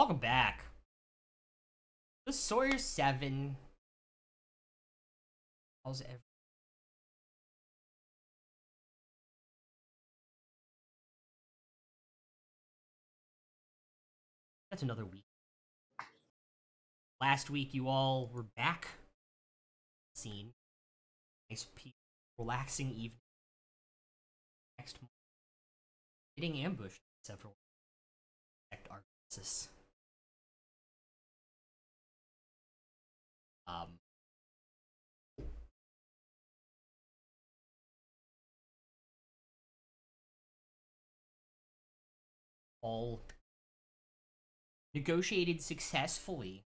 Welcome back. The Sawyer 7. How's every? That's another week. Last week, you all were back. Scene. Nice, relaxing evening. Next morning, getting ambushed several. Protect our princess. All negotiated successfully.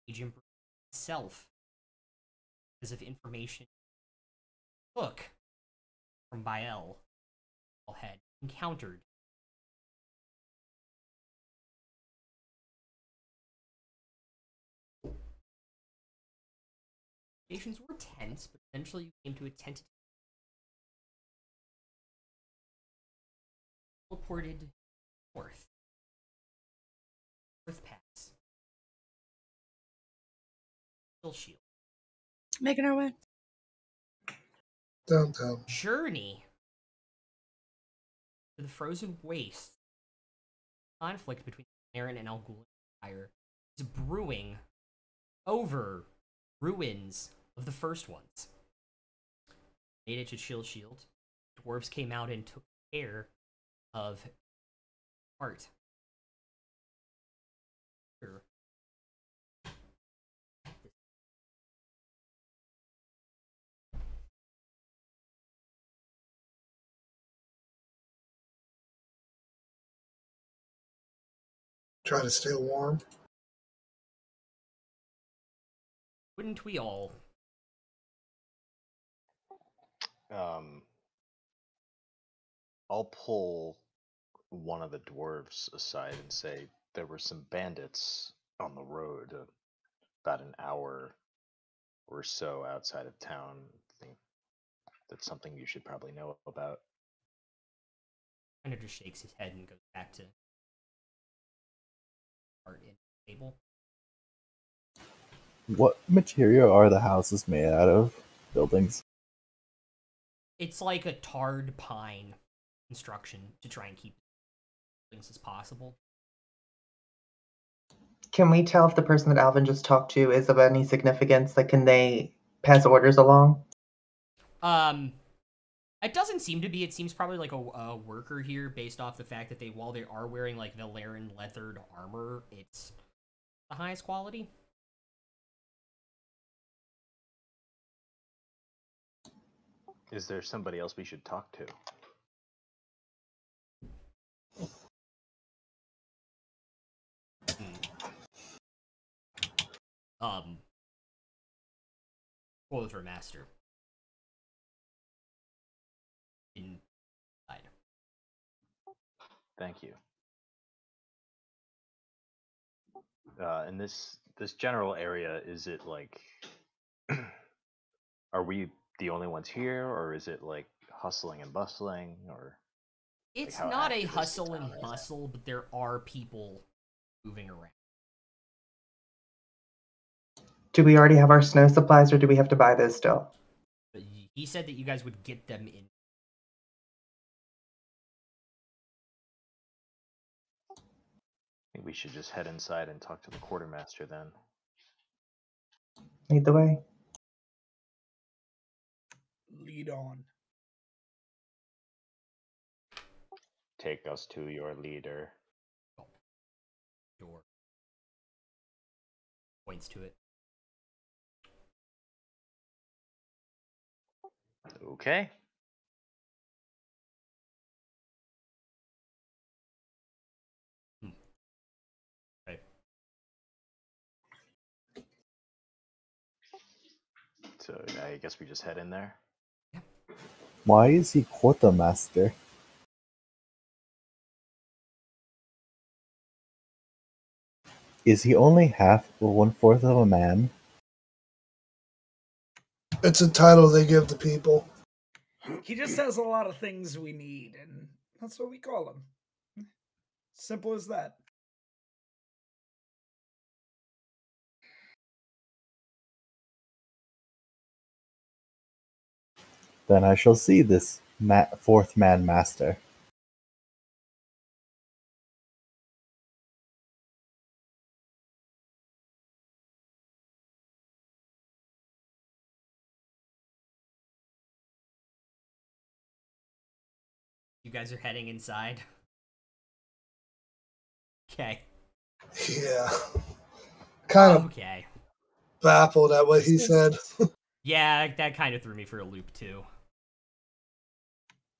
Agent itself, because of information took from Bael, all had encountered. Negotiations were tense, but eventually you came to a tentative. Teleported north. North Pass. Still shield. Making our way. Downtown. Journey to the frozen waste. Conflict between Aaron and Al Ghul Empire is brewing over ruins of the first ones. Made it to Shield. Dwarves came out and took care of art. Sure. Try to stay warm. Wouldn't we all? I'll pull one of the dwarves aside and say there were some bandits on the road about an hour or so outside of town. I think that's something you should probably know about. Kind of just shakes his head and goes back to art in the table. What material are the houses made out of? Buildings? It's like a tarred pine construction to try and keep things as possible. Can we tell if the person that Alvin just talked to is of any significance? Like, can they pass orders along? It doesn't seem to be. It seems probably like a worker here, based off the fact that while they are wearing like Valerian leathered armor, it's the highest quality. Is there somebody else we should talk to? Quartermaster. Inside. Thank you. In this general area, is it like, are we the only ones here, or is it like hustling and bustling, or? It's like not a active is the hustle town and right bustle, but there are people moving around. Do we already have our snow supplies, or do we have to buy those still? But he said that you guys would get them in. I think we should just head inside and talk to the quartermaster then. Lead the way. Lead on. Take us to your leader. Door. Points to it. Okay. Right. So I guess we just head in there. Why is he quartermaster? Is he only half or 1/4 of a man? It's a title they give the people. He just has a lot of things we need, and that's what we call him. Simple as that. Then I shall see this fourth man master. You guys are heading inside. Okay. Yeah. Kind of Okay. baffled at what he said. Yeah, that kind of threw me for a loop too.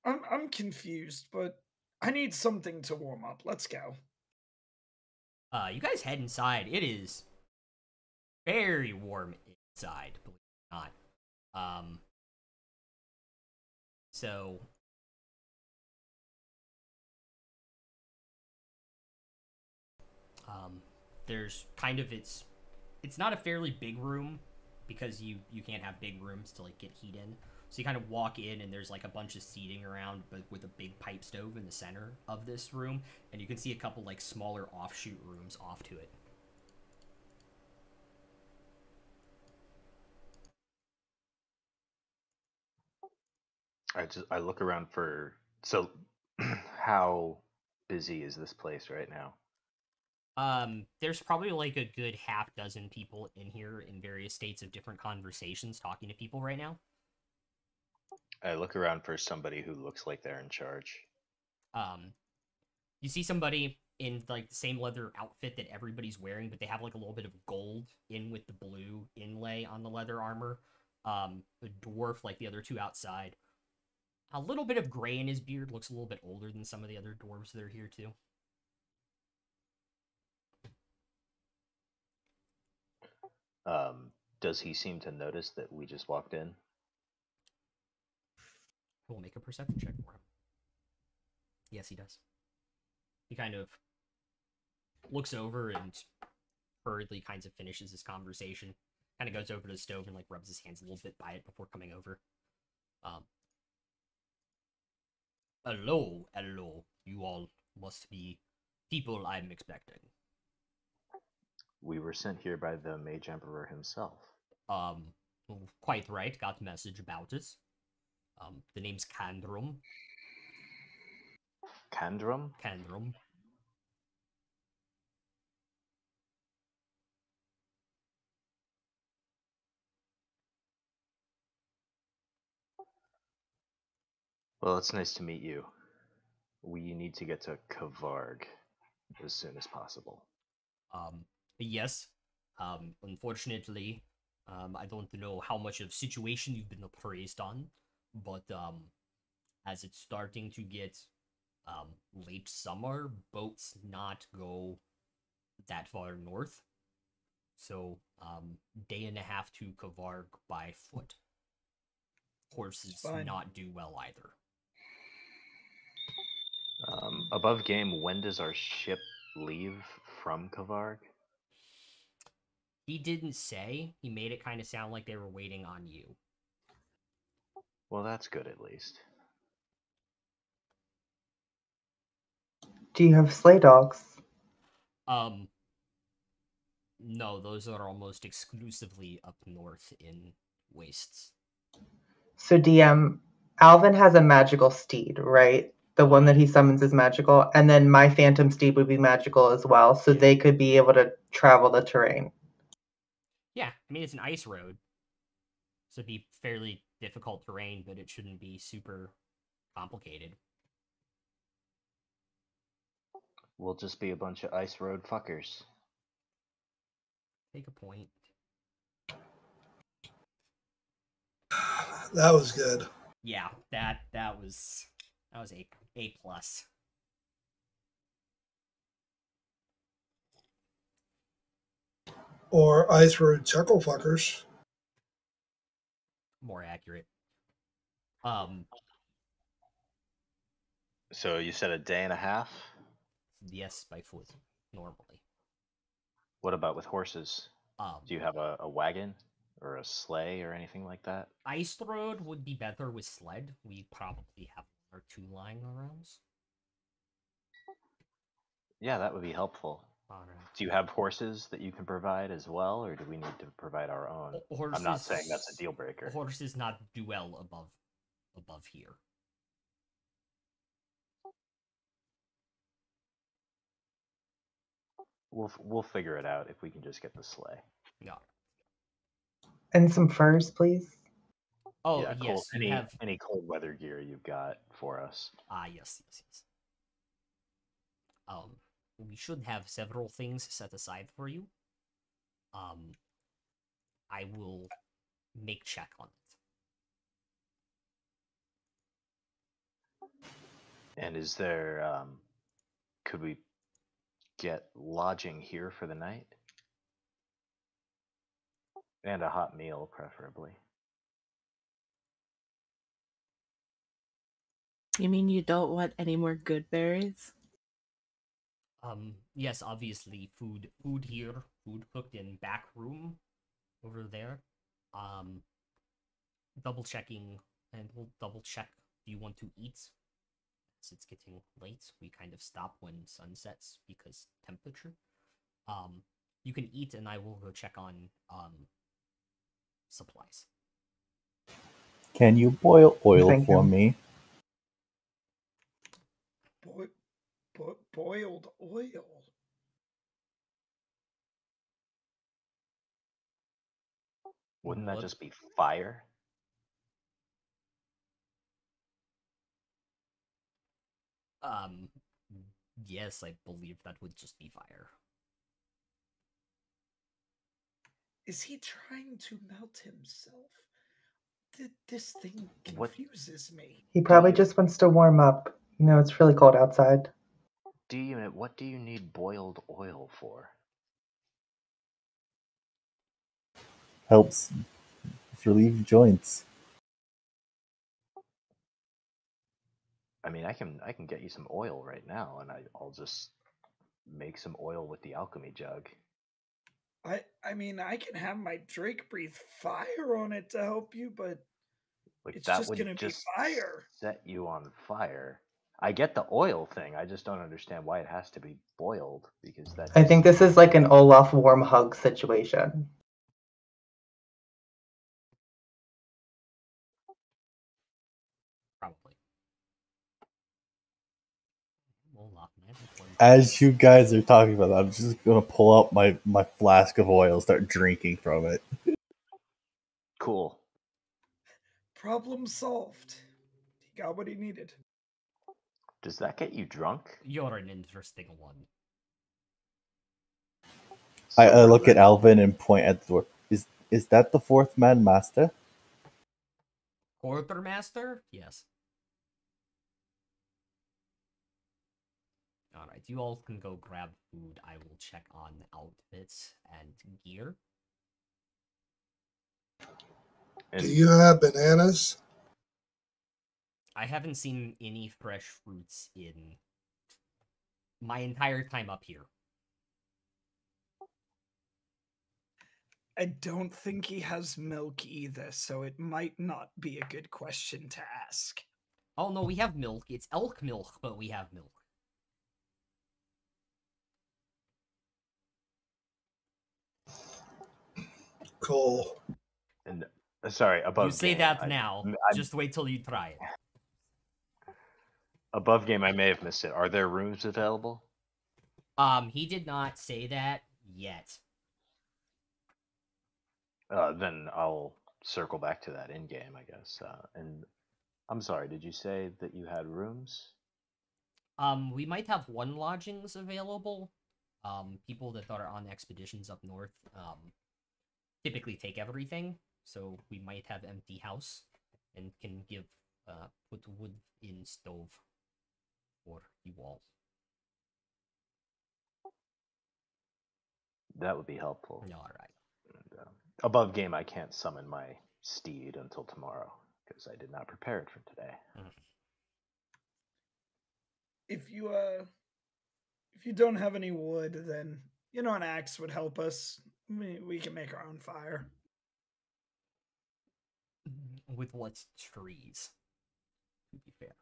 I'm confused, but I need something to warm up. Let's go. You guys head inside. It is very warm inside, believe it or not. So there's kind of it's not a fairly big room because you can't have big rooms to like get heat in. So you kind of walk in and there's like a bunch of seating around, but with a big pipe stove in the center of this room, and you can see a couple like smaller offshoot rooms off to it. I look around for so how busy is this place right now? There's probably like a good half dozen people in here in various states of different conversations talking to people right now. I look around for somebody who looks like they're in charge. You see somebody in like the same leather outfit that everybody's wearing, but they have like a little bit of gold in with the blue inlay on the leather armor. A dwarf like the other two outside. A little bit of gray in his beard, looks a little bit older than some of the other dwarves that are here too. Does he seem to notice that we just walked in? We'll make a perception check for him. Yes, he does. He kind of looks over and hurriedly kind of finishes his conversation. Kind of goes over to the stove and like rubs his hands a little bit by it before coming over. Hello. You all must be people I'm expecting. We were sent here by the Mage Emperor himself. Quite right. Got a message about it. The name's Candrum. Candrum? Candrum. Well, it's nice to meet you. We need to get to Kavarg as soon as possible. Yes. Unfortunately, I don't know how much of situation you've been appraised on, but as it's starting to get late summer, boats not go that far north. So day and a half to Kavarg by foot. Horses not do well either. Above game, when does our ship leave from Kavarg? He didn't say. He made it kind of sound like they were waiting on you. Well, that's good at least. Do you have sleigh dogs? No, those are almost exclusively up north in wastes. So DM, Alvin has a magical steed, right? The one that he summons is magical, and then my phantom steed would be magical as well, so they could be able to travel the terrain. Yeah, I mean, it's an ice road, so it'd be fairly difficult terrain, but it shouldn't be super complicated. We'll just be a bunch of ice road fuckers. Take a point. That was good. Yeah, that was A plus. Or Ice Road Chuckle Fuckers. More accurate. So you said a day and a half? Yes, by foot, normally. What about with horses? Um, Do you have a wagon or a sleigh or anything like that? Ice road would be better with sled. We probably have one or two lying around. Yeah, that would be helpful. Alright. Do you have horses that you can provide as well, or do we need to provide our own? Horses, I'm not saying that's a deal breaker. Horses not do well above above here. We'll figure it out if we can just get the sleigh. No. And some furs, please. Oh, Yeah, yes, you have... any cold weather gear you've got for us. Yes. We should have several things set aside for you. I will make check on it. And is there, could we get lodging here for the night? And a hot meal, preferably. You mean you don't want any more good berries? Yes, obviously, food here, food cooked in back room over there. Double checking, and we'll double check. Do you want to eat? As it's getting late, we kind of stop when sun sets because temperature. You can eat, and I will go check on supplies. Can you boil oil Thank for you. me? Boiled oil. Wouldn't that What? just be fire? Yes, I believe that would just be fire. Is he trying to melt himself? This thing What- confuses me. He probably just wants to warm up. You know, it's really cold outside. What do you need boiled oil for? Helps relieve joints. I mean, I can get you some oil right now, and I'll just make some oil with the alchemy jug. I mean, I can have my Drake breathe fire on it to help you, but Like it's that just would gonna be just fire. set you on fire. I get the oil thing. I just don't understand why it has to be boiled because that. I think this is like an Olaf warm hug situation. Probably. Olaf, man, As you guys are talking about that, I'm just gonna pull out my flask of oil, start drinking from it. Cool. Problem solved. He got what he needed. Does that get you drunk? You're an interesting one. I So look at then- Alvin and point at the door. Is that the fourth man master? Quartermaster? Yes. Alright, you all can go grab food. I will check on outfits and gear. Do you have bananas? I haven't seen any fresh fruits in my entire time up here. I don't think he has milk either, so it might not be a good question to ask. Oh no, we have milk. It's elk milk, but we have milk. Cool. And sorry, above You say game, that now. I- Just wait till you try it. above game, I may have missed it. Are there rooms available? He did not say that yet. Then I'll circle back to that in game, I guess. And I'm sorry, did you say that you had rooms? We might have one lodgings available. People that are on expeditions up north, typically take everything, so we might have empty house and can give, put wood in stove for you all. That would be helpful. Alright. And, above game, I can't summon my steed until tomorrow because I did not prepare it for today. If you don't have any wood, then an axe would help us. We can make our own fire. With what trees? To be fair,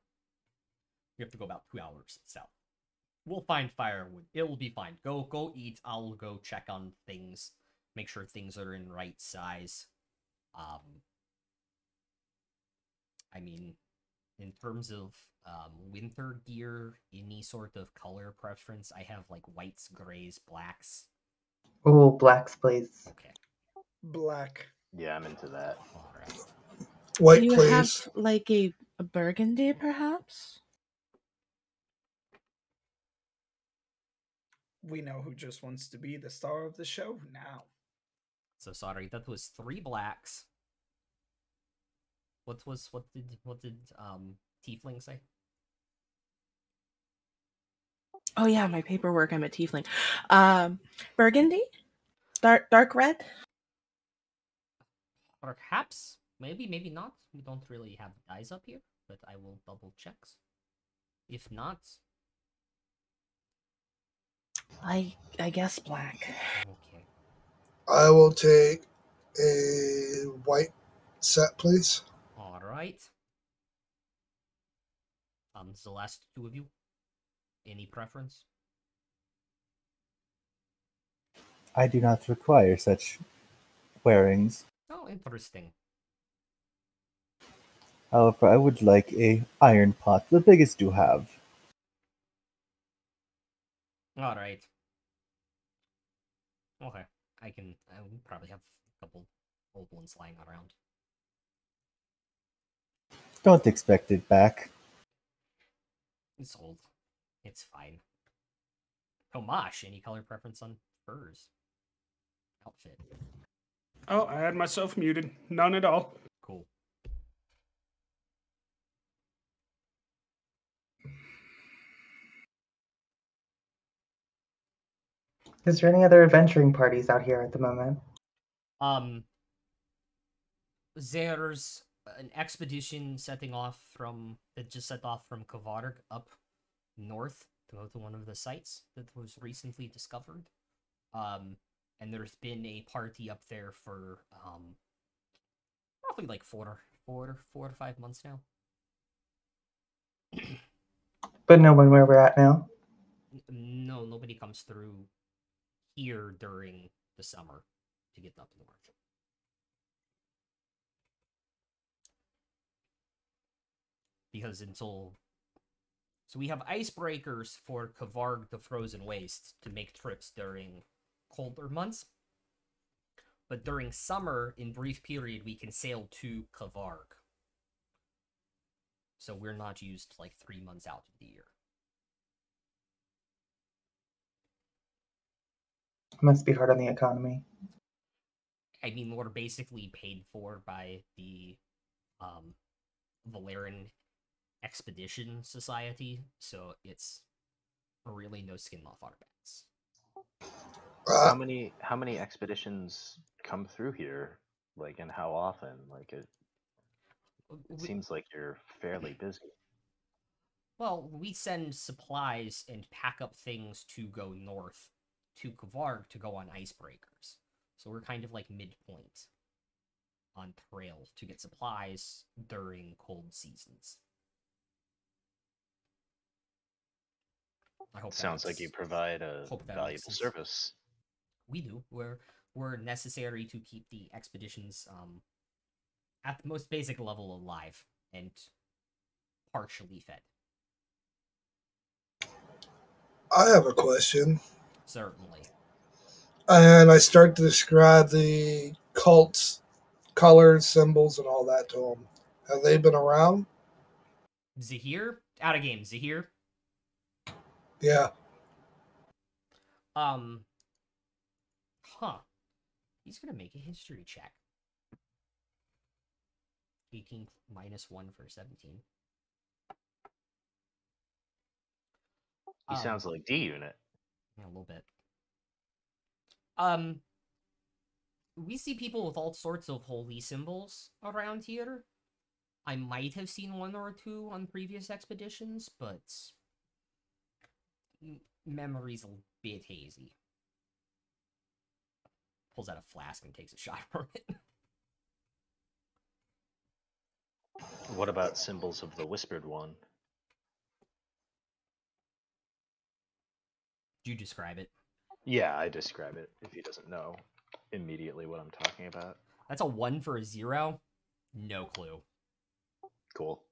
you have to go about 2 hours south. We'll find firewood. It will be fine. Go eat. I'll go check on things. Make sure things are in right size. I mean, in terms of winter gear, any sort of color preference, I have like whites, grays, blacks. Oh, blacks, please. Okay, Black. Yeah, I'm into that. all right. White, Do you please. have like a burgundy, perhaps? We know who just wants to be the star of the show now. So sorry, that was 3 blacks. What did Tiefling say? Oh yeah, my paperwork. I'm a tiefling. Burgundy, dark red. Perhaps, maybe not. We don't really have dyes up here, but I will double check. If not, I guess black. okay. I will take a white set, please. All right. The last 2 of you. Any preference? I do not require such wearings. Oh, interesting. However, I would like a iron pot, the biggest you have. All right. Okay, I will probably have a couple old ones lying around. Don't expect it back. It's old. It's fine. Tomash, any color preference on furs? Outfit. Oh, I had myself muted. None at all. Cool. Is there any other adventuring parties out here at the moment? There's an expedition that just set off from Kavarg up north to go to one of the sites that was recently discovered. And there's been a party up there for roughly like 4 to 5 months now. But no one where we're at now. No, nobody comes through here during the summer to get up north. Because so we have icebreakers for Kavarg the Frozen Waste to make trips during colder months. But during summer, in brief period, we can sail to Kavarg. So we're not used like 3 months out of the year. Must be hard on the economy. I mean, we're basically paid for by the Valeran Expedition Society, so it's really no skin off our backs. How many expeditions come through here? Like, and how often? Like, it seems like you're fairly busy. Well, we send supplies and pack up things to go north to Kavarg to go on icebreakers. So we're kind of like midpoint on trail to get supplies during cold seasons. I hope Sounds like you provide a valuable service. We do. We're necessary to keep the expeditions at the most basic level alive and partially fed. I have a question. Certainly. And I start to describe the cult's colors, symbols, and all that to them. Have they been around? Zahir? Out of game. Zahir? Yeah. He's gonna make a history check. 18 minus 1 for 17. He sounds like D unit. Yeah, a little bit. We see people with all sorts of holy symbols around here. I might have seen 1 or 2 on previous expeditions, but memory's a bit hazy. Pulls out a flask and takes a shot from it. What about symbols of the Whispered One? Do you describe it? Yeah, I describe it if he doesn't know immediately what I'm talking about. That's a 1 for a 0. No clue. Cool.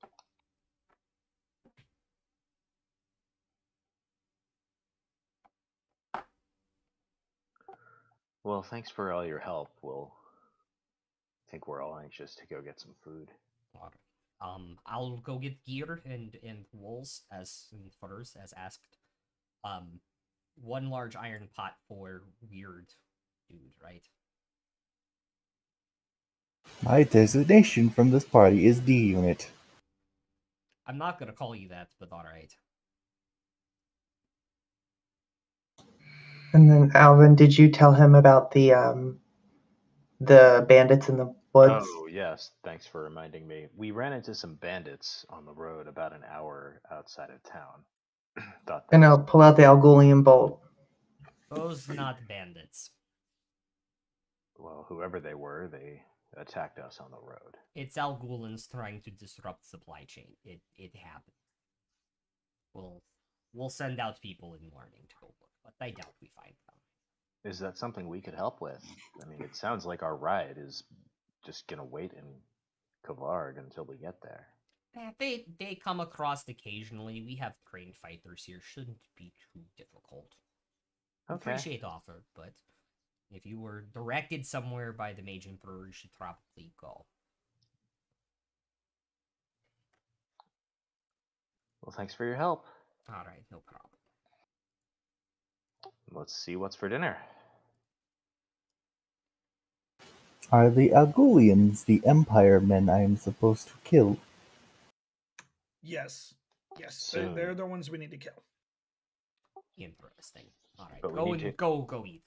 Well, thanks for all your help. I think we're all anxious to go get some food. Alright. I'll go get gear and wools as and footers as asked. One large iron pot for weird dude, right? My designation from this party is D unit. I'm not gonna call you that, but alright. And then Alvin, did you tell him about the bandits in the woods? Oh, yes. Thanks for reminding me. We ran into some bandits on the road about an hour outside of town. Thought And there I'll was, pull out the Algulian bolt. Those not bandits. well, whoever they were, they attacked us on the road. It's Algulans trying to disrupt supply chain. It happened. We'll send out people in the morning to go look, but I doubt we find them. Is that something we could help with? I mean, it sounds like our ride is just gonna wait in Kavard until we get there. They come across occasionally. We have trained fighters here. Shouldn't be too difficult. Okay. Appreciate the offer, but if you were directed somewhere by the Mage Emperor, you should probably go. Well, thanks for your help. Alright, no problem. Let's see what's for dinner. Are the Algulians the Empire men I am supposed to kill? Yes. Yes. Soon. They're the ones we need to kill. Interesting. Alright, But we go need and to- go eat.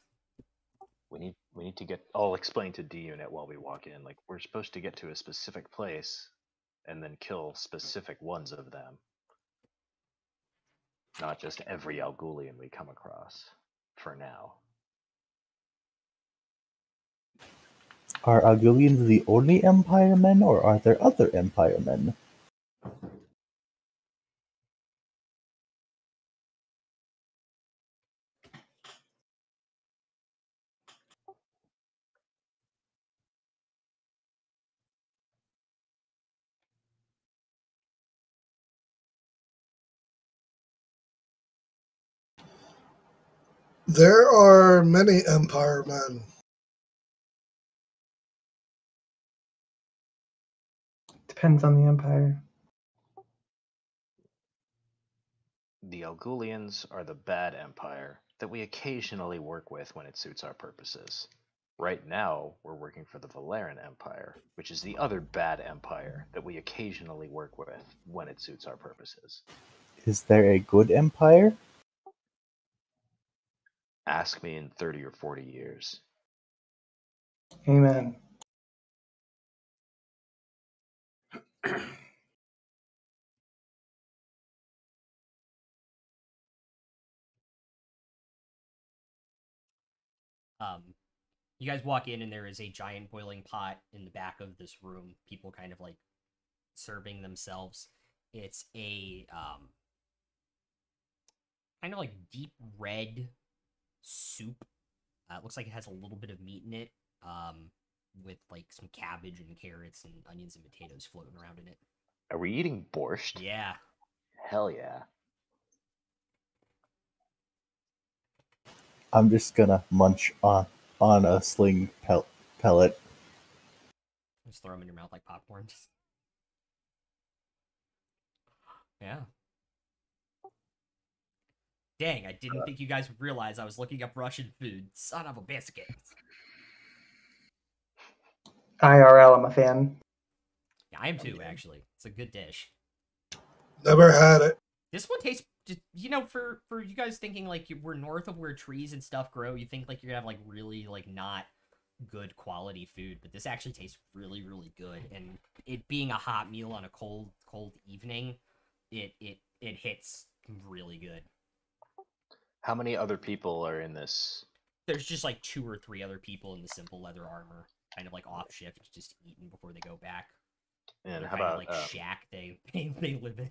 We need to get. I'll explain to D Unit while we walk in. Like, we're supposed to get to a specific place, and then kill specific ones of them. Not just every Algulian we come across. For now. Are Argulians the only Empire men, or are there other Empire men? There are many Empire men. Depends on the empire. The Algulians are the bad empire that we occasionally work with when it suits our purposes. Right now, we're working for the Valeran Empire, which is the other bad empire that we occasionally work with when it suits our purposes. Is there a good Empire? Ask me in 30 or 40 years. Amen. You guys walk in and there is a giant boiling pot in the back of this room. People kind of like serving themselves. It's a kind of like deep red soup. It looks like it has a little bit of meat in it, with like some cabbage and carrots and onions and potatoes floating around in it. Are we eating borscht? Yeah. Hell yeah. I'm just gonna munch on a sling pellet. Just throw them in your mouth like popcorn. Yeah. Dang, I didn't think you guys would realize I was looking up Russian food. Son of a biscuit. IRL, I'm a fan. Yeah, I am too, actually. It's a good dish. Never had it. This one tastes, you know, for you guys thinking like we're north of where trees and stuff grow, you think like you're gonna have like really like not good quality food, but this actually tastes really, really good. And it being a hot meal on a cold evening, it hits really good. How many other people are in this? There's just like 2 or 3 other people in the simple leather armor, kind of like off shift, just eating before they go back. And They're how kind of about like shack they live in.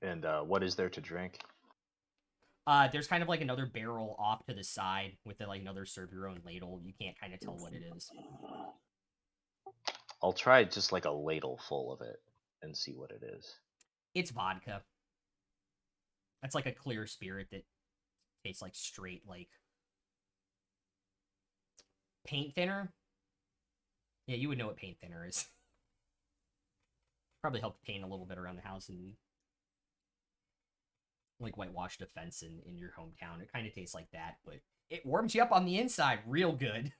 and what is there to drink? There's kind of like another barrel off to the side with like another serve your own ladle. You can't kind of tell what it is. I'll try just like a ladle full of it. and see what it is. It's vodka. That's like a clear spirit that tastes like straight, like paint thinner. Yeah, you would know what paint thinner is. Probably helped paint a little bit around the house and like whitewashed a fence in your hometown. It kind of tastes like that, but it warms you up on the inside real good.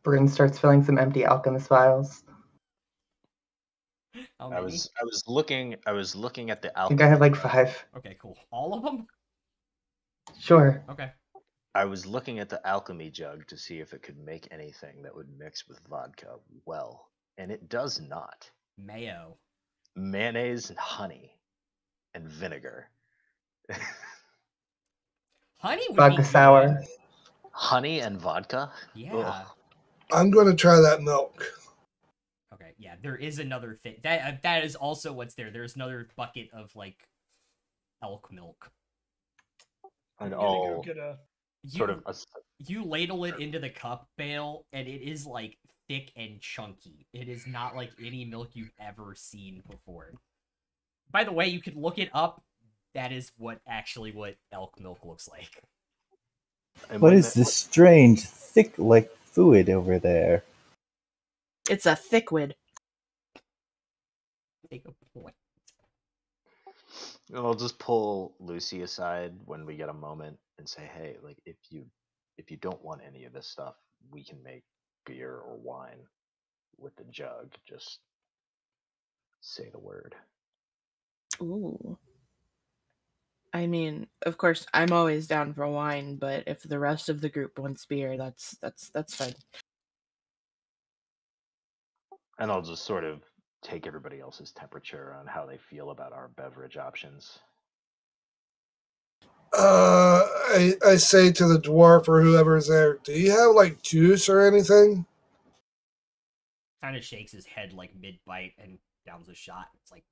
Bryn starts filling some empty alchemist vials. How I many? was looking at the I think I have alchemy. like 5. Okay, cool. All of them? Sure. Okay. I was looking at the alchemy jug to see if it could make anything that would mix with vodka well, and it does not. Mayo. Mayonnaise and honey and vinegar. Honey would Vodka be sour. good. Honey and vodka? Yeah. Ugh. I'm going to try that milk. Okay, yeah, there is another thing. That is also what's there. There's another bucket of, like, elk milk. And I'm gonna go all get a. sort of You ladle it into the cup, Bale, and it is, like, thick and chunky. It is not like any milk you've ever seen before. By the way, you could look it up. That is what elk milk looks like. What is this strange, thick like fluid over there? It's a thickwid. Take a point. I'll just pull Lucy aside when we get a moment and say, "Hey, like if you don't want any of this stuff, we can make beer or wine with the jug. Just say the word." Ooh. I mean, of course, I'm always down for wine, but if the rest of the group wants beer, that's fine. And I'll just sort of take everybody else's temperature on how they feel about our beverage options. I say to the dwarf or whoever's there, do you have like juice or anything? Kind of shakes his head like mid-bite and downs a shot. It's like,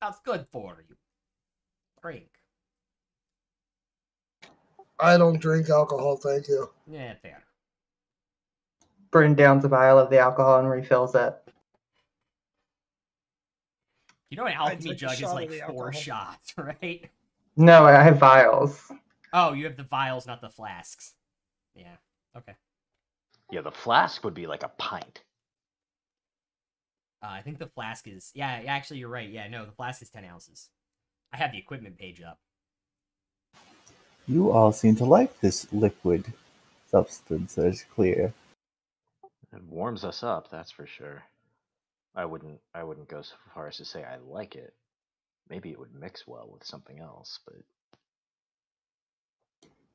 that's good for you. Drink. I don't drink alcohol, thank you. Yeah, fair. Bryn downs a vial of the alcohol and refills it. You know an I'd alchemy take a jug is shot like of the 4 alcohol. shots, right? No, I have vials. Oh, you have the vials, not the flasks. Yeah, okay. Yeah, the flask would be like a pint. I think the flask is... Yeah, actually, you're right. Yeah, no, the flask is 10 ounces. I have the equipment page up. You all seem to like this liquid substance that is clear. It warms us up, that's for sure. I wouldn't go so far as to say I like it. Maybe it would mix well with something else, but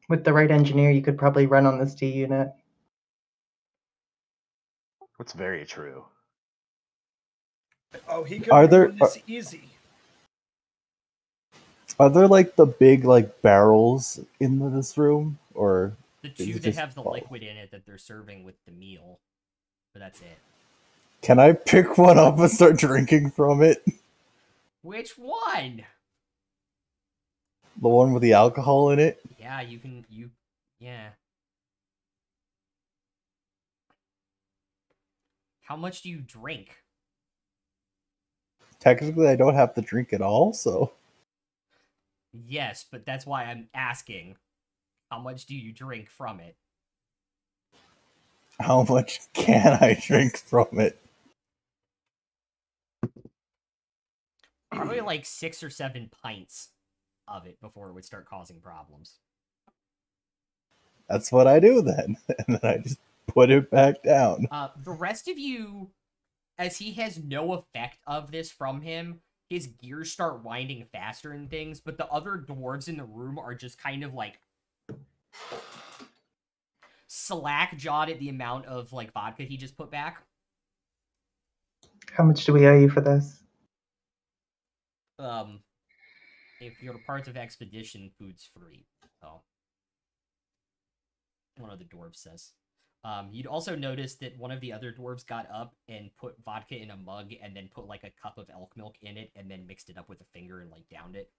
With the right engineer, you could probably run on this D unit. it's very true. Oh, he could Are there- run this easy. Are there like the big like barrels in this room, or The is two it that just have the both? liquid in it that they're serving with the meal. But that's it. Can I pick one up and start drinking from it? Which one? The one with the alcohol in it? Yeah, yeah. How much do you drink? Technically, I don't have to drink at all, so Yes, but that's why I'm asking. How much do you drink from it? how much can I drink from it? Probably like 6 or 7 pints of it before it would start causing problems. That's what I do then. And then I just put it back down. The rest of you, as he has no effect of this from him, his gears start winding faster and things, but the other dwarves in the room are just kind of like slack-jawed at the amount of like vodka he just put back. How much do we owe you for this? If you're part of expedition, food's free. So one of the dwarves says. You'd also notice that one of the other dwarves got up and put vodka in a mug and then put like a cup of elk milk in it and then mixed it up with a finger and like downed it.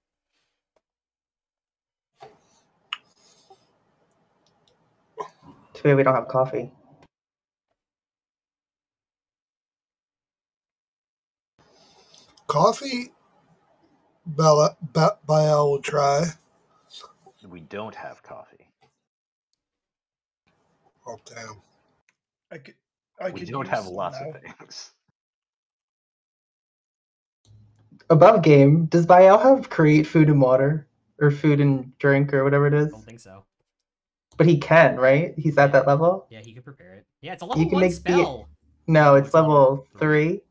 Too bad we don't have coffee. coffee? Baal will try. We don't have coffee. Oh, damn. I We could don't use have some, lots though. of things. Above game, does Baal have create food and water? Or food and drink or whatever it I is? don't think so. But he can, right? He's at that level? Yeah, he could prepare it. Yeah, it's a You level can 1 make spell. No, No, it's it's level level three. 3.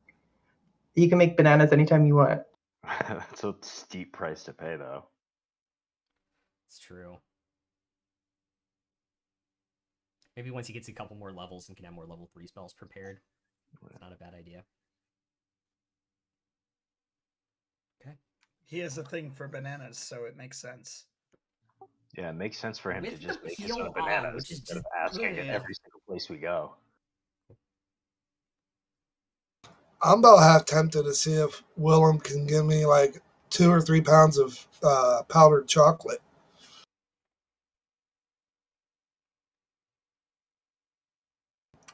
You can make bananas anytime you want. That's a steep price to pay, though. It's true. Maybe once he gets a couple more levels and can have more level 3 spells prepared. It's not a bad idea. Okay. He has a thing for bananas, so it makes sense. Yeah, it makes sense for him to With just the make his heal own on, bananas which is instead of just asking in ugh. every single place we go. I'm about half tempted to see if Willem can give me like 2 or 3 pounds of powdered chocolate.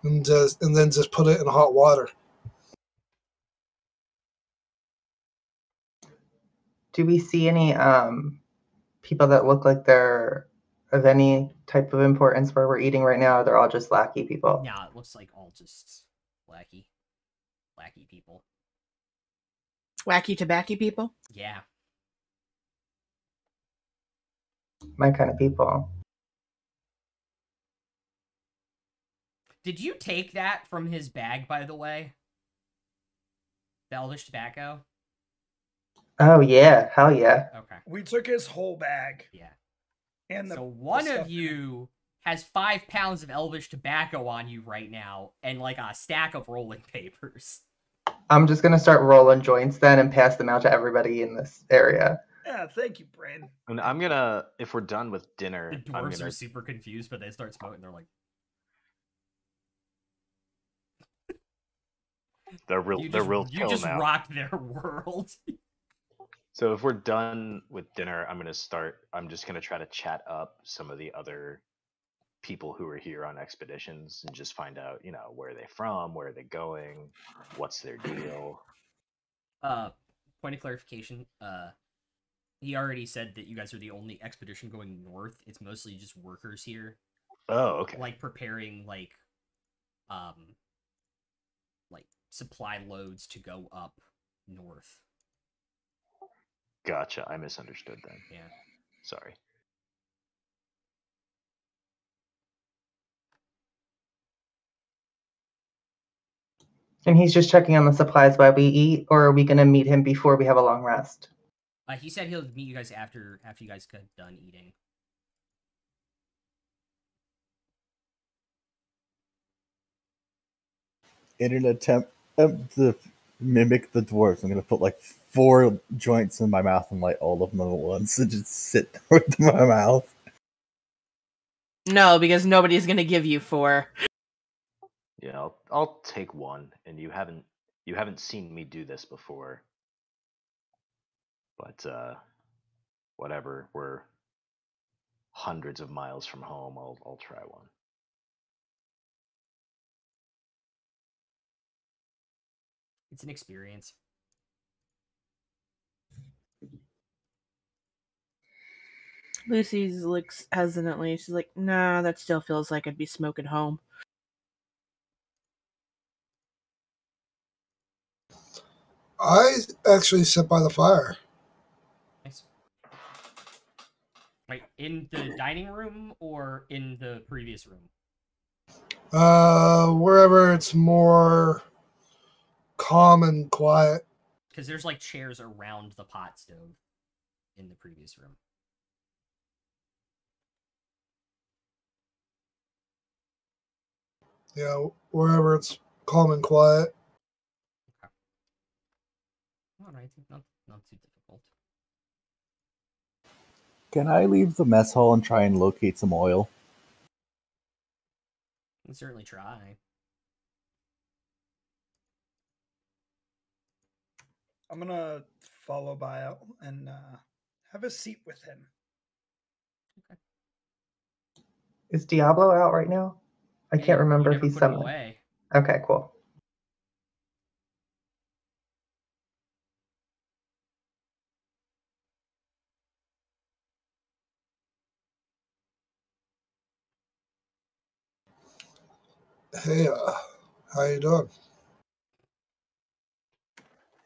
And then just put it in hot water. Do we see any people that look like they're of any type of importance where we're eating right now? Or they're all just lackey people? Yeah, it looks like all just lackey people. Wacky tobacco people? Yeah. My kind of people. Did you take that from his bag, by the way? The Elvish tobacco? Oh yeah, hell yeah. Okay. We took his whole bag. Yeah. And So one of you has 5 pounds of Elvish tobacco on you right now, and like a stack of rolling papers. I'm just gonna start rolling joints then and pass them out to everybody in this area. Yeah, thank you, Bryn. And I'm gonna, if we're done with dinner, The I'm dwarves gonna. are super confused, but they start smoking. They're like, They're real. you They're just, real you chill just now. rocked their world. So if we're done with dinner, I'm just gonna try to chat up some of the other people who are here on expeditions and just find out, where are they from, where are they going, what's their deal. Point of clarification. He already said that you guys are the only expedition going north. It's mostly just workers here. Oh, okay. Like preparing like supply loads to go up north. Gotcha. I misunderstood then. Yeah. Sorry. And he's just checking on the supplies while we eat, or are we gonna meet him before we have a long rest? He said he'll meet you guys after you guys get done eating. In an attempt to mimic the dwarves, I'm gonna put like 4 joints in my mouth and light all of them at once and just sit with my mouth. No, because nobody's gonna give you 4. Yeah, I'll take one, and you haven't seen me do this before. But whatever, we're hundreds of miles from home. I'll try one. It's an experience. Lucy looks hesitantly. She's like, nah, that still feels like I'd be smoking home. I actually sit by the fire. Nice. Wait, in the dining room or in the previous room? Wherever it's more calm and quiet. Because there's like chairs around the pot stove in the previous room. Yeah, wherever it's calm and quiet. Okay. All right, not too difficult. Can I leave the mess hall and try and locate some oil? You can certainly try. I'm gonna follow Bio and have a seat with him. Okay. Is Diablo out right now? I can't remember You if never he's put him summoned. away. Okay, cool. Hey, how you doing?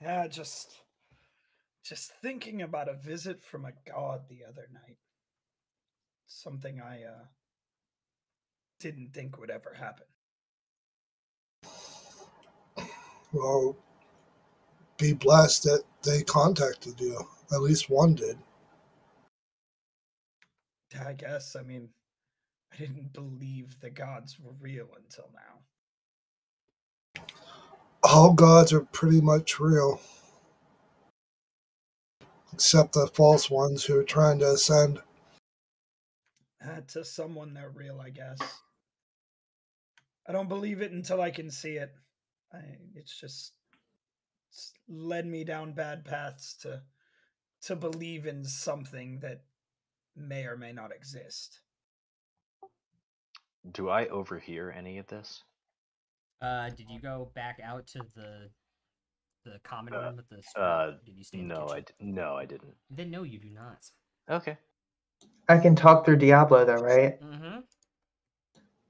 Yeah, just thinking about a visit from a god the other night. Something I didn't think would ever happen. Well, be blessed that they contacted you. At least one did. I guess. I mean, I didn't believe the gods were real until now. All gods are pretty much real, except the false ones who are trying to ascend. To someone they're real, I guess. I don't believe it until I can see it. It's just led me down bad paths to believe in something that may or may not exist. Do I overhear any of this? Did you go back out to the common Uh, room with the store? Or did you stay in the no, kitchen? no, I didn't. Then no, you do not. Okay. I can talk through Diablo though, right? Mm-hmm.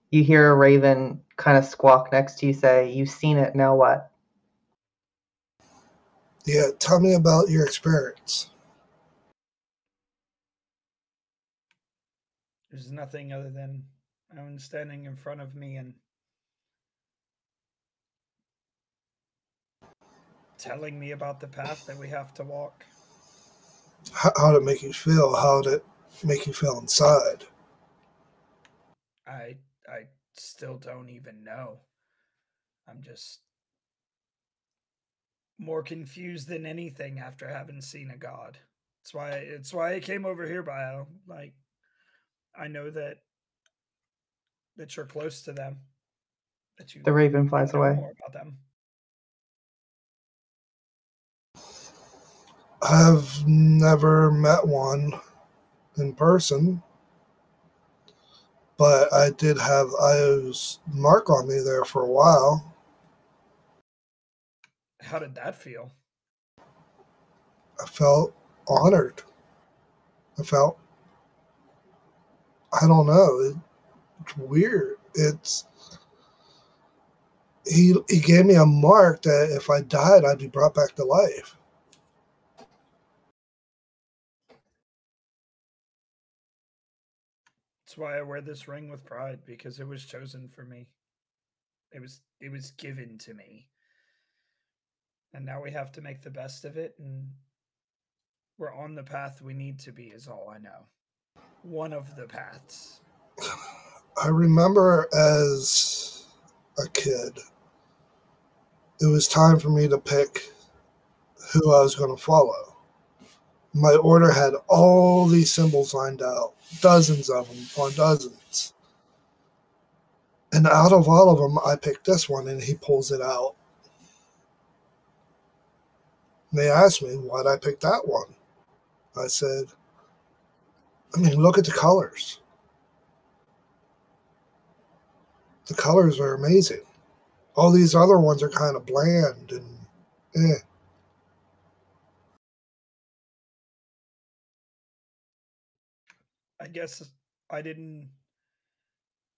You hear a raven kind of squawk next to you, say, "You've seen it. Now what?" Yeah, tell me about your experience. There's nothing other than Owen standing in front of me and telling me about the path that we have to walk. How did it make you feel? How did it make you feel inside? I still don't even know. I'm just more confused than anything after having seen a god. It's why I came over here, Bio. Like, I know that you're close to them, that you The raven flies know away. more about them. I've never met one in person, but I did have Io's mark on me there for a while. How did that feel? I felt honored. I felt, I don't know, it's weird. He gave me a mark that if I died, I'd be brought back to life. That's why I wear this ring with pride, because it was chosen for me. It was given to me. And now we have to make the best of it, and we're on the path we need to be, is all I know. One of the paths. I remember as a kid, it was time for me to pick who I was going to follow. My order had all these symbols lined out, dozens of them on dozens. And out of all of them, I picked this one, and he pulls it out. And they asked me, why'd I pick that one? I said, I mean, look at the colors. The colors are amazing. All these other ones are kind of bland and eh. I guess I didn't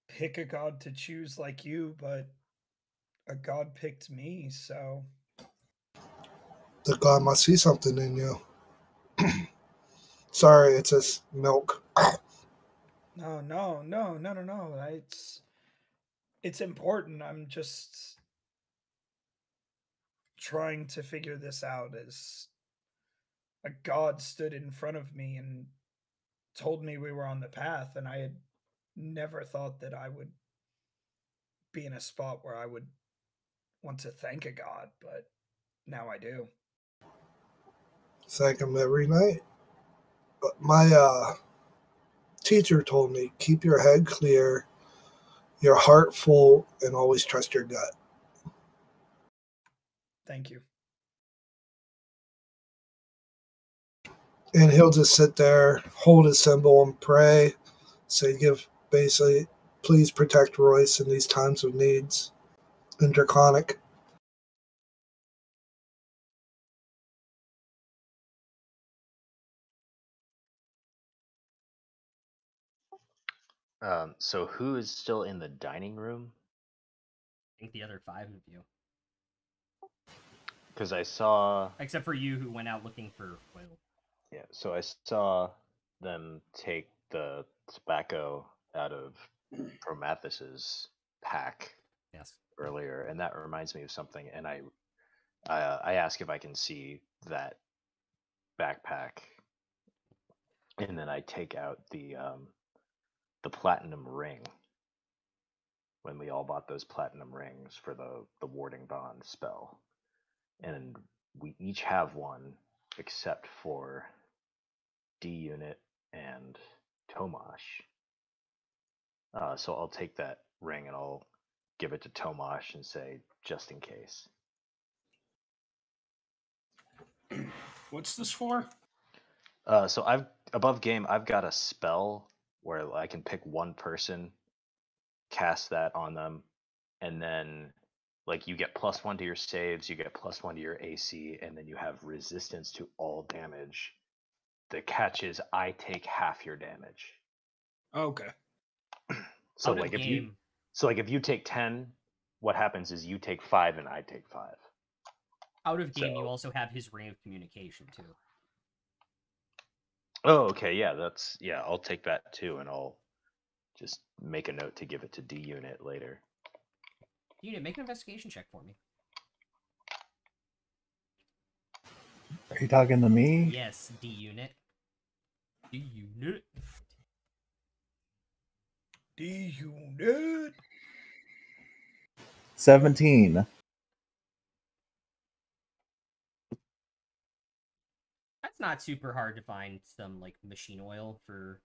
pick a god to choose like you, but a god picked me, so The God must see something in you. Sorry, it's just milk. no. It's important. I'm just trying to figure this out as a god stood in front of me and told me we were on the path, and I had never thought that I would be in a spot where I would want to thank a god, but now I do. Thank him every night. But my teacher told me, keep your head clear, your heart full, and always trust your gut. Thank you. And he'll just sit there, hold his symbol, and pray. Say, basically, please protect Royce in these times of needs. And Draconic. So who is still in the dining room? think the other 5 of you, Because I saw. except for you who went out looking for oil. Yeah, so I saw them take the tobacco out of Prometheus's pack Yes. earlier, and that reminds me of something. And I ask if I can see that backpack, and then I take out the platinum ring. When we all bought those platinum rings for the warding bond spell, and we each have one except for D-Unit and Tomash. So I'll take that ring and I'll give it to Tomash and say, just in case. What's this for? So above game, I've got a spell where I can pick one person, cast that on them, and then like you get +1 to your saves, you get +1 to your AC, and then you have resistance to all damage. The catch is I take half your damage. Okay. So Out of like if game, you take 10, what happens is you take 5 and I take 5. out of game, you So- also have his ring of communication too. Oh, okay, yeah, I'll take that too, and I'll just make a note to give it to D-Unit later. Unit, make an investigation check for me. Are you talking to me? Yes, D-Unit. D-Unit. D-Unit. 17. That's not super hard to find some like machine oil for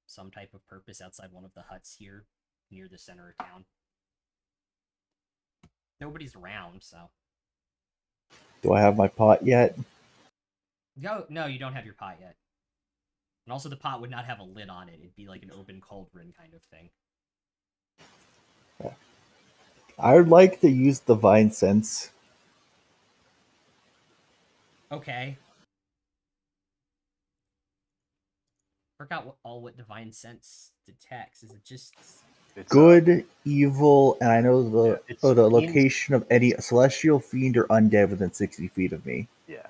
some type of purpose outside one of the huts here near the center of town. Nobody's around, so. Do I have my pot yet? No, you don't have your pot yet. And also the pot would not have a lid on it. It'd be like an open cauldron kind of thing. I would like to use Divine Sense. Okay. Forgot what Divine Sense detects. Is it just It's, Good, evil, and I know the it's the in- location of any celestial fiend or undead within 60 feet of me. Yeah.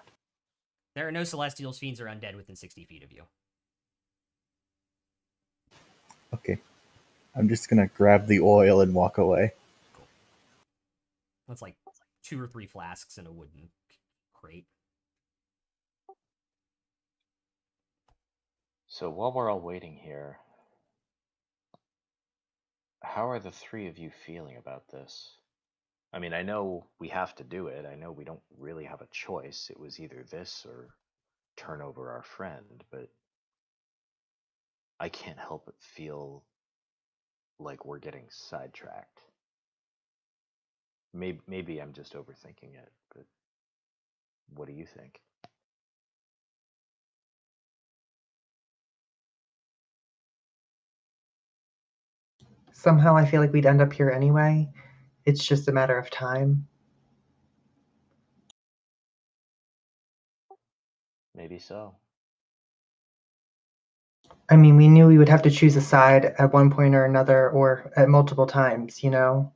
there are no celestials, fiends, or undead within 60 feet of you. Okay. I'm just gonna grab the oil and walk away. That's like 2 or 3 flasks in a wooden crate. So while we're all waiting here, how are the 3 of you feeling about this? I mean, I know we have to do it. I know we don't really have a choice. It was either this or turn over our friend, but I can't help but feel like we're getting sidetracked. Maybe I'm just overthinking it, but what do you think? Somehow I feel like we'd end up here anyway. It's just a matter of time. Maybe so. I mean, we knew we would have to choose a side at one point or another, or at multiple times, you know?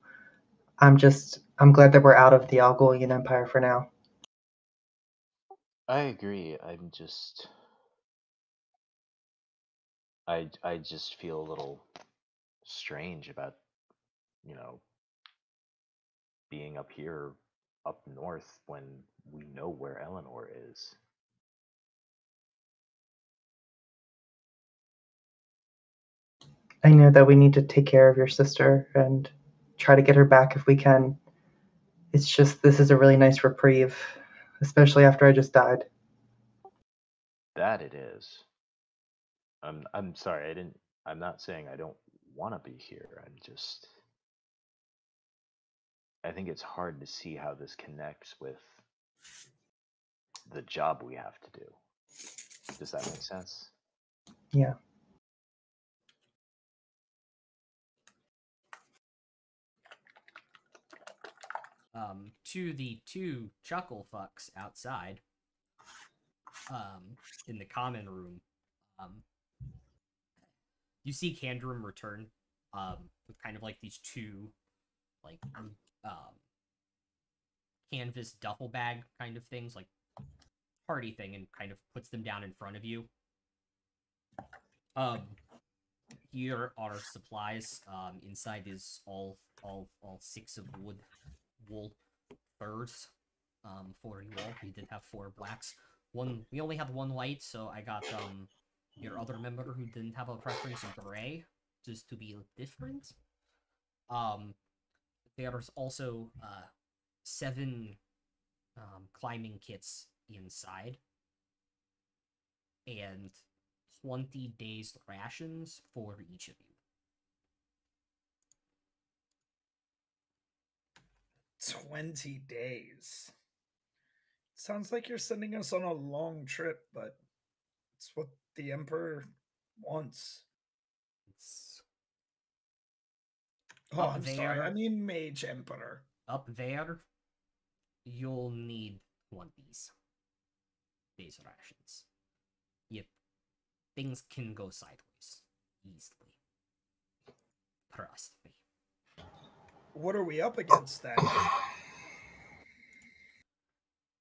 I'm glad that we're out of the Algolian Empire for now. I agree. I just feel a little strange about, you know, being up here up north when we know where Eleanor is. I know that we need to take care of your sister and try to get her back if we can. It's just, this is a really nice reprieve, especially after I just died. That it is. I'm sorry, I'm not saying I don't want to be here. I think it's hard to see how this connects with the job we have to do. Does that make sense? Yeah. To the 2 chuckle fucks outside, in the common room, you see Candrum return, with kind of like these 2 like canvas duffel bag kind of things, like party thing, and kind of puts them down in front of you. Here are supplies. Inside is all 6 of wool furs. For you all, we did have 4 blacks. We only had 1 white, so I got your other member who didn't have a preference of gray, just to be different. There's also 7 climbing kits inside, and 20 days rations for each of you. 20 days. Sounds like you're sending us on a long trip, but it's what the Emperor wants. Oh, I'm sorry. I mean Mage Emperor. Up there, you'll need 20 days rations. Yep. Things can go sideways easily. Trust me. What are we up against then?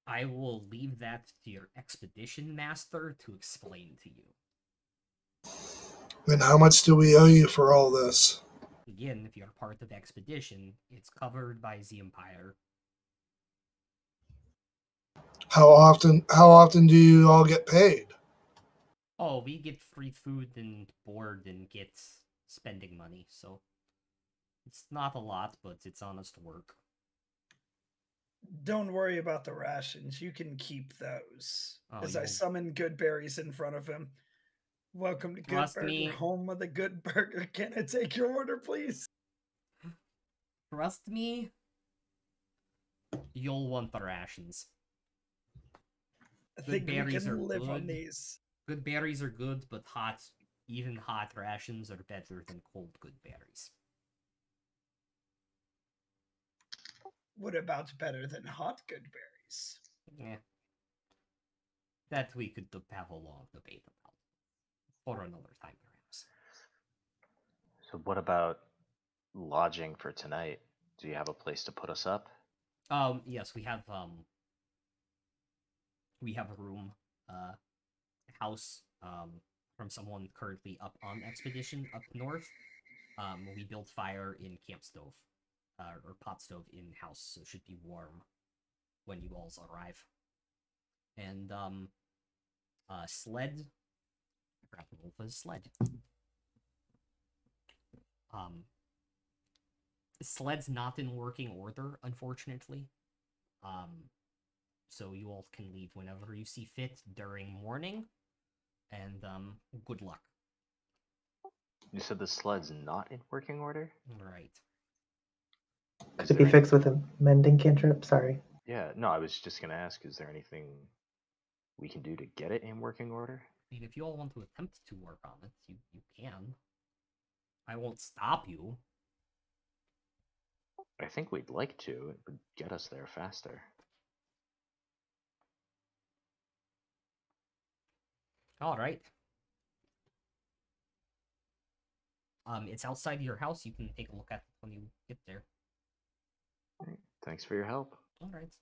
I will leave that to your expedition master to explain to you. And how much do we owe you for all this? Again, if you're part of the expedition, it's covered by the Empire. How often do you all get paid? Oh, we get free food and board and get spending money, so it's not a lot, but it's honest work. Don't worry about the rations. You can keep those. As I summon Good Berries in front of him. Welcome to Good Burger, home of the Good Burger. Can I take your order, please? Trust me, you'll want the rations. I think we can live on these. Good berries are good, but even hot rations are better than cold good berries. What about better than hot good berries? Yeah. That we could have a long debate about. For another time, perhaps. So what about lodging for tonight? Do you have a place to put us up? Yes, we have a room, house, from someone currently up on expedition up north. We built fire in camp stove, or pot stove in house, so it should be warm when you all arrive. And, sled. I forgot the rule for the sled. The sled's not in working order, unfortunately. So you all can leave whenever you see fit during morning, and good luck. You said the sled's not in working order? Right. Could it be fixed with a mending cantrip? Sorry. Yeah, no, I was just gonna ask, is there anything we can do to get it in working order? I mean, if you all want to attempt to work on it, you can. I won't stop you. I think we'd like to. It would get us there faster. All right. It's outside your house. You can take a look at it when you get there. All right. Thanks for your help. All right.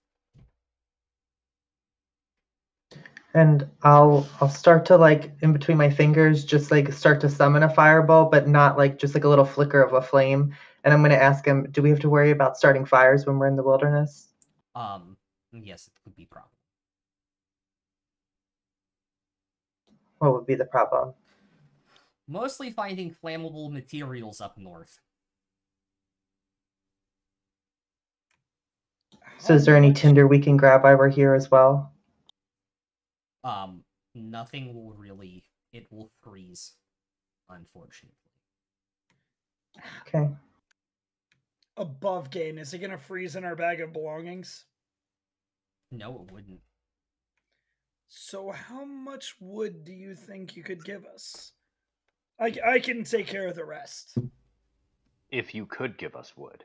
And I'll start to, like, in between my fingers, just like start to summon a fireball, but not like just like a little flicker of a flame. And I'm going to ask him, do we have to worry about starting fires when we're in the wilderness? Yes, it could be a problem. What would be the problem? Mostly finding flammable materials up north. So is there any tinder we can grab while we're here as well? Nothing will really... It will freeze, unfortunately. Okay. Above game, is it going to freeze in our bag of belongings? No, it wouldn't. So how much wood do you think you could give us? I can take care of the rest. If you could give us wood.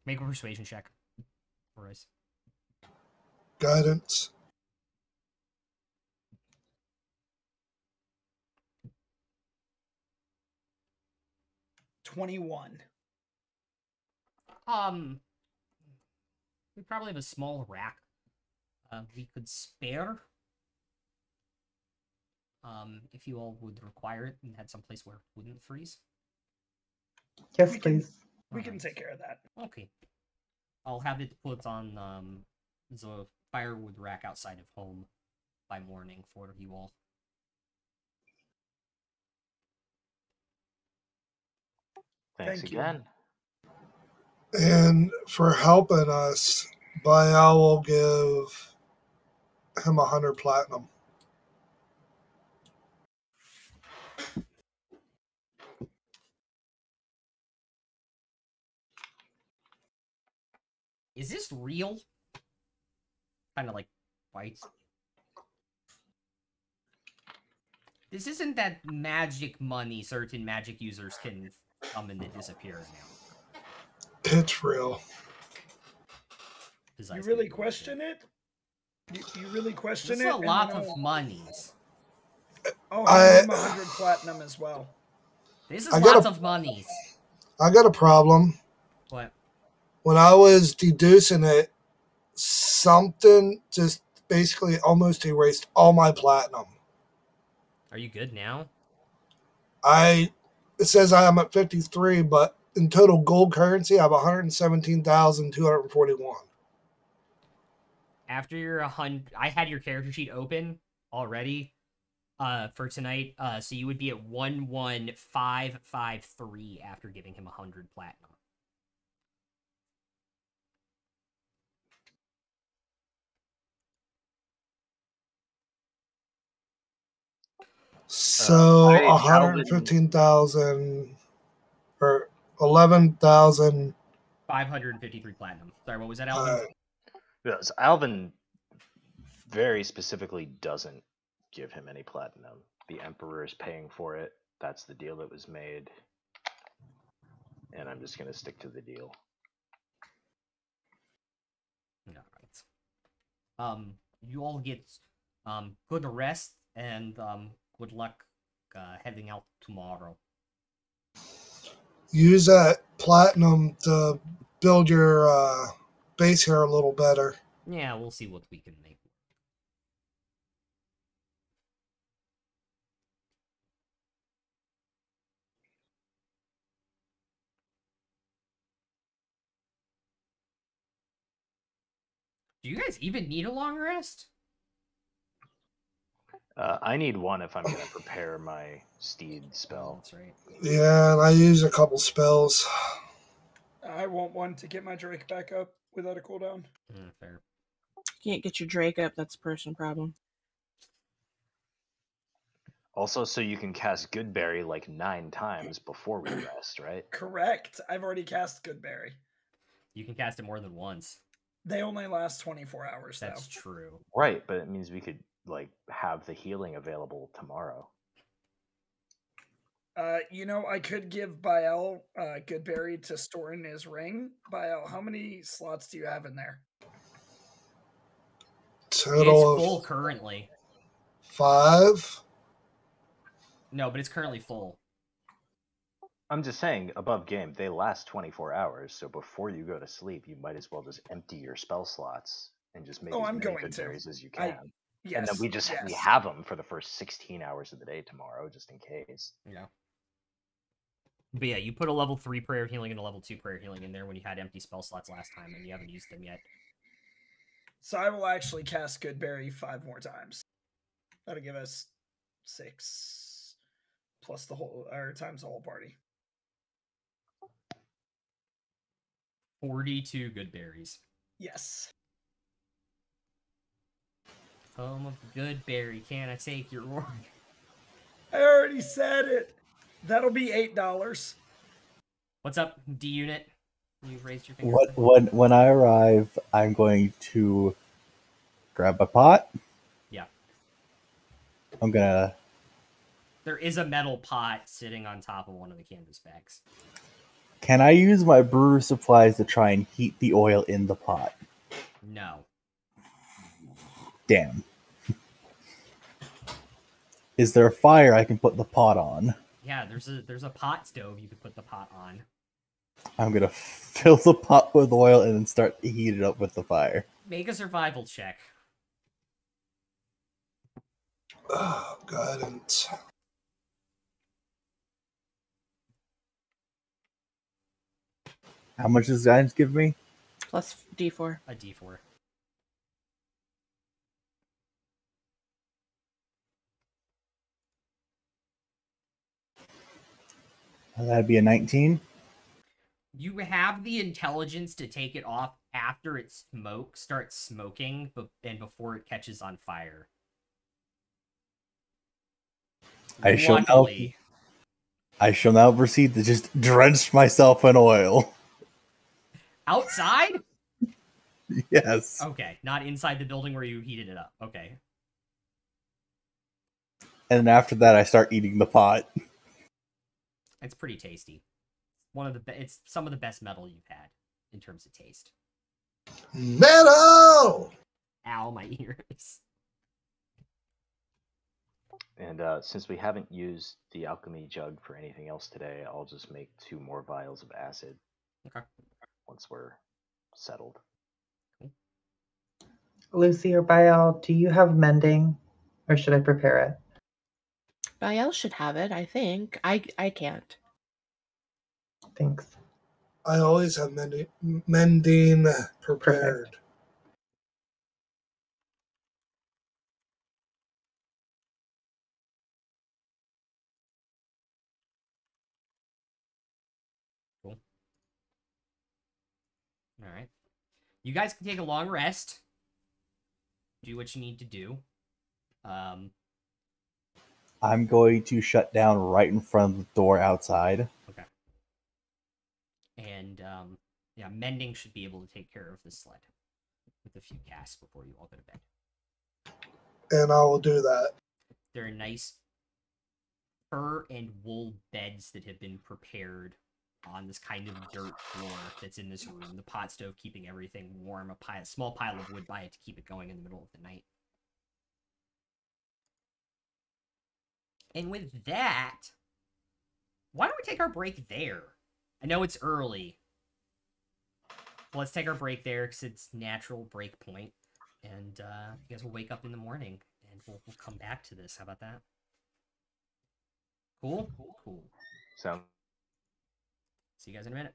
Make a persuasion check. Royce. Guidance. $21. We probably have a small rack. We could spare. If you all would require it and had some place where it wouldn't freeze. Yes, We can- please. We can take care of that. Okay. I'll have it put on the firewood rack outside of home by morning for you all. Thanks Thank you. again. And for helping us, Baal will give him 100 platinum. Is this real? Kind of like bites. This isn't that magic money certain magic users can come and then disappear now. It's real. You really question it? You really question This it? is a lot of monies. Oh, I'm 100 platinum as well. This is lots of monies. I got a problem. What? When I was deducing it, something just basically almost erased all my platinum. Are you good now? It says I am at 53, but in total gold currency, I have 117,241. After your 100, I had your character sheet open already for tonight, so you would be at 11553 after giving him 100 platinum. So 115,000 or 11,000. 553 platinum. Sorry, what was that, Alvin? Yes, Alvin very specifically doesn't give him any platinum. The Emperor is paying for it. That's the deal that was made. And I'm just going to stick to the deal. Alright. You all get good rest and good luck heading out tomorrow. Use that platinum to build your base here a little better. Yeah, we'll see what we can make. Do you guys even need a long rest? I need one if I'm going to prepare my steed spell. That's right. Yeah, and I use a couple spells. I want one to get my Drake back up without a cooldown. Fair. Can't get your Drake up. That's a person problem. Also, so you can cast Goodberry like 9 times before we rest, right? Correct. I've already cast Goodberry. You can cast it more than once. They only last 24 hours, though. That's true. Right, but it means we could like have the healing available tomorrow. I could give Baal Goodberry to store in his ring. Baal, how many slots do you have in there? Total It's full of currently. 5. No, but it's currently full. I'm just saying, above game, they last 24 hours, so before you go to sleep, you might as well just empty your spell slots and just make as many Goodberries as you can. Yes, and then we have them for the first 16 hours of the day tomorrow, just in case. Yeah. But yeah, you put a level 3 prayer healing and a level 2 prayer healing in there when you had empty spell slots last time, and you haven't used them yet. So I will actually cast Goodberry 5 more times. That'll give us 6 plus the whole, or times the whole party. 42 Goodberries. Yes. Home of Goodberry, can I take your word? I already said it. That'll be $8. What's up, D unit? You've raised your finger. When I arrive, I'm going to grab a pot. Yeah. I'm gonna. There is a metal pot sitting on top of one of the canvas bags. Can I use my brewer supplies to try and heat the oil in the pot? No. Damn. Is there a fire I can put the pot on? Yeah, there's a pot stove you could put the pot on. I'm gonna fill the pot with oil and then start to heat it up with the fire. Make a survival check. Oh, guidance. How much does guidance give me? Plus D4. A D4. That'd be a 19. You have the intelligence to take it off after it starts smoking, and before it catches on fire. I shall Luckily, now proceed to just drench myself in oil. outside? Yes. Okay, not inside the building where you heated it up. Okay. And then after that, I start eating the pot. It's pretty tasty. It's some of the best metal you've had in terms of taste. Metal! Ow, my ears. And since we haven't used the alchemy jug for anything else today, I'll just make 2 more vials of acid. Okay. Once we're settled. Lucy or Bael, do you have mending, or should I prepare it? Bael should have it, I think. I can't. Thanks. I always have mending prepared. Perfect. Cool. All right. You guys can take a long rest. Do what you need to do. I'm going to shut down right in front of the door outside. Okay. And yeah, mending should be able to take care of this sled with a few casts before you all go to bed. And I will do that. There are nice fur and wool beds that have been prepared on this kind of dirt floor that's in this room. The pot stove keeping everything warm, a small pile of wood by it to keep it going in the middle of the night. And with that, why don't we take our break there? I know it's early. But let's take our break there because it's natural break point. And you guys will wake up in the morning and we'll come back to this. How about that? Cool? Cool. Sound. See you guys in a minute.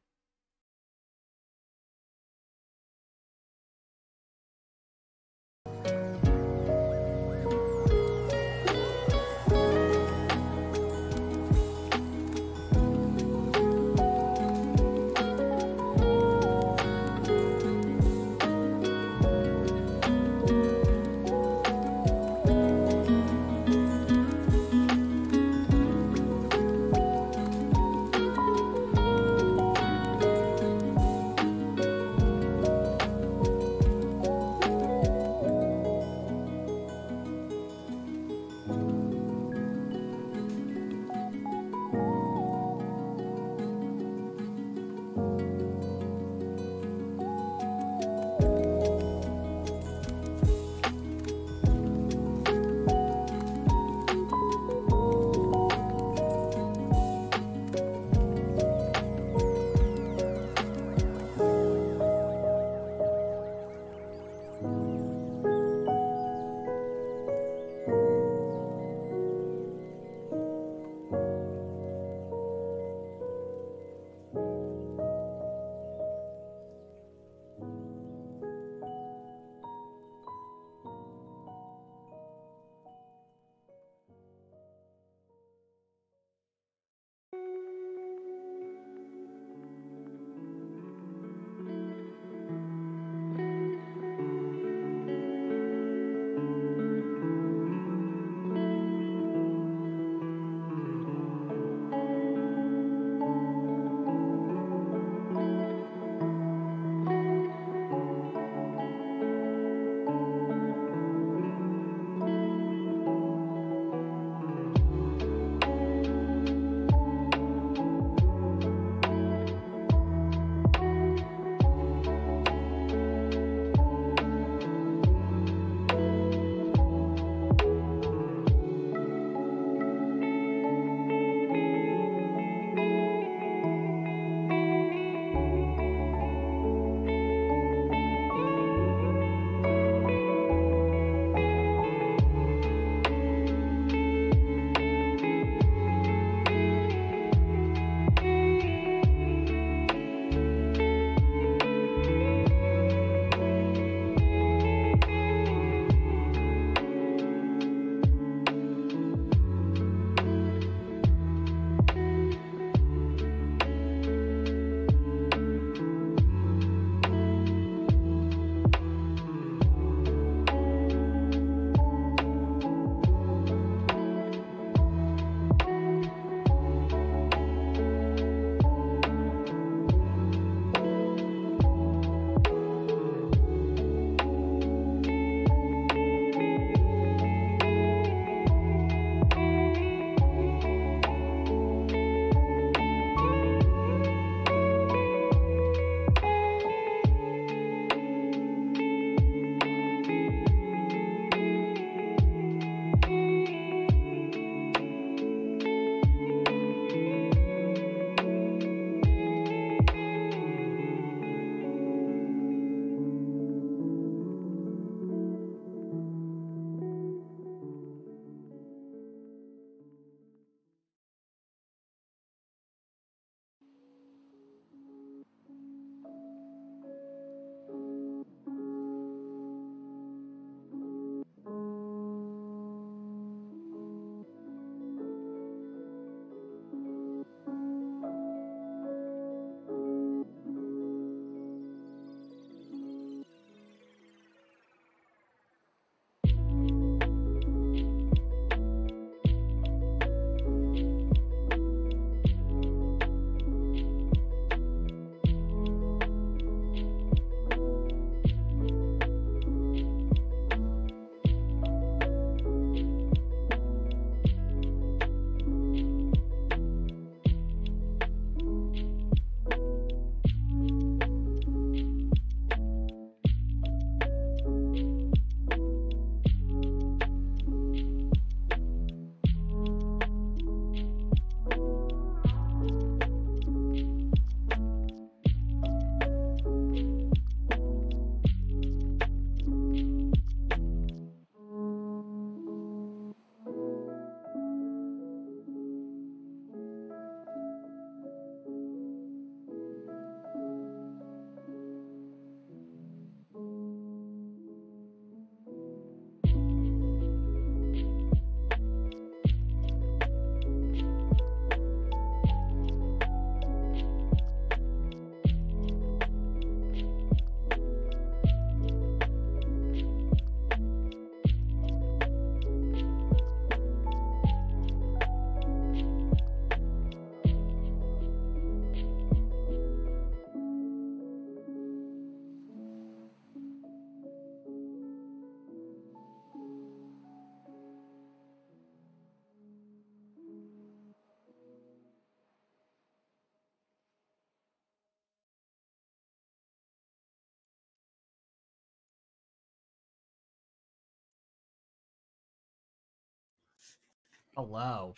Hello.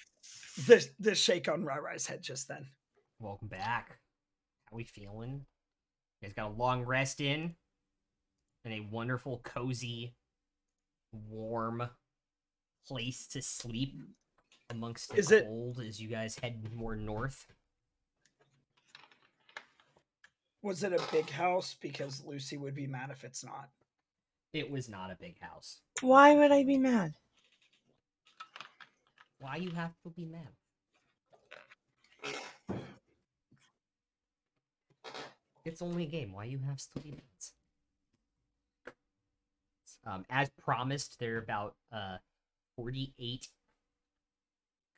The shake on Rai's head just then. Welcome back. How we feeling? You guys got a long rest in? And a wonderful, cozy, warm place to sleep amongst the cold as you guys head more north? Was it a big house? Because Lucy would be mad if it's not. It was not a big house. Why would I be mad? Why you have to be mad? It's only a game. Why you have to be mad? As promised, there are about 48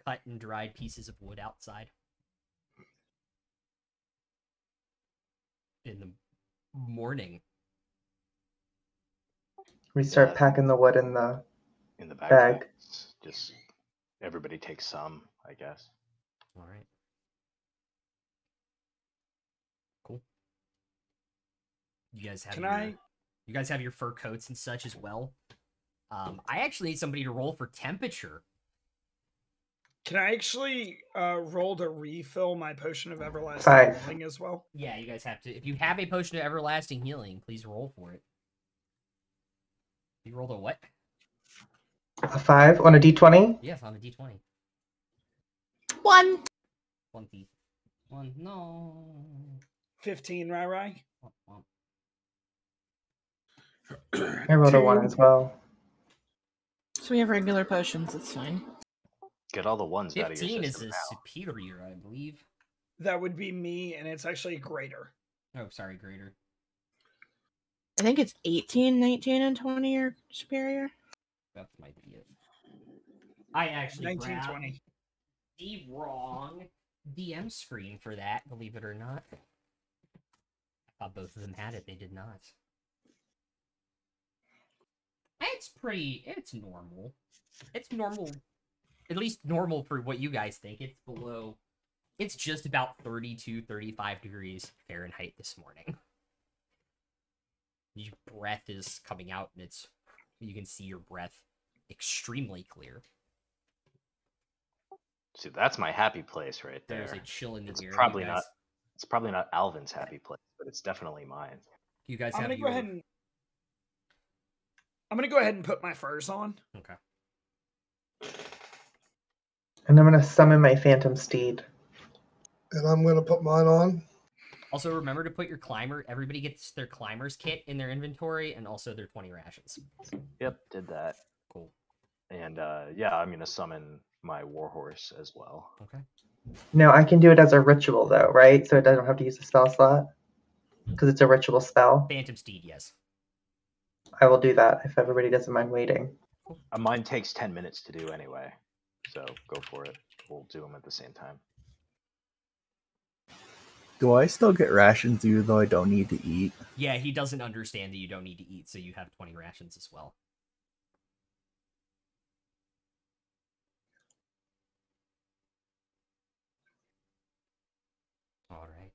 cut and dried pieces of wood outside. In the morning. We start packing the wood in the bag. Just everybody takes some, I guess. All right. Cool. You guys have you guys have your fur coats and such as well. I actually need somebody to roll for temperature. Can I actually roll to refill my potion of everlasting healing as well? Yeah, you guys have to. If you have a potion of everlasting healing, please roll for it. You rolled a what? A 5 on a d20? Yes, on a d20. 1. 21. No. 15, Rai. I rolled a 1 as well. So we have regular potions, it's fine. Get all the ones out of your 15 is system a now. superior, I believe. That would be me, and it's actually greater. Oh, sorry, greater. I think it's 18, 19, and 20 are superior. That might be it. I actually 19, grabbed 20. the wrong DM screen for that, believe it or not. I thought both of them had it. They did not. It's normal. It's normal. At least normal for what you guys think. It's below. It's just about 32, 35 degrees Fahrenheit this morning. Your breath is coming out, and you can see your breath extremely clear. See, that's my happy place right there. There's a chill in the air. It's probably not Alvin's happy place, but it's definitely mine. You guys I'm have gonna go ahead and put my furs on. Okay. And I'm gonna summon my phantom steed. And I'm gonna put mine on. Also, remember to put your climber. Everybody gets their climber's kit in their inventory, and also their 20 rations. Yep, did that. Cool. And yeah, I'm gonna summon my warhorse as well. Okay. No, I can do it as a ritual though, right? So it doesn't have to use a spell slot because it's a ritual spell. Phantom steed, yes. I will do that if everybody doesn't mind waiting. Mine takes 10 minutes to do anyway, so go for it. We'll do them at the same time. Do I still get rations even though I don't need to eat? Yeah, he doesn't understand that you don't need to eat, so you have 20 rations as well. All right.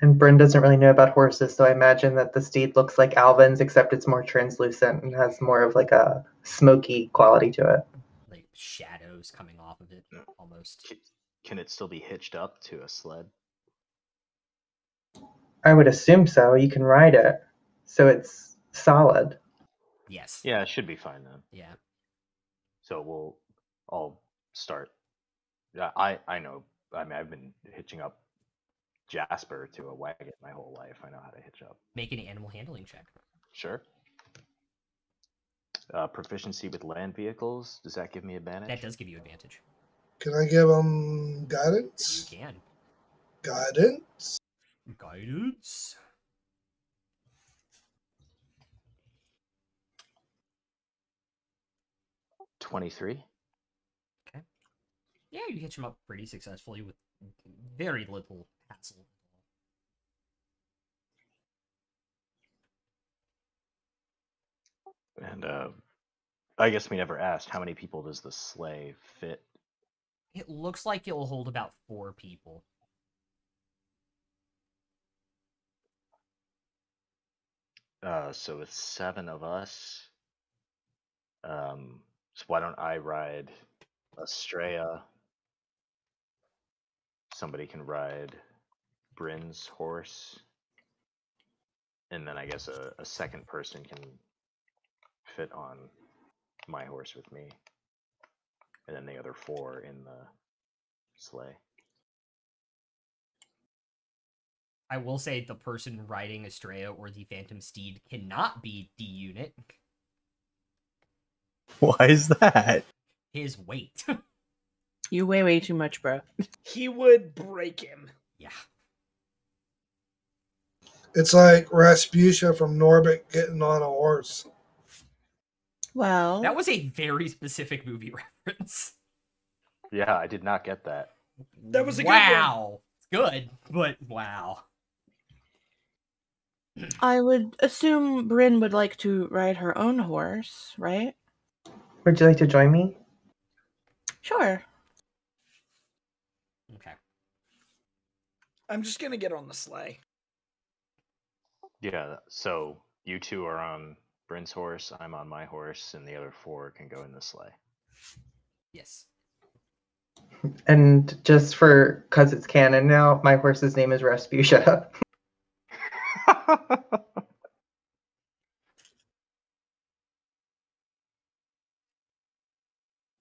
And Bryn doesn't really know about horses, so I imagine that the steed looks like Alvin's, except it's more translucent and has more of like a smoky quality to it. Like shadows coming off of it, almost. Can it still be hitched up to a sled? I would assume so. You can ride it, so it's solid. Yes. Yeah, it should be fine then. Yeah. So I'll start. Yeah, I know. I mean, I've been hitching up Jasper to a wagon my whole life. I know how to hitch up. Make an animal handling check. Sure. Proficiency with land vehicles. Does that give me advantage? That does give you advantage. Can I give them guidance? You can. Guidance? Guidance? $23. Okay. Yeah, you hitch him up pretty successfully with very little hassle. And I guess we never asked, how many people does the sleigh fit? It looks like it will hold about 4 people. So with 7 of us, So why don't I ride Estrella? Somebody can ride Bryn's horse. And then I guess a second person can fit on my horse with me. And then the other 4 in the sleigh. I will say the person riding Estrella or the Phantom Steed cannot be D-Unit. Why is that? His weight. You weigh way too much, bro. He would break him. Yeah. It's like Rasputia from Norbit getting on a horse. Well, That was a very specific movie reference. Yeah, I did not get that. That was a good one. Wow. It's good, but wow. I would assume Bryn would like to ride her own horse, right? Would you like to join me? Sure. Okay. I'm just gonna get on the sleigh. Yeah, so you 2 are on Bryn's horse, I'm on my horse, and the other 4 can go in the sleigh. Yes. And just for because it's canon now, my horse's name is Rasputia.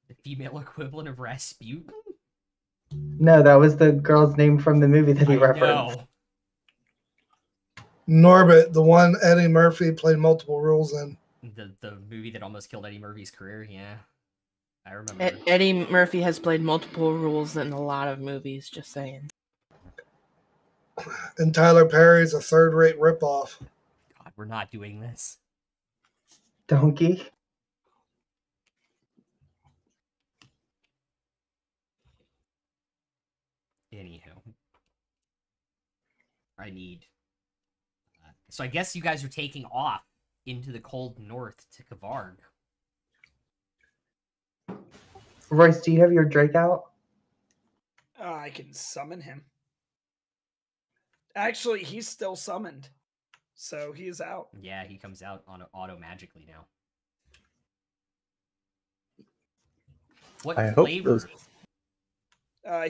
The female equivalent of Rasputin? No, that was the girl's name from the movie that he referenced. know. Norbit, the one Eddie Murphy played multiple roles in. The movie that almost killed Eddie Murphy's career, yeah. I remember. Eddie Murphy has played multiple roles in a lot of movies, just saying. And Tyler Perry's a third-rate ripoff. God, we're not doing this. Donkey. Anywho. I need... so I guess you guys are taking off into the cold north to Kavarg. Royce, do you have your Drake out? I can summon him. Actually, he's still summoned. So he's out. Yeah, he comes out on auto magically now. What I hope flavor? those-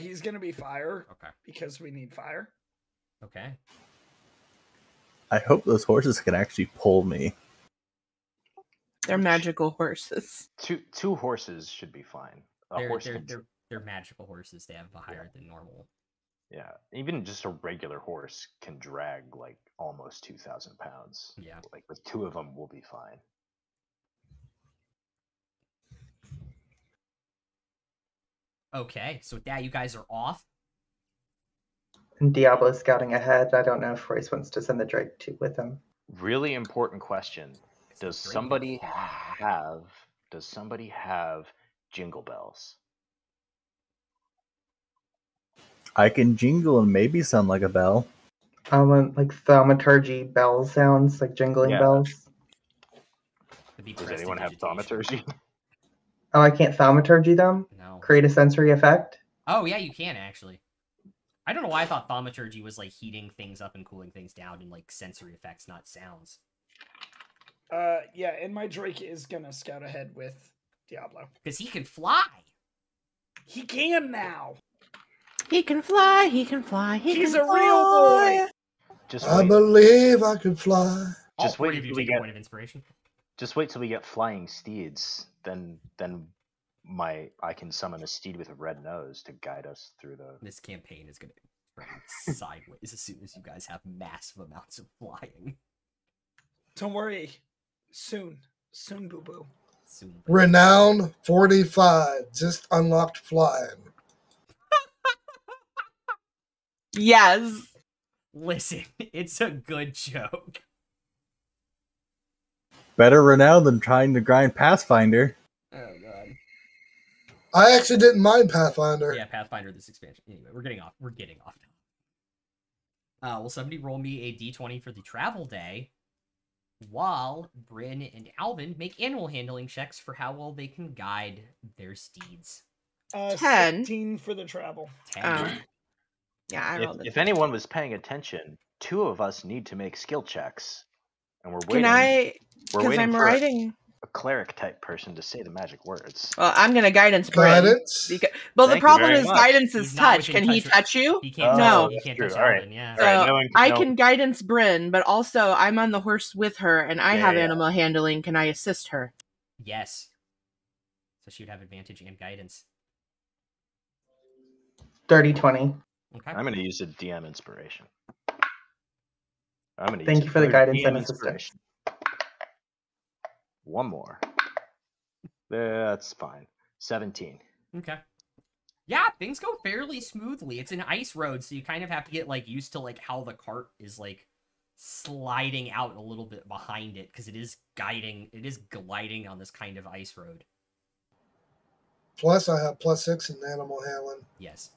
He's gonna be fire. Okay. Because we need fire. Okay. I hope those horses can actually pull me. They're magical horses. Two horses should be fine. They're magical horses. They have a higher than normal. Yeah, even just a regular horse can drag like almost 2,000 pounds. Yeah. Like with 2 of them, we'll be fine. Okay, so with that, you guys are off. And Diablo's scouting ahead. I don't know if Royce wants to send the Drake with him. Really important question. Does somebody have jingle bells? I can jingle and maybe sound like a bell. I want like thaumaturgy bell sounds, like jingling Yeah. bells. Does anyone have thaumaturgy? Oh, I can't thaumaturgy them? No. Create a sensory effect? Oh, yeah, you can, actually. I don't know why I thought thaumaturgy was, like, heating things up and cooling things down and, like, sensory effects, not sounds. Yeah, and my Drake is gonna scout ahead with Diablo. Because he can fly! He can now! He can fly, he can fly, He's can a real boy! Just I wait. believe I could fly. All Just wait three of you till we take a get- point of inspiration. Just wait till we get flying steeds. Then I can summon a steed with a red nose to guide us through the. This campaign is going to turn sideways as soon as you guys have massive amounts of flying. Don't worry. Soon, boo boo. Soon. Renown 45. Just unlocked flying. Yes. Listen, it's a good joke. Better renown than trying to grind Pathfinder. Oh, God. I actually didn't mind Pathfinder. Yeah, Pathfinder, this expansion. Anyway, we're getting off now. Will somebody roll me a d20 for the travel day while Bryn and Alvin make animal handling checks for how well they can guide their steeds? 10. 16 for the travel. 10. Yeah, I rolled If anyone was paying attention, 2 of us need to make skill checks, and we're Can waiting. I? We're Because waiting I'm for riding. a cleric type person to say the magic words. Well, I'm gonna guidance Bryn. Guidance? Because, well, the Thank you problem very is much. guidance is He's not touch. within Can he touch- touch you? He can't. No. He can't True. touch All right. Alvin. Yeah. All right, So no one I no- can guidance Bryn, but also I'm on the horse with her, and I Yeah, have yeah. animal handling. Can I assist her? Yes. So she would have advantage and guidance. Dirty 20. Okay. I'm going to use a DM inspiration. I'm going to Thank use you for the another guidance DM and assistance. inspiration. One more. That's fine. 17. Okay. Yeah, things go fairly smoothly. It's an ice road, so you kind of have to get like used to like how the cart is like sliding out a little bit behind it because it is gliding on this kind of ice road. Plus, I have +6 in animal handling. Yes.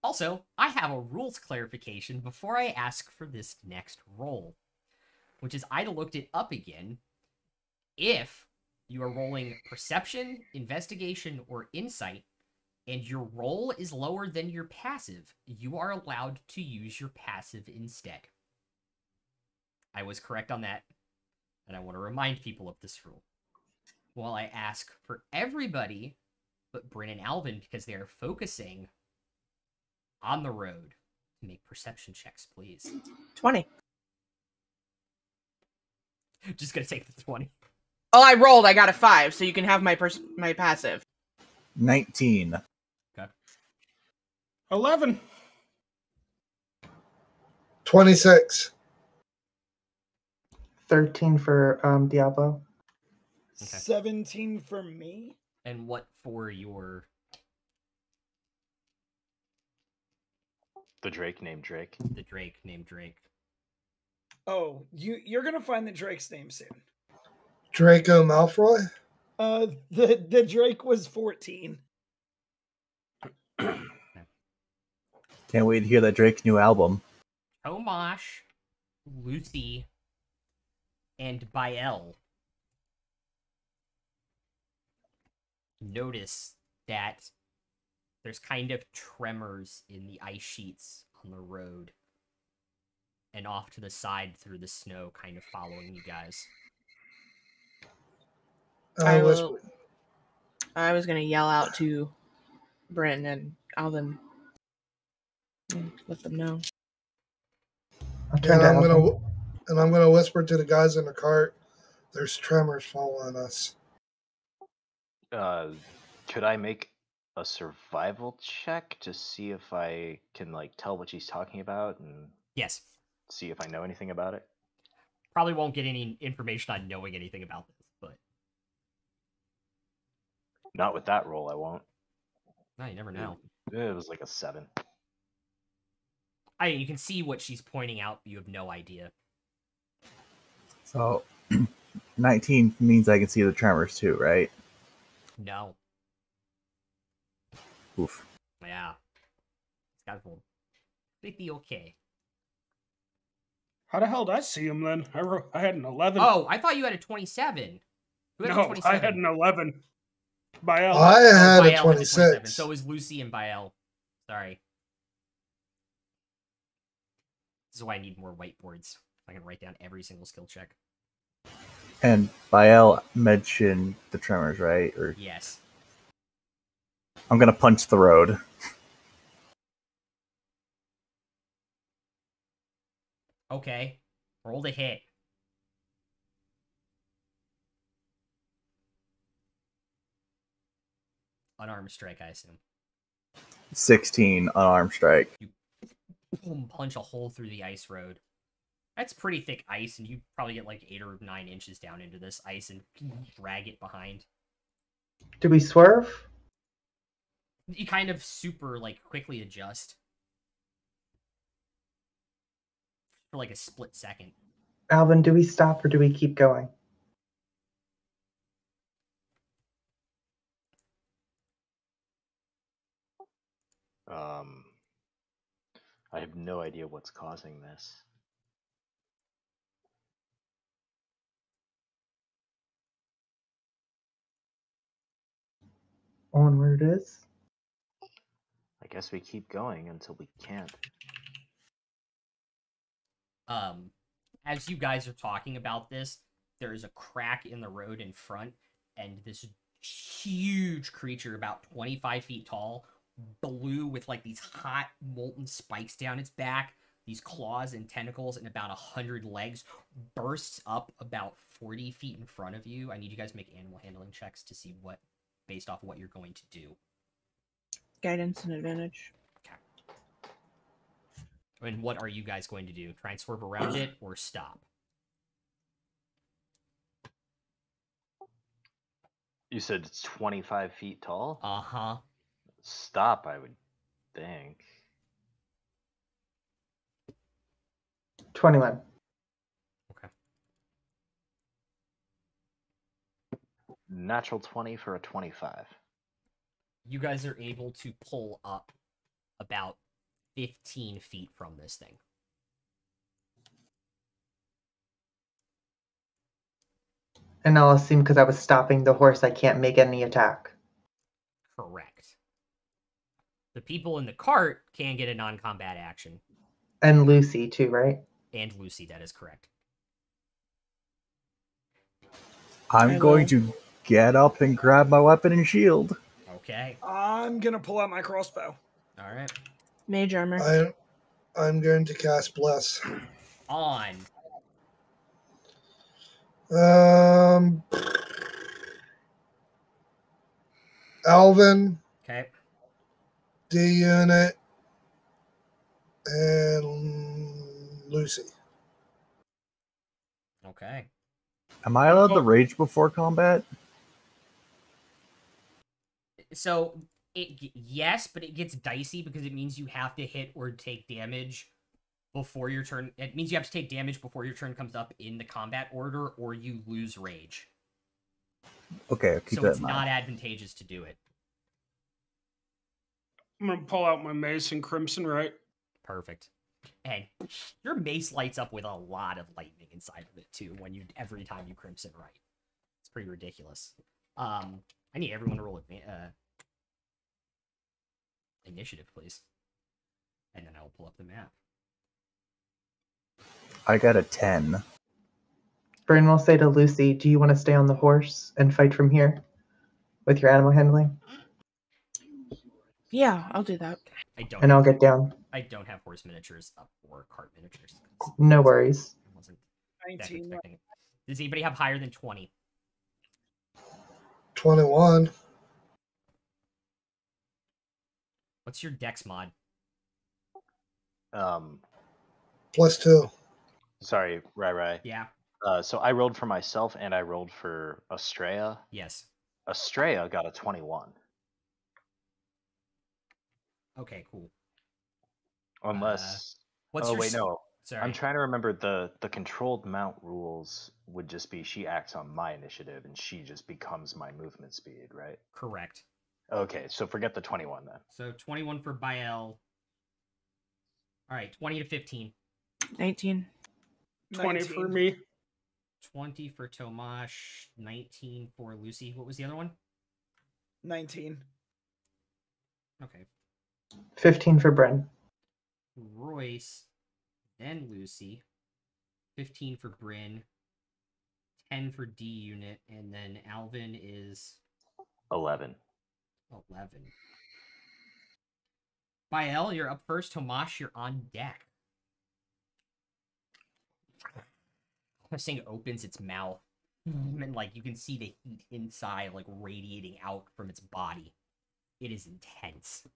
Also, I have a rules clarification before I ask for this next roll, which is I looked it up again. If you are rolling perception, investigation, or insight, and your roll is lower than your passive, you are allowed to use your passive instead. I was correct on that, and I want to remind people of this rule. While I ask for everybody but Bryn and Alvin, because they are focusing on the road, to make perception checks, please. 20. Just gonna take the 20. Oh, I rolled. I got a 5, so you can have my passive. 19. 11. 26. 13 for Diablo. Okay. 17 for me. And what for your... The Drake named Drake. The Drake named Drake. Oh, you're gonna find the Drake's name soon. Draco Malfoy? The Drake was 14. Can't wait to hear that Drake's new album. Tomash, Lucy, and Bael notice that there's kind of tremors in the ice sheets on the road and off to the side through the snow, kind of following you guys. I was I was gonna yell out to Bryn and Alvin and let them know. I'll turn and to I'm Alvin. gonna whisper to the guys in the cart. There's tremors following us. Could I make a survival check to see if I can like tell what she's talking about and Yes. see if I know anything about it? Probably won't get any information on knowing anything about this, but... Not with that roll, I won't. No, you never know. It was like a 7. You can see what she's pointing out, but you have no idea. So, 19 means I can see the tremors too, right? No. Oof. Yeah. It's gotta be okay. How the hell did I see him then? I had an 11. Oh, I thought you had a 27. Who had a no, 27? I had an 11. Bael. I had Bael a had 26. So is Lucy and Bael. Sorry. This is why I need more whiteboards. I can write down every single skill check. And Bael mentioned the tremors, right? Or Yes. I'm gonna punch the road. Okay. Roll to hit. Unarmed strike, I assume. 16 unarmed strike. Punch a hole through the ice road. That's pretty thick ice, and you probably get like 8 or 9 inches down into this ice and drag it behind. Do we swerve? You kind of super like quickly adjust for like a split second. Alvin, do we stop or do we keep going? I have no idea what's causing this. Onward it is. I guess we keep going until we can't. As you guys are talking about this, there is a crack in the road in front, and this huge creature, about 25 feet tall, blue with like these hot molten spikes down its back, these claws and tentacles, and about 100 legs, bursts up about 40 feet in front of you. I need you guys to make animal handling checks to see what, based off of what you're going to do. Guidance and advantage. And what are you guys going to do? Try and swerve around it or stop? You said it's 25 feet tall? Uh-huh. Stop, I would think. 21. Okay. Natural 20 for a 25. You guys are able to pull up about 15 feet from this thing. And I'll assume because I was stopping the horse, I can't make any attack. Correct. The people in the cart can get a non-combat action. And Lucy, too, right? And Lucy, that is correct. I'm going to get up and grab my weapon and shield. Okay. I'm gonna pull out my crossbow. All right. Mage armor. I'm going to cast Bless. On. Alvin, Okay. D Unit, and Lucy. Okay. Am I allowed to rage before combat? So, yes, but it gets dicey because it means you have to hit or take damage before your turn. It means you have to take damage before your turn comes up in the combat order, or you lose rage. Okay, I'll keep So that it's in mind. not advantageous to do it. I'm gonna pull out my mace and crimson right. Perfect. And your mace lights up with a lot of lightning inside of it too. Every time you crimson right, it's pretty ridiculous. I need everyone to roll initiative, please, and then I will pull up the map. I got a 10. Bryn will say to Lucy, do you want to stay on the horse and fight from here with your animal handling? Yeah, I'll do that. And I'll get down. I don't have horse miniatures up or cart miniatures. No worries. I wasn't 19. expecting it. Does anybody have higher than 20? 21. What's your dex mod? +2. Sorry, Rai. Yeah. So I rolled for myself and I rolled for Estrella. Yes. Estrella got a 21. Okay, cool. Unless What's oh your wait, no. Sorry. I'm trying to remember the controlled mount rules would just be she acts on my initiative and she just becomes my movement speed, right? Correct. Okay, so forget the 21 then. So 21 for Bael. All right, 20 to 15. 19. 20 for 19. me. 20 for Tomash, 19 for Lucy. What was the other one? 19. Okay. 15 for Bryn. Royce, then Lucy. 15 for Bryn. 10 for D unit, and then Alvin is 11. 11. Bael, you're up first. Tomash, you're on deck. This thing opens its mouth, and like you can see the heat inside, like radiating out from its body. It is intense.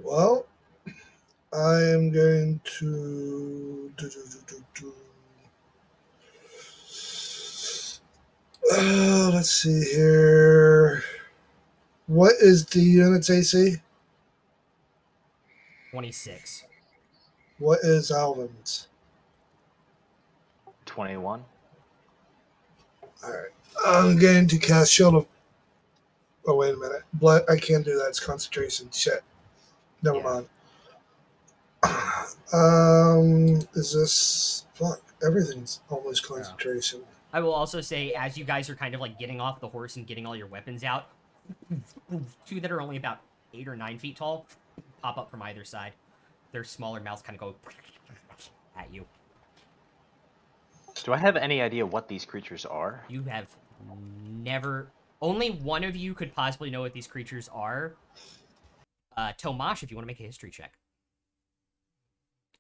Well, I am going to let's see here. What is the unit's AC? 26. What is Alvin's? 21. All right. I'm going to cast Shield of... Oh, wait a minute. I can't do that. It's concentration. Shit. Never mind. Is this... Fuck. Everything's almost concentration. I will also say, as you guys are kind of like getting off the horse and getting all your weapons out, two that are only about 8 or 9 feet tall pop up from either side. their smaller mouths kind of go at you. Do I have any idea what these creatures are? You have never... Only one of you could possibly know what these creatures are. Tomash, if you want to make a history check.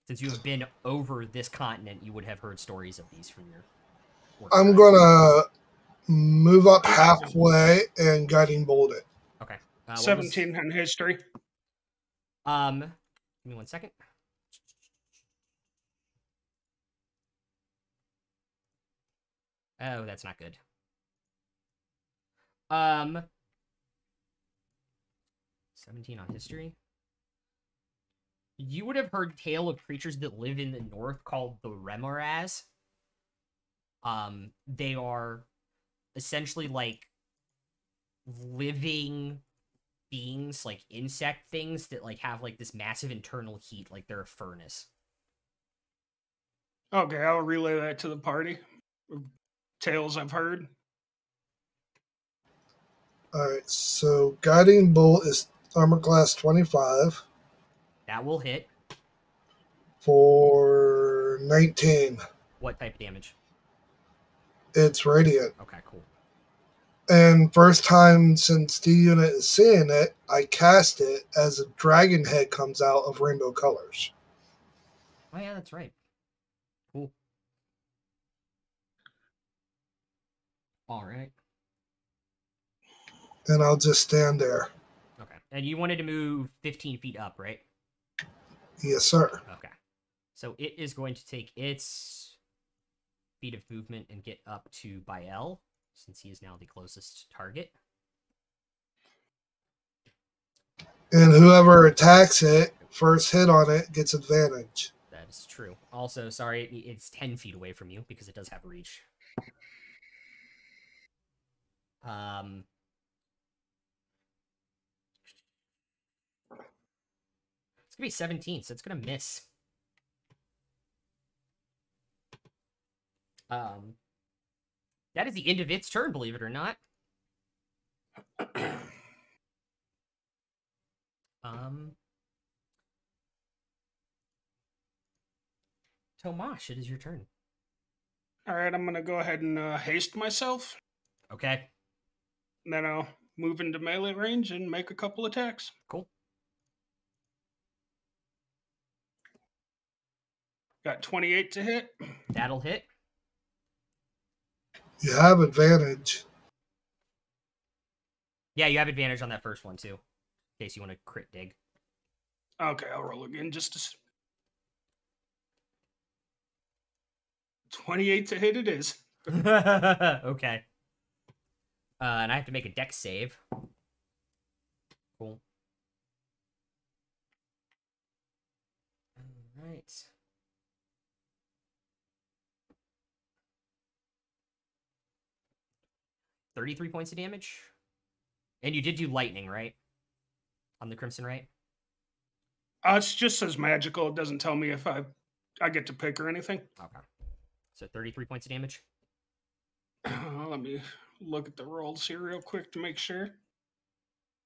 Since you have been over this continent, you would have heard stories of these from your... I'm gonna move up halfway and guiding bolt it. Okay. 17 in history. Give me 1 second. Oh, that's not good. 17 on history. You would have heard tale of creatures that live in the north called the Remoraz. They are essentially like living beings, like insect things that like have like this massive internal heat, like they're a furnace. Okay, I'll relay that to the party. Tales I've heard. Alright, so guiding bolt is armor class 25 That will hit. for 19. What type of damage? It's radiant. Okay, cool. And first time since D unit is seeing it, I cast it as a dragon head comes out of rainbow colors. Oh yeah, that's right. Cool. All right. And I'll just stand there. Okay. And you wanted to move 15 feet up, right? Yes, sir. Okay. So it is going to take its feet of movement and get up to Bael, since he is now the closest target. And whoever attacks it, first hit on it, gets advantage. That is true. Also, sorry, it's 10 feet away from you because it does have reach. It's gonna be 17, so it's gonna miss. That is the end of its turn, believe it or not. Tomash, it is your turn. All right, I'm going to go ahead and haste myself. Okay. And then I'll move into melee range and make a couple attacks. Cool. Got 28 to hit. That'll hit. You have advantage. Yeah, you have advantage on that first one, too. In case you want to crit dig. Okay, I'll roll again just to... 28 to hit it is. Okay. And I have to make a dex save. Cool. All right. $33 points of damage. And you did do lightning, right? On the Crimson, right? It just says magical. It doesn't tell me if I get to pick or anything. Okay. So 33 points of damage. Let me look at the rolls here real quick to make sure.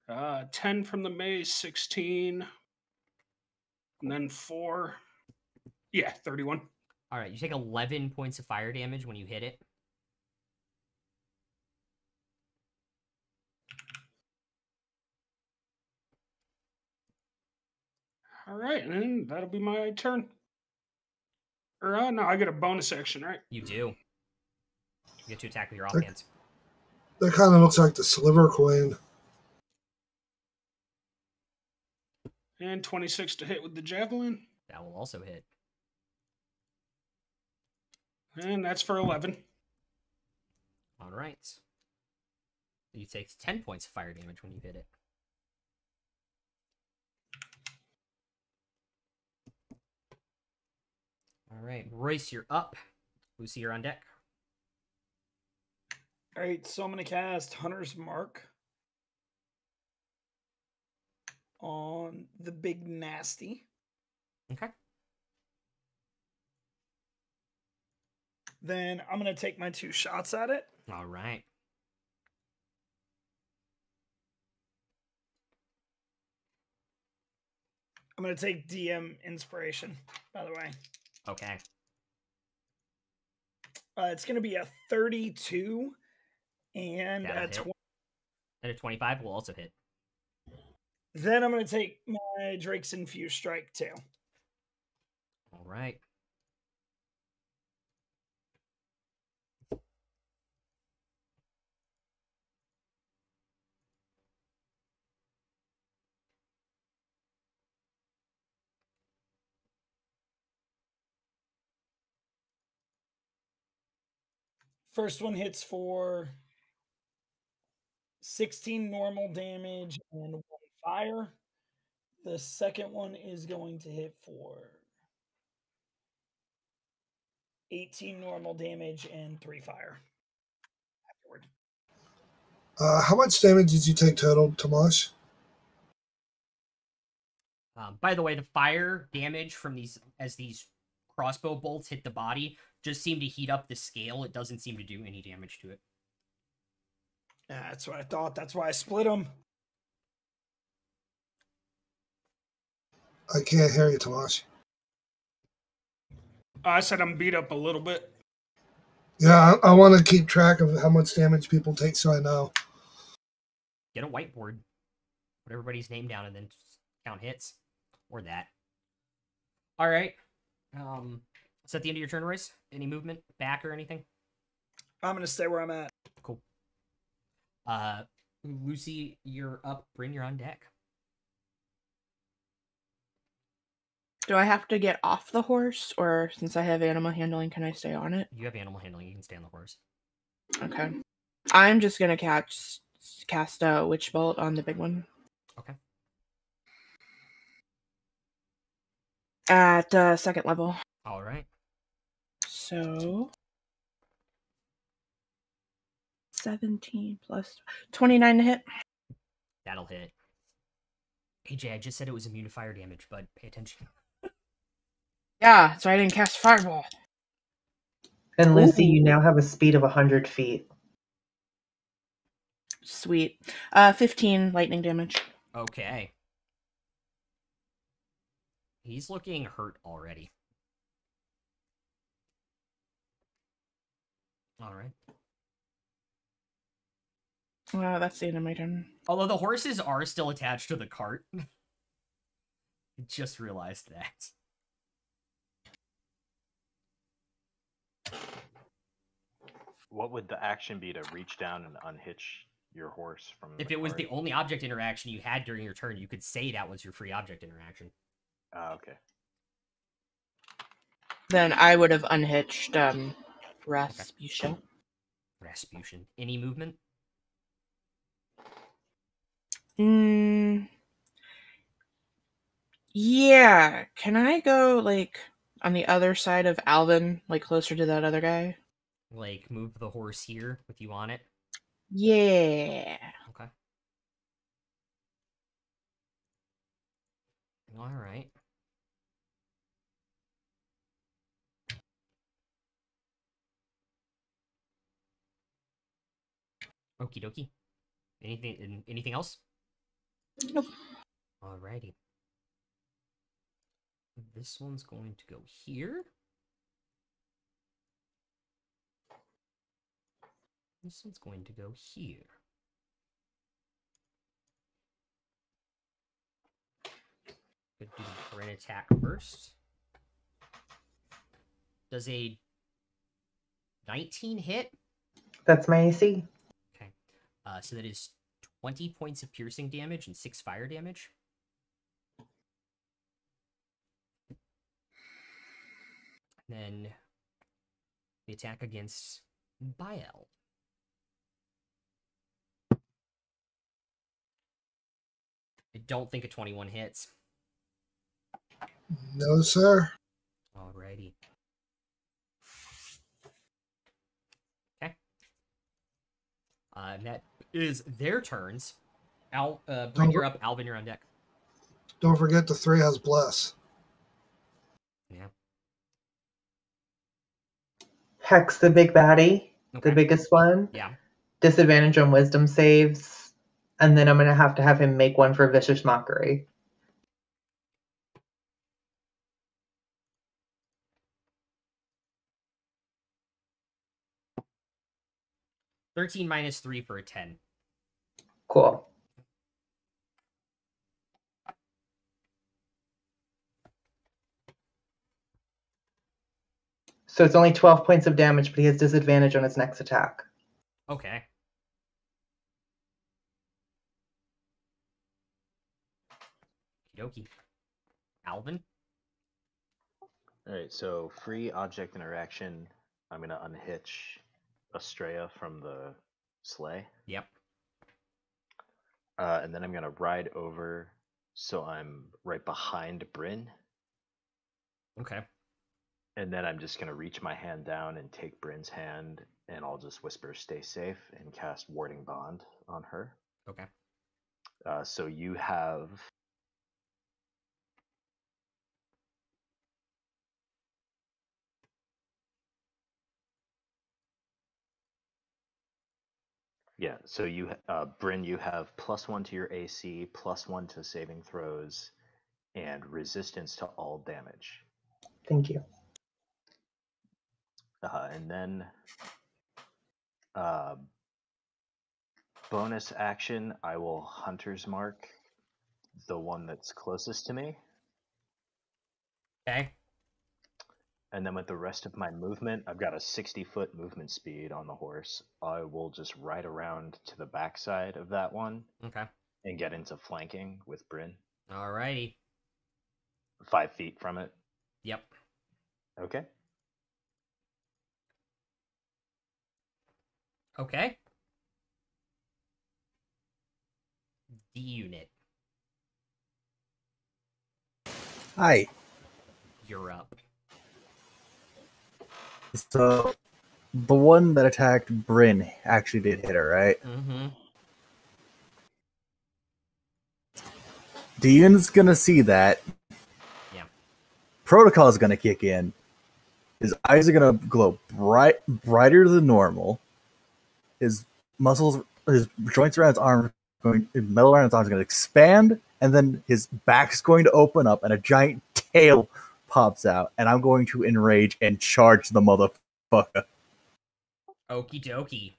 10 from the mace, 16. And then 4. Yeah, 31. All right, you take 11 points of fire damage when you hit it. All right, and then that'll be my turn. Or, no, I get a bonus action, right? You do. You get to attack with your offhands. That kind of looks like the Sliver Queen. And 26 to hit with the javelin. That will also hit. And that's for 11. All right. You take 10 points of fire damage when you hit it. All right, Royce, you're up. Lucy, you're on deck. All right, so I'm going to cast Hunter's Mark on the big nasty. Okay. Then I'm going to take my 2 shots at it. All right. I'm going to take DM inspiration, by the way. Okay. It's going to be a 32 and That'll a hit. 20. And a 25 will also hit. Then I'm going to take my Drake's Infused Strike too. All right. First one hits for 16 normal damage and 1 fire. The second one is going to hit for 18 normal damage and 3 fire. Afterward. How much damage did you take total, Tomash? By the way, the fire damage from these crossbow bolts hit the body just seem to heat up the scale. It doesn't seem to do any damage to it. Yeah, that's what I thought. That's why I split them. I can't hear you, Tomash. I said I'm beat up a little bit. Yeah, I want to keep track of how much damage people take so I know. Get a whiteboard. Put everybody's name down and then just count hits. Or that. All right. Is that the end of your turn, Royce? Any movement back or anything? I'm going to stay where I'm at. Cool. Lucy, you're up. Bryn, you're on deck. Do I have to get off the horse, or since I have animal handling, can I stay on it? You have animal handling. You can stay on the horse. Okay. I'm just gonna cast a witch bolt on the big one. Okay. At second level. All right. So 17 plus 29 to hit. That'll hit. AJ, I just said it was immune to fire damage, but pay attention. Yeah, so I didn't cast fireball. And Lucy, Ooh. you now have a speed of 100 feet. Sweet. 15 lightning damage. Okay. He's looking hurt already. All right. That's the end of my turn. Although the horses are still attached to the cart. I just realized that. What would the action be to reach down and unhitch your horse from If the it was cart? the only object interaction you had during your turn, you could say that was your free object interaction. Okay. Then I would have unhitched Rasputia. Rasputin. Any movement? Yeah. Can I go, like, on the other side of Alvin, like, closer to that other guy? Like, move the horse here with you on it? Yeah. Okay. Alright. Okie dokie. Anything else? Nope. Alrighty. This one's going to go here. This one's going to go here. Could do the Bryn attack first. Does a 19 hit? That's my AC. Okay. So that is 20 points of piercing damage and 6 fire damage. And then the attack against Bael. I don't think a 21 hits. No, sir. Alrighty. Okay. And that is their turns. Bryn, you're up. Alvin, you're on deck. Don't forget the 3 has bless. Yeah. Hex the big baddie, Okay. the biggest one. Yeah. Disadvantage on wisdom saves. And then I'm going to have him make one for vicious mockery. 13 minus 3 for a 10. Cool. So it's only 12 points of damage, but he has disadvantage on his next attack. Okay. Okie dokie. Alvin? Alright, so free object interaction. I'm going to unhitch Estrella from the sleigh. Yep. And then I'm going to ride over so I'm right behind Bryn. Okay. And then I'm just going to reach my hand down and take Bryn's hand, and I'll just whisper, "Stay safe," and cast Warding Bond on her. Okay. So you have... Yeah, so you, Bryn, you have +1 to your AC, +1 to saving throws, and resistance to all damage. Thank you. And then bonus action, I will Hunter's Mark the one that's closest to me. Okay. And then with the rest of my movement, I've got a 60-foot movement speed on the horse. I will just ride around to the backside of that one Okay. and get into flanking with Bryn. Alrighty. 5 feet from it. Yep. Okay. Okay. D unit. Hi. You're up. So, the one that attacked Bryn actually did hit her, right? Mm-hmm. Dean's gonna see that. Yeah. Protocol's gonna kick in. His eyes are gonna glow brighter than normal. His muscles, his joints around his arm, metal around his arms, gonna expand, and then his back's going to open up, and a giant tail pops out, and I'm going to enrage and charge the motherfucker. Okie dokie.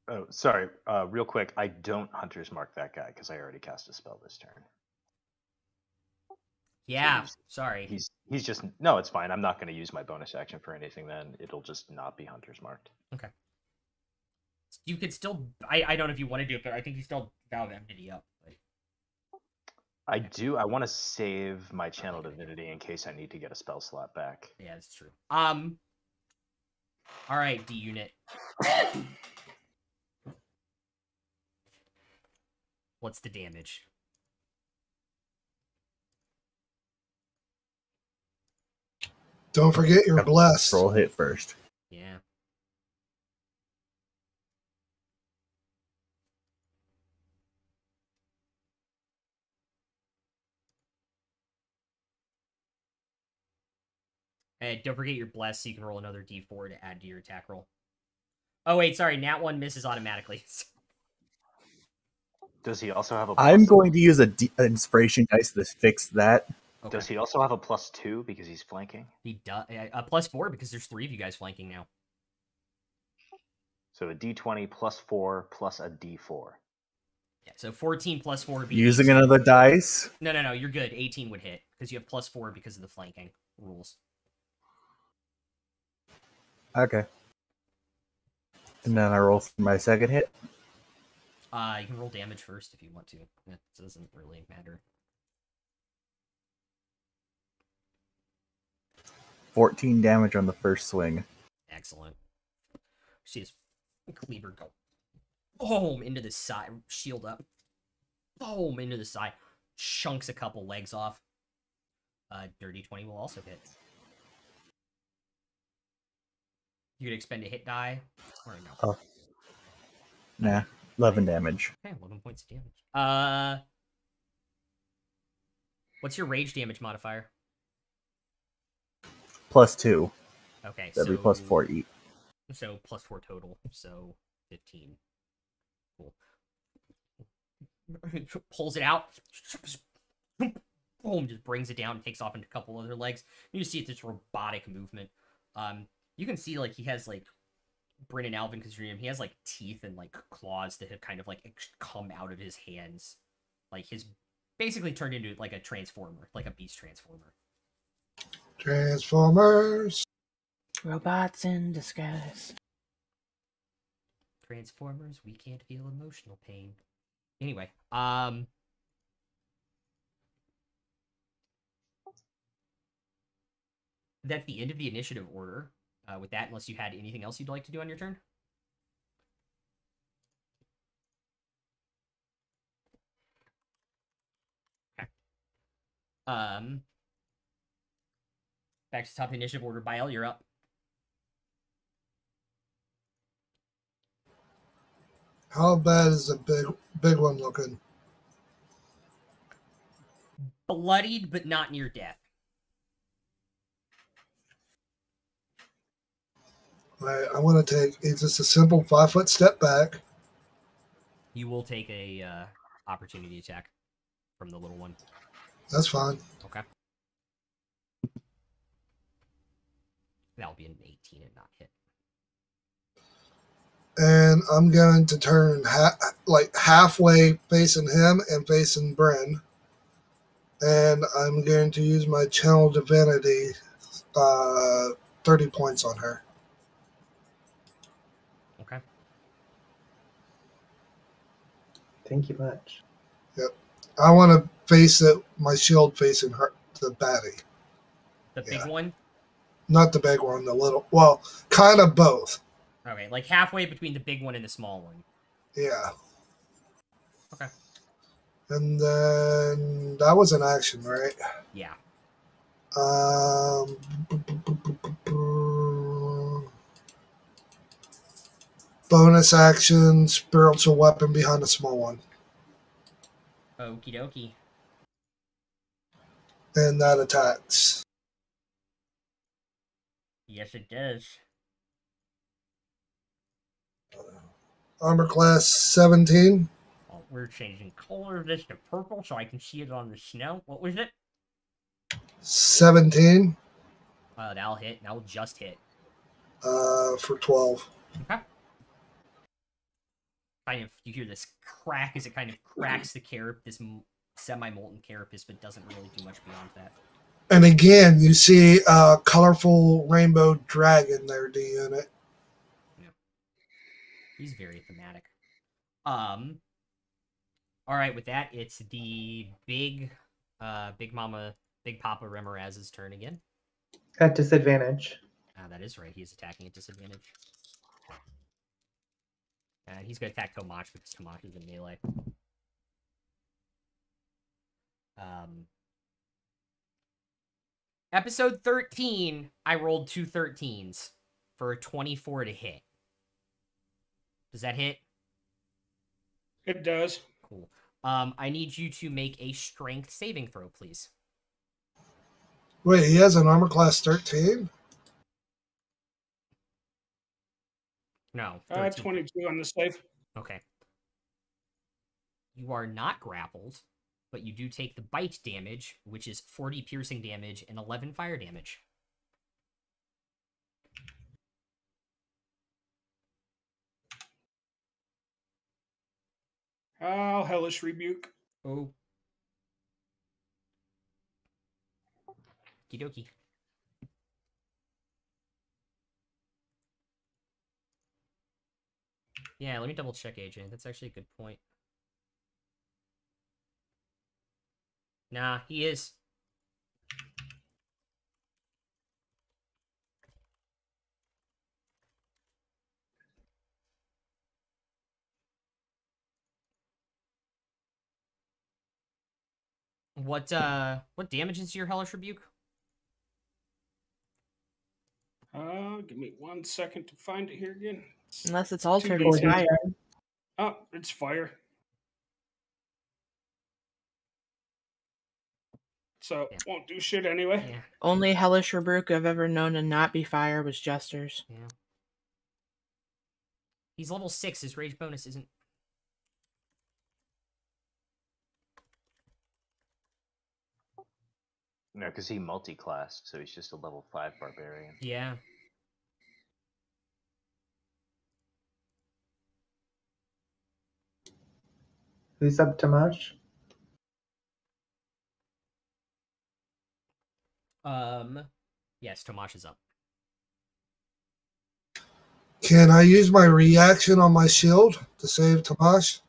Oh, sorry. Real quick, I don't Hunter's Mark that guy because I already cast a spell this turn. Yeah. So Sorry. He's just... No, it's fine. I'm not going to use my bonus action for anything then. It'll just not be Hunter's Marked. Okay. You could still... I don't know if you want to do it, but I think you still Vow of Enmity up. But... I do. I want to save my Channel Divinity in case I need to get a spell slot back. Yeah, that's true. Alright, D unit. What's the damage? Don't forget you're blessed. Roll hit first. Yeah. Hey, don't forget you're blessed, so you can roll another d4 to add to your attack roll. Oh, wait, sorry. Nat 1 misses automatically. Does he also have a... I'm going to use an inspiration dice to fix that. Okay. Does he also have a +2 because he's flanking? He does. +4 because there's 3 of you guys flanking now. So a d20 +4 plus a d4. Yeah, so 14 + 4 would be Using 18. another dice? No, you're good. 18 would hit because you have +4 because of the flanking rules. Okay. And then I roll for my second hit. You can roll damage first if you want to. It doesn't really matter. 14 damage on the first swing. Excellent. See his cleaver go boom into the side, shield up, boom into the side, chunks a couple legs off. Dirty 20 will also hit. You could expend a hit die, or no? Oh. Nah, 11 damage. Okay, 11 points of damage. What's your rage damage modifier? +2. Okay, That'd be so +4 each. So +4 total, so 15. Cool. Pulls it out. Boom, just brings it down, takes off into a couple other legs. You just see it's this robotic movement. You can see like he has like Bryn and Alvin considering him. He has like teeth and like claws that have kind of like come out of his hands. Like his basically turned into like a transformer, like a beast transformer. Transformers. Robots in disguise. Transformers, we can't feel emotional pain. Anyway, that's the end of the initiative order. With that, unless you had anything else you'd like to do on your turn. Okay. Back to top of the initiative order. Bael, you're up. How bad is the big one looking? Bloodied, but not near death. Right, I want to take. It's just a simple 5-foot step back. You will take a opportunity attack from the little one. That's fine. Okay. That'll be an 18 and not hit. And I'm going to turn halfway facing him and facing Bryn. And I'm going to use my channel divinity, 30 points on her. Okay. Thank you much. Yep. I want to face it, my shield facing her, the baddie. The big one? Not the big one, the little. Well, kind of both. Okay, like halfway between the big one and the small one. Yeah. Okay. And then that was an action, right? Yeah. Bonus action, spiritual weapon behind the small one. Okie dokie. And that attacks. Yes, it does. Armor class 17. Oh, we're changing color of this to purple so I can see it on the snow. What was it? 17. That'll hit. That'll just hit. For 12. Okay. Kind of, you hear this crack as it kind of cracks the this semi-molten carapace, but doesn't really do much beyond that. And again, you see a colorful rainbow dragon there, D-Unit. Yeah. He's very thematic. All right, with that, it's the Big Papa Remoraz's turn again. At disadvantage. That is right. He's attacking at disadvantage. And he's going to attack Tomach because Tomach is in melee. Episode 13, I rolled 2 13s for a 24 to hit. Does that hit? It does. Cool. I need you to make a strength saving throw, please. Wait, he has an armor class 13? No. 22 on the save. Okay. You are not grappled, but you do take the bite damage, which is 40 piercing damage and 11 fire damage. Oh, hellish rebuke. Oh. Okie dokie. Yeah, let me double check, AJ. That's actually a good point. Nah, he is. What damage is your hellish rebuke? Give me 1 second to find it here again. Unless it's altered Two with D6. fire. Oh, it's fire. So, Yeah. won't do shit anyway. Yeah. Only hellish rebuke I've ever known to not be fire was Jester's. Yeah. He's level 6. His rage bonus isn't. No, because he multi-classed, so he's just a level 5 barbarian. Yeah. Who's up, Tamash? Yes, Tomash is up. Can I use my reaction on my shield to save Tamash?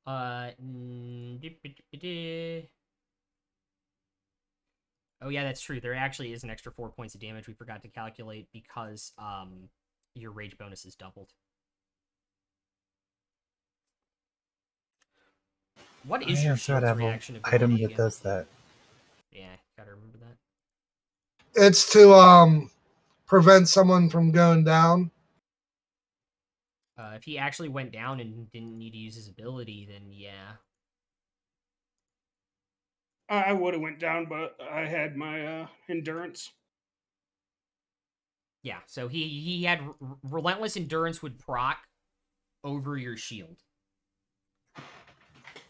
Oh yeah, that's true. There actually is an extra 4 points of damage we forgot to calculate because your rage bonus is doubled. What is your shield's reaction ability item that again? does that. Yeah, gotta remember that. It's to prevent someone from going down. If he actually went down and didn't need to use his ability, then yeah. I would have went down, but I had my endurance. Yeah, so he had relentless endurance would proc over your shield.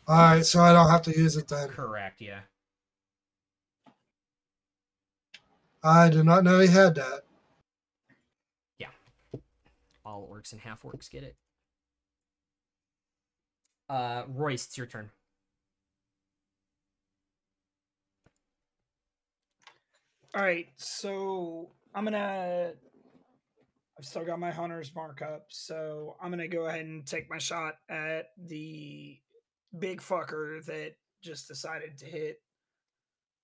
All right, so I don't have to use it then. Correct, yeah. I did not know he had that. Yeah. All orcs and half orcs get it. Royce, it's your turn. All right, so I've still got my hunter's markup, so I'm gonna go ahead and take my shot at the big fucker that just decided to hit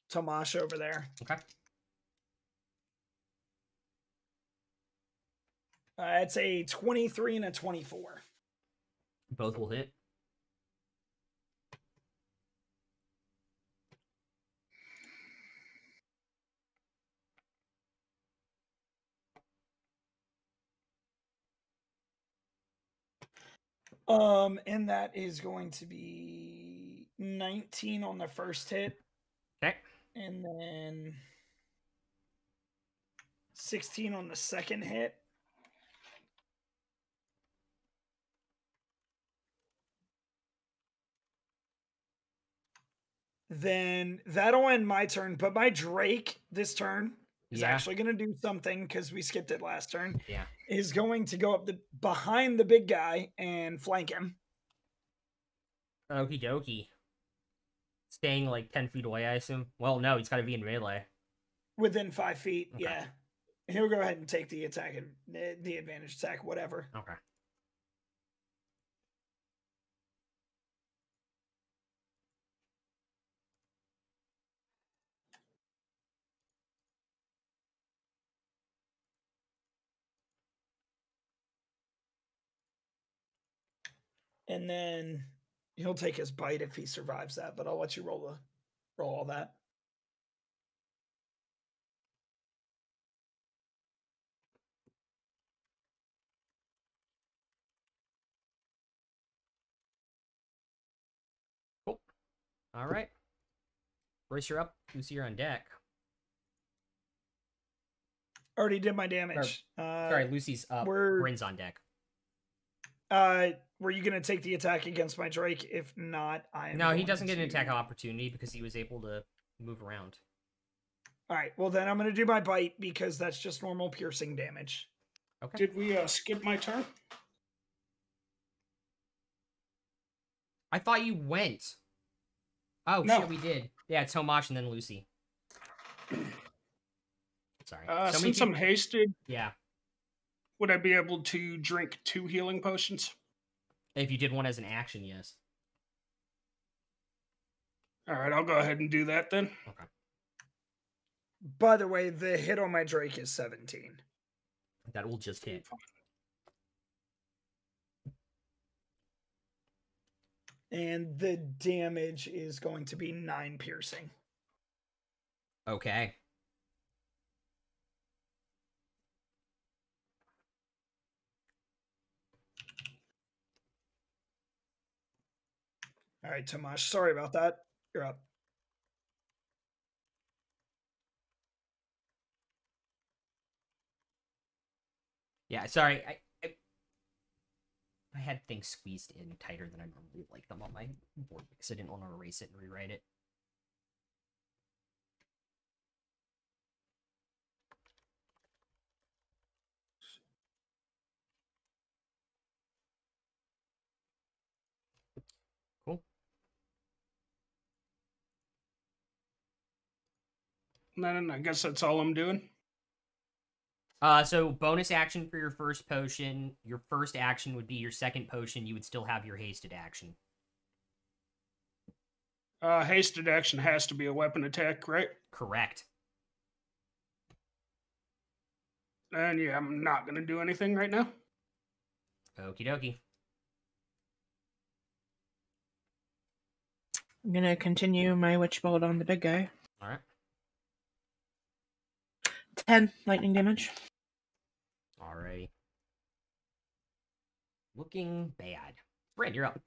Tomash over there. Okay. It's a 23 and a 24. Both will hit. And that is going to be 19 on the first hit. Okay. And then 16 on the second hit. Then that'll end my turn, but my Drake this turn is actually going to do something because we skipped it last turn. Yeah. Is going to go up behind the big guy and flank him. Okie dokie. Staying like 10 feet away, I assume. Well, no, he's got to be in melee. Within 5 feet, Okay. yeah. He'll go ahead and take the attack, the advantage attack, whatever. Okay. And then he'll take his bite if he survives that, but I'll let you roll all that. Cool. All right. Royce, you're up. Lucy, you're on deck. Already did my damage. Sorry, Lucy's up. Bryn's on deck. Were you going to take the attack against my Drake? If not, No, he doesn't get an attack opportunity because he was able to move around. All right, well then I'm going to do my bite because that's just normal piercing damage. Okay. Did we skip my turn? I thought you went. Oh, No. shit, we did. Yeah, it's Tomash and then Lucy. Sorry. Since I'm hasted, yeah. Would I be able to drink 2 healing potions? If you did one as an action, yes. All right, I'll go ahead and do that then. Okay. By the way, the hit on my Drake is 17. That will just hit. And the damage is going to be 9 piercing. Okay. All right, Tomash, sorry about that. You're up. Yeah, sorry. I had things squeezed in tighter than I normally like them on my board because I didn't want to erase it and rewrite it. And then I guess that's all I'm doing. So bonus action for your first potion. Your first action would be your second potion. You would still have your hasted action. Hasted action has to be a weapon attack, right? Correct. And yeah, I'm not going to do anything right now. Okie dokie. I'm gonna continue my witch bolt on the big guy. All right. 10 lightning damage. Alrighty. Looking bad. Brand, you're up.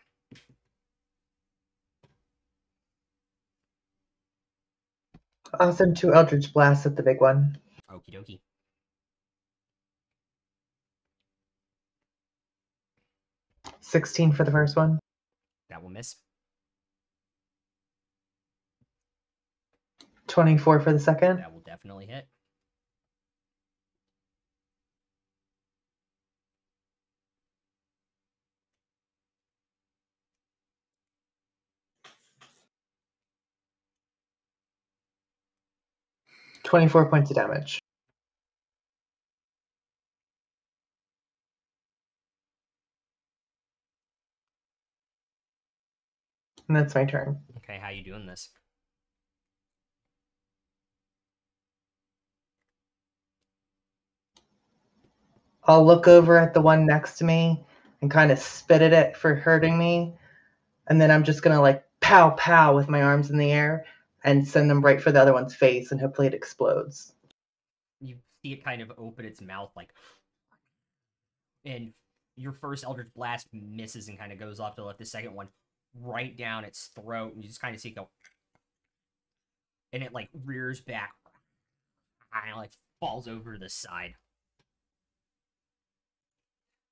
I'll send 2 Eldritch Blasts at the big one. Okie dokie. $16 for the first one. That will miss. 24 for the second. That will definitely hit. $24 points of damage. And that's my turn. Okay, how you doing this? I'll look over at the one next to me and kind of spit at it for hurting me. And then I'm just going to like pow pow with my arms in the air and send them right for the other one's face, and hopefully it explodes. You see it kind of open its mouth like, and your first Eldritch Blast misses and kind of goes off to let the second one right down its throat, and you just kind of see it go, and it like rears back and like falls over to the side.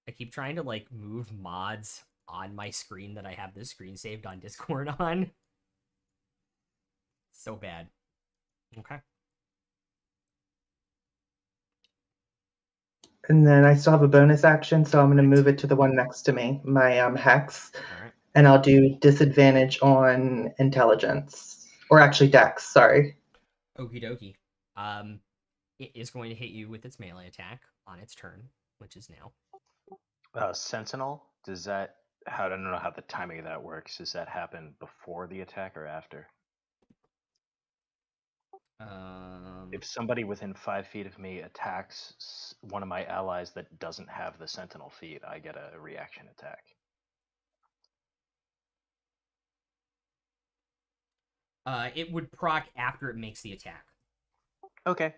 I keep trying to like move mods on my screen that I have this screen saved on Discord on. So bad. Okay. And then I still have a bonus action, so I'm going to move it to the one next to me, my Hex. All right. And I'll do disadvantage on intelligence. Or actually dex, sorry. Okie dokie. It is going to hit you with its melee attack on its turn, which is now. Sentinel, does that, I don't know how the timing of that works. Does that happen before the attack or after? If somebody within 5 feet of me attacks one of my allies that doesn't have the Sentinel feat, I get a reaction attack. It would proc after it makes the attack. Okay.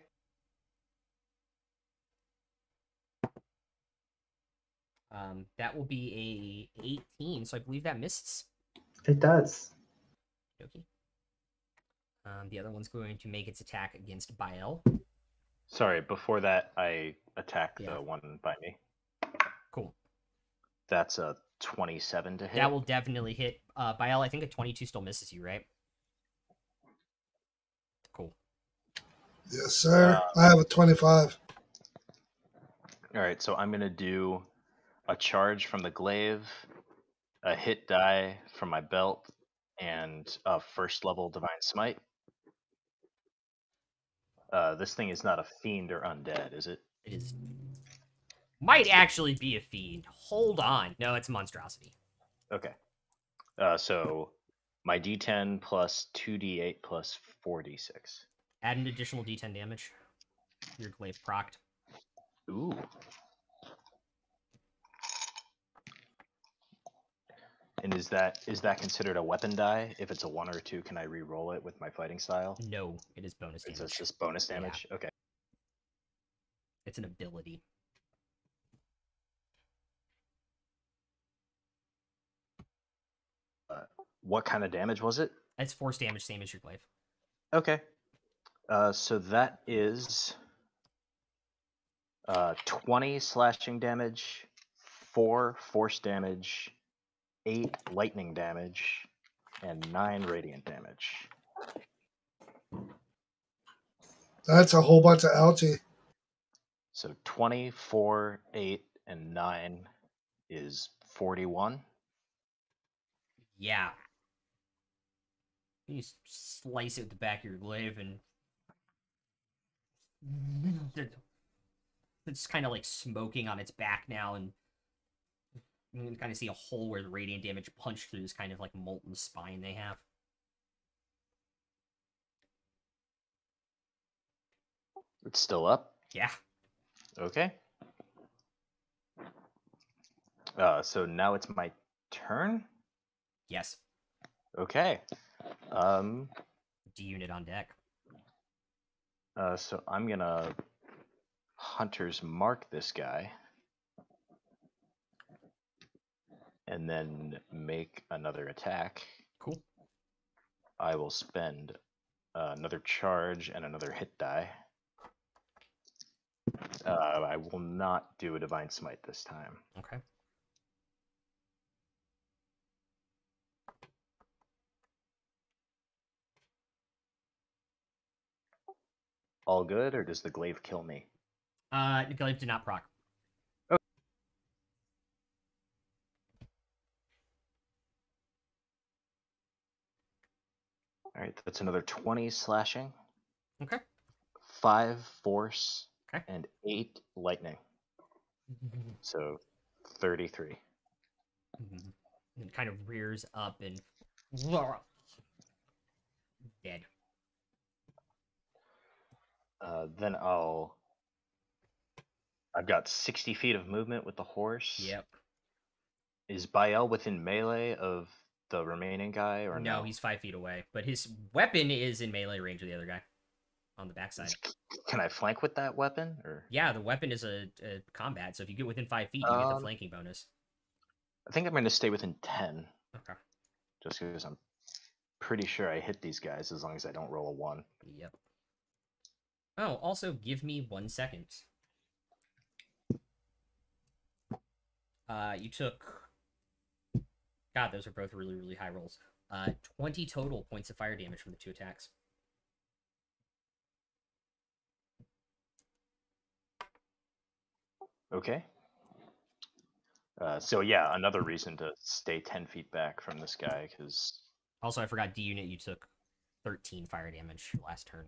That will be a 18, so I believe that misses. It does. Okay. The other one's going to make its attack against Bael. Sorry, before that, I attack Yeah. the one by me. Cool. That's a 27 to hit. That will definitely hit. Bael, I think a 22 still misses you, right? Cool. Yes, sir. I have a 25. All right, so I'm going to do a charge from the glaive, a hit die from my belt, and a first level Divine Smite. This thing is not a fiend or undead, is it? It is. Might actually be a fiend. Hold on. No, it's a monstrosity. Okay. So my d10 plus 2d8 plus 4d6. Add an additional d10 damage. Your glaive procced. Ooh. And is that considered a weapon die? If it's a 1 or 2, can I re-roll it with my fighting style? No, it is bonus damage. It's just bonus damage? Yeah. Okay. It's an ability. What kind of damage was it? It's force damage, same as your glaive. Okay. So that is 20 slashing damage, 4 force damage, 8 lightning damage, and 9 radiant damage. That's a whole bunch of algae. So 24, 8, and 9 is 41. Yeah. You slice it with the back of your glaive and It's kind of like smoking on its back now, and you can kind of see a hole where the radiant damage punched through this kind of like molten spine they have. It's still up. Yeah. Okay. So now it's my turn. Yes. Okay. D-unit on deck. So I'm gonna Hunter's Mark this guy, and then make another attack. Cool. I will spend another charge and another hit die. I will not do a Divine Smite this time. Okay. All good, or does the glaive kill me? The glaive did not proc. All right, that's another 20 slashing. Okay. 5 force. Okay. And 8 lightning. So 33. It kind of rears up and dead. Then I've got 60 feet of movement with the horse. Yep. Is Bael within melee of the remaining guy, or no? No, he's 5 feet away, but his weapon is in melee range of the other guy on the backside. Can I flank with that weapon? Or yeah, the weapon is a combat, so if you get within 5 feet, you get the flanking bonus. I think I'm going to stay within 10. Okay. Just because I'm pretty sure I hit these guys as long as I don't roll a 1. Yep. Oh, also give me 1 second. You took... God, those are both really, really high rolls. 20 total points of fire damage from the 2 attacks. Okay. So yeah, another reason to stay 10 feet back from this guy, because... Also, I forgot D-unit, you took 13 fire damage last turn.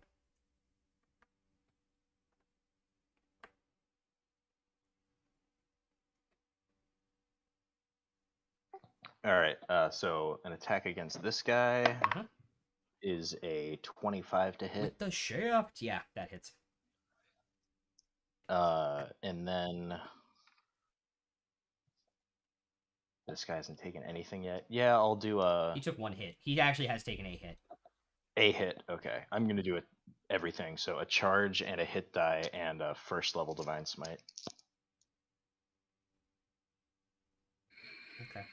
Alright, so an attack against this guy is a 25 to hit. With the shaft! Yeah, that hits. And then... This guy hasn't taken anything yet. Yeah, I'll do a... He took 1 hit. He actually has taken a hit. A hit, okay. I'm going to do everything. So a charge and a hit die and a first level Divine Smite. Okay.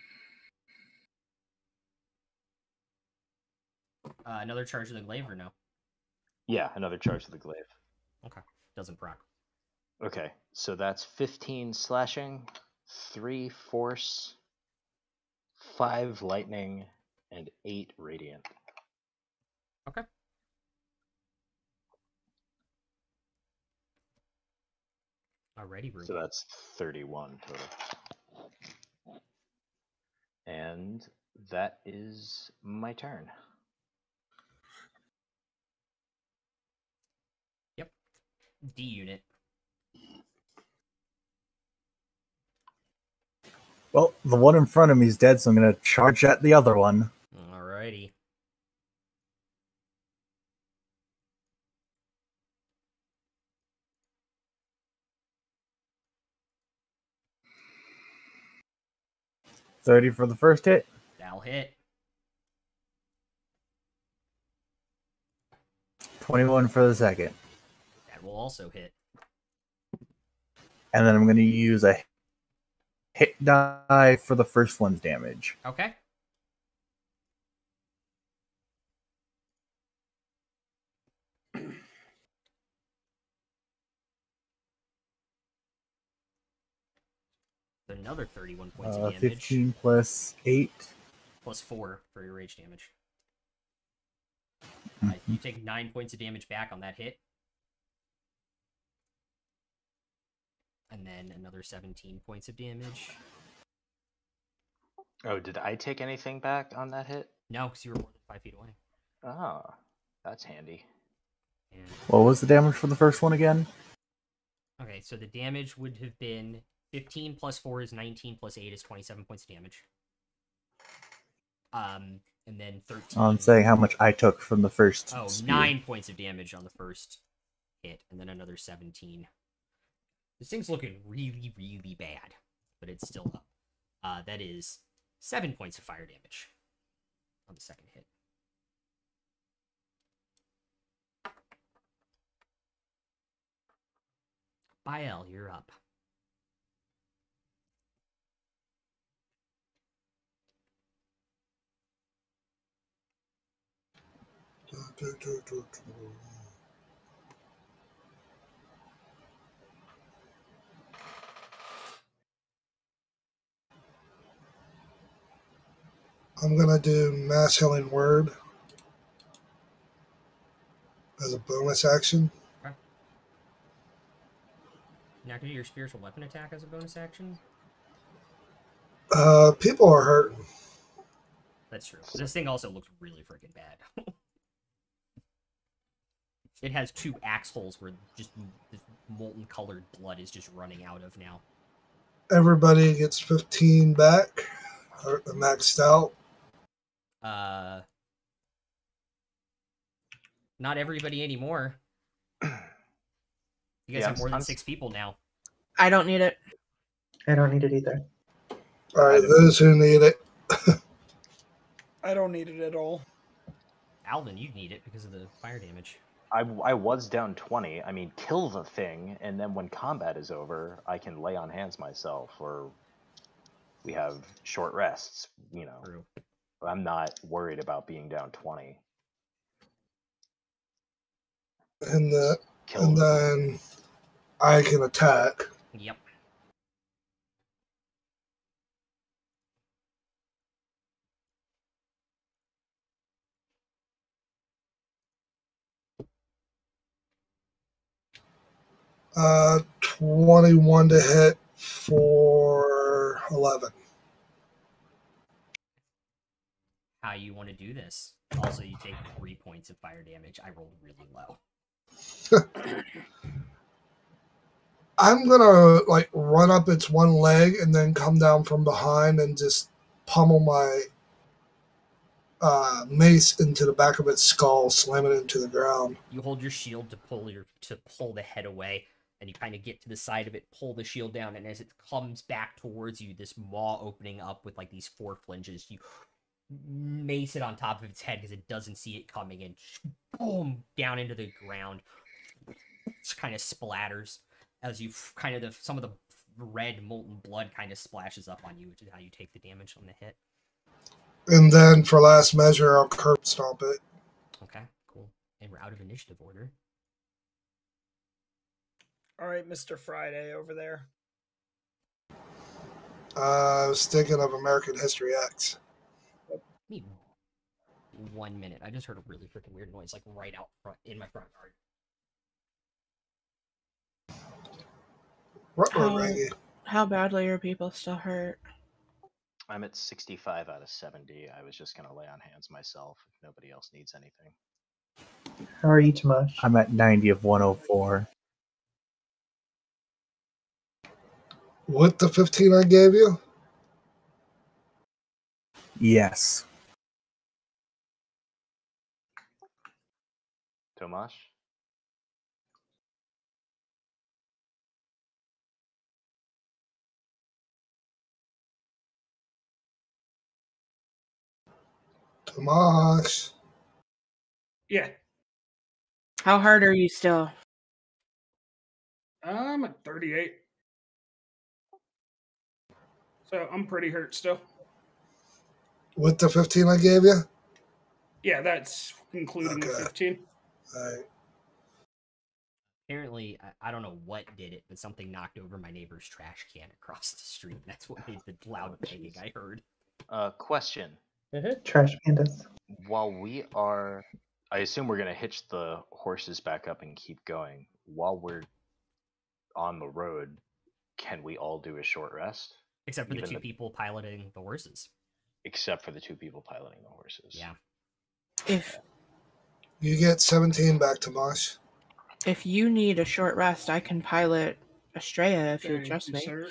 Another charge of the glaive or no? Yeah, another charge of the glaive. Okay. Doesn't proc. Okay, so that's 15 slashing, 3 force, 5 lightning, and 8 radiant. Okay. Alrighty, Ruby. So that's 31 total. And that is my turn. Yep. D-unit. Well, the one in front of me is dead, so I'm going to charge at the other one. Alrighty. $30 for the first hit. That'll hit. 21 for the second. That will also hit. And then I'm going to use a hit die for the first one's damage. Okay. Another 31 points of damage. 15 plus 8. Plus 4 for your rage damage. You take 9 points of damage back on that hit. And then another 17 points of damage. Oh, did I take anything back on that hit? No, because you were more than 5 feet away. Oh, that's handy. And What was the damage for the first one again? okay, so the damage would have been 15 plus 4 is 19 plus 8 is 27 points of damage. And then 13. I'm saying how much I took from the first. Oh, spear. 9 points of damage on the first hit, and then another 17. This thing's looking really, really bad, but it's still up. That is 7 points of fire damage on the second hit. Bael, you're up. I'm gonna do Mass Healing Word as a bonus action. Okay. Now can you do your spiritual weapon attack as a bonus action? People are hurting. That's true. This thing also looks really freaking bad. It has 2 axe holes where just this molten colored blood is just running out of now. Everybody gets 15 back, or maxed out. Not everybody anymore. You guys Yeah, have more than I'm- 6 people now. I don't need it. I don't need it either. All right, those who need it. I don't need it at all. Alvin, you need it because of the fire damage. I was down 20. I mean, kill the thing, and then when combat is over, I can lay on hands myself, or we have short rests, you know. True. I'm not worried about being down 20. And Kill and the then I can attack. Yep. Uh, 21 to hit for 11. How you want to do this? Also, you take 3 points of fire damage. I rolled really low. I'm gonna like run up its one leg and then come down from behind and just pummel my mace into the back of its skull, slam it into the ground. You hold your shield to pull the head away, and you kind of get to the side of it, pull the shield down, and as it comes back towards you, this maw opening up with like these 4 flinches, you mace it on top of its head because it doesn't see it coming, and boom, down into the ground. It kind of splatters as you kind of some of the red molten blood kind of splashes up on you, which is how you take the damage on the hit. And then for last measure, I'll curb stomp it. Okay, cool. And we're out of initiative order. All right, Mr. Friday over there. I was thinking of American History X. Give me 1 minute. I just heard a really freaking weird noise, like right out front in my front yard. How badly are people still hurt? I'm at 65 out of 70. I was just going to lay on hands myself if nobody else needs anything. How are you, Tomash? I'm at 90 of 104. With the 15 I gave you? Yes. Tomash? Tomash. Yeah. How hard are you still? I'm at 38. So I'm pretty hurt still. With the 15 I gave you? Yeah, that's including the 15. All right. Apparently, I don't know what did it, but something knocked over my neighbor's trash can across the street. That's what made the loud banging I heard. Question. Trash pandas. While we are... I assume we're going to hitch the horses back up and keep going. While we're on the road, can we all do a short rest? Except for the Even 2 people piloting the horses. Except for the 2 people piloting the horses. Yeah. If You get 17 back, Tomash. If you need a short rest, I can pilot Estrella if you Thank trust you, me. sir.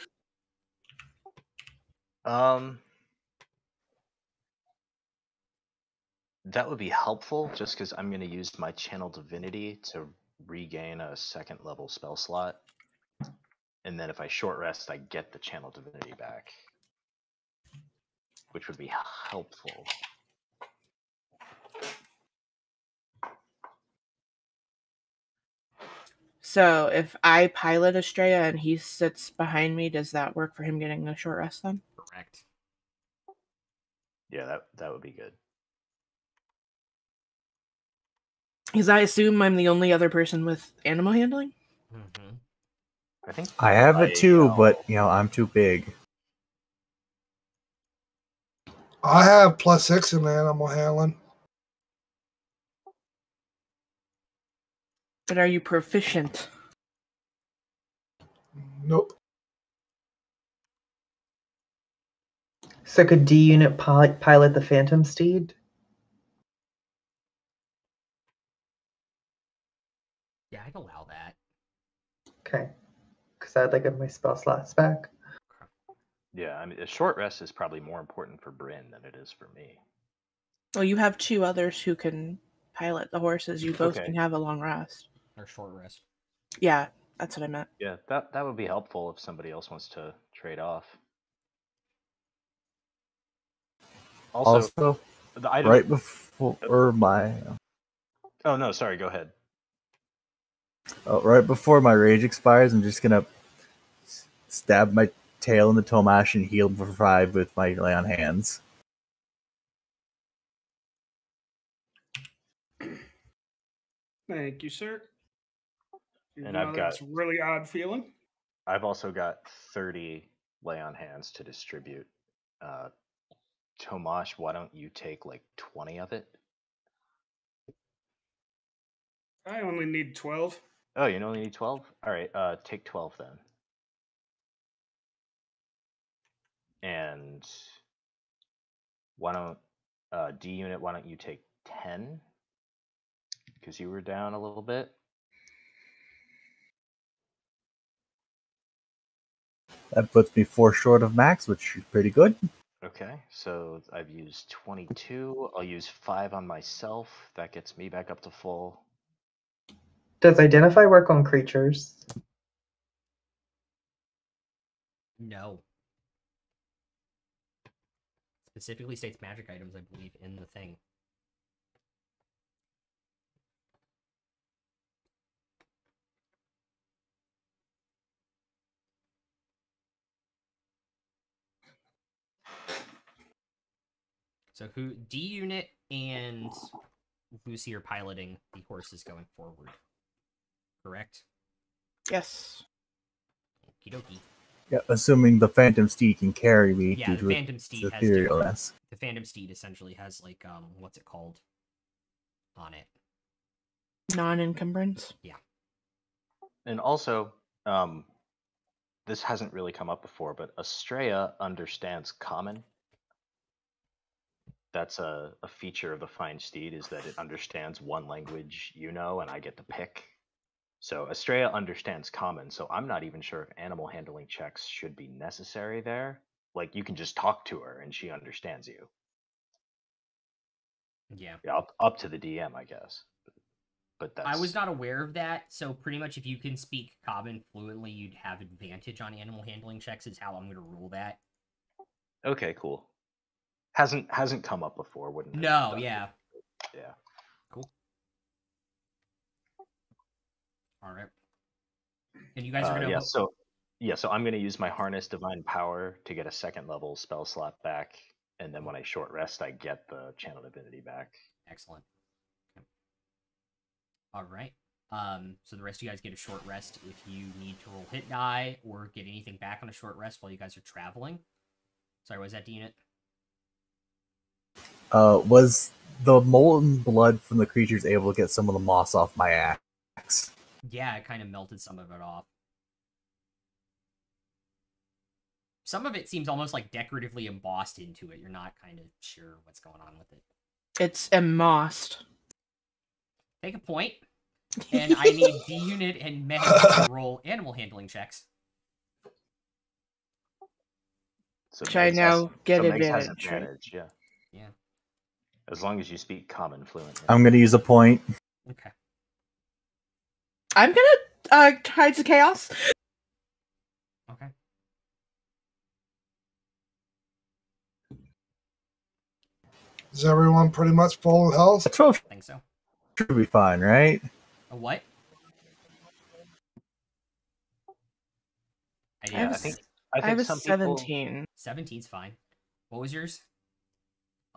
That would be helpful, just because I'm going to use my Channel Divinity to regain a 2nd level spell slot. And then if I short rest, I get the Channel Divinity back. Which would be helpful. So if I pilot Estrella and he sits behind me, does that work for him getting a short rest then? Correct. Yeah, that would be good. Because I assume I'm the only other person with animal handling? Mm-hmm. I think I have it too, Lyell- but I'm too big. I have +6 in animal handling. But are you proficient? Nope. So could D unit pilot the Phantom Steed? Yeah, I'd allow that. Okay. Because I'd like my spell slots back. Yeah, I mean, a short rest is probably more important for Bryn than it is for me. Well, you have 2 others who can pilot the horses. You both Okay. can have a long rest. Or short rest. Yeah, that's what I meant. Yeah, that would be helpful if somebody else wants to trade off. Also, the item. Right before my Oh no, sorry. Go ahead. right before my rage expires, I'm just gonna stab my tail in the Tomash and heal for 5 with my lay on hands. Thank you, sir. Even And though I've got. that's really odd feeling. I've also got 30 lay on hands to distribute. Tomash, why don't you take like 20 of it? I only need 12. Oh, you only need 12? All right, take 12 then. And why don't D unit? Why don't you take 10? Because you were down a little bit. That puts me 4 short of max, which is pretty good. Okay, so I've used 22. I'll use 5 on myself. That gets me back up to full. Does Identify work on creatures? No. Specifically states magic items, I believe, in the thing. So who D unit and Lucy are piloting the horses going forward. Correct? Yes. Okie dokie. Yeah, assuming the Phantom Steed can carry me Yeah, due the to Phantom its Steed has different. etherealness. The Phantom Steed essentially has like what's it called on it? Non-encumbrance. Yeah. And also, this hasn't really come up before, but Estrella understands Common. That's a feature of the Fine Steed, is that it understands one language and I get to pick. So Estrella understands Common, so I'm not even sure if animal handling checks should be necessary there. Like, you can just talk to her and she understands you. Yeah. Yeah, up to the DM, I guess. But that's... I was not aware of that, so pretty much if you can speak Common fluently, you'd have advantage on animal handling checks, is how I'm going to rule that. Okay, cool. Hasn't come up before, wouldn't it? No, yeah. Yeah. Cool. All right. And you guys are going to... So I'm going to use my Harness Divine Power to get a 2nd level spell slot back, and then when I short rest, I get the Channel Divinity back. Excellent. Okay. All right. So the rest of you guys get a short rest if you need to roll hit die or get anything back on a short rest while you guys are traveling. Sorry, was that D-Unit? Was the molten blood from the creatures able to get some of the moss off my axe? Yeah, it kind of melted some of it off. Some of it seems almost like decoratively embossed into it. You're not kind of sure what's going on with it. It's embossed. Take a point. And I need D unit and Megs to roll animal handling checks. So Which I Megs now get Megs has advantage, right? advantage, yeah. Yeah. As long as you speak common fluently. I'm gonna use a point. Okay. I'm gonna Tides of Chaos. Okay. Is everyone pretty much full of health? A 12 I think so. should be fine, right? A what? I I have didn't a I think see. I have a some people 17. 17's fine. What was yours?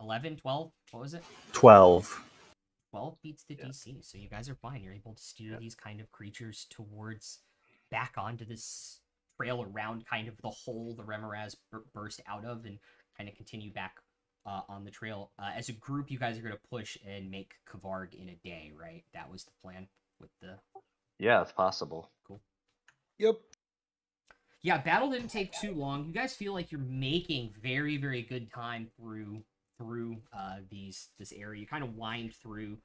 11, 12? What was it? 12. 12 beats the Yeah. DC, so you guys are fine. You're able to steer Yeah. these kind of creatures towards back onto this trail around kind of the hole the Remoraz burst out of and kind of continue back on the trail. As a group, you guys are going to push and make Kavarg in a day, right? That was the plan with the... Yeah, it's possible. Cool. Yep. Yeah, battle didn't take too long. You guys feel like you're making very, very good time through this area. You kind of wind through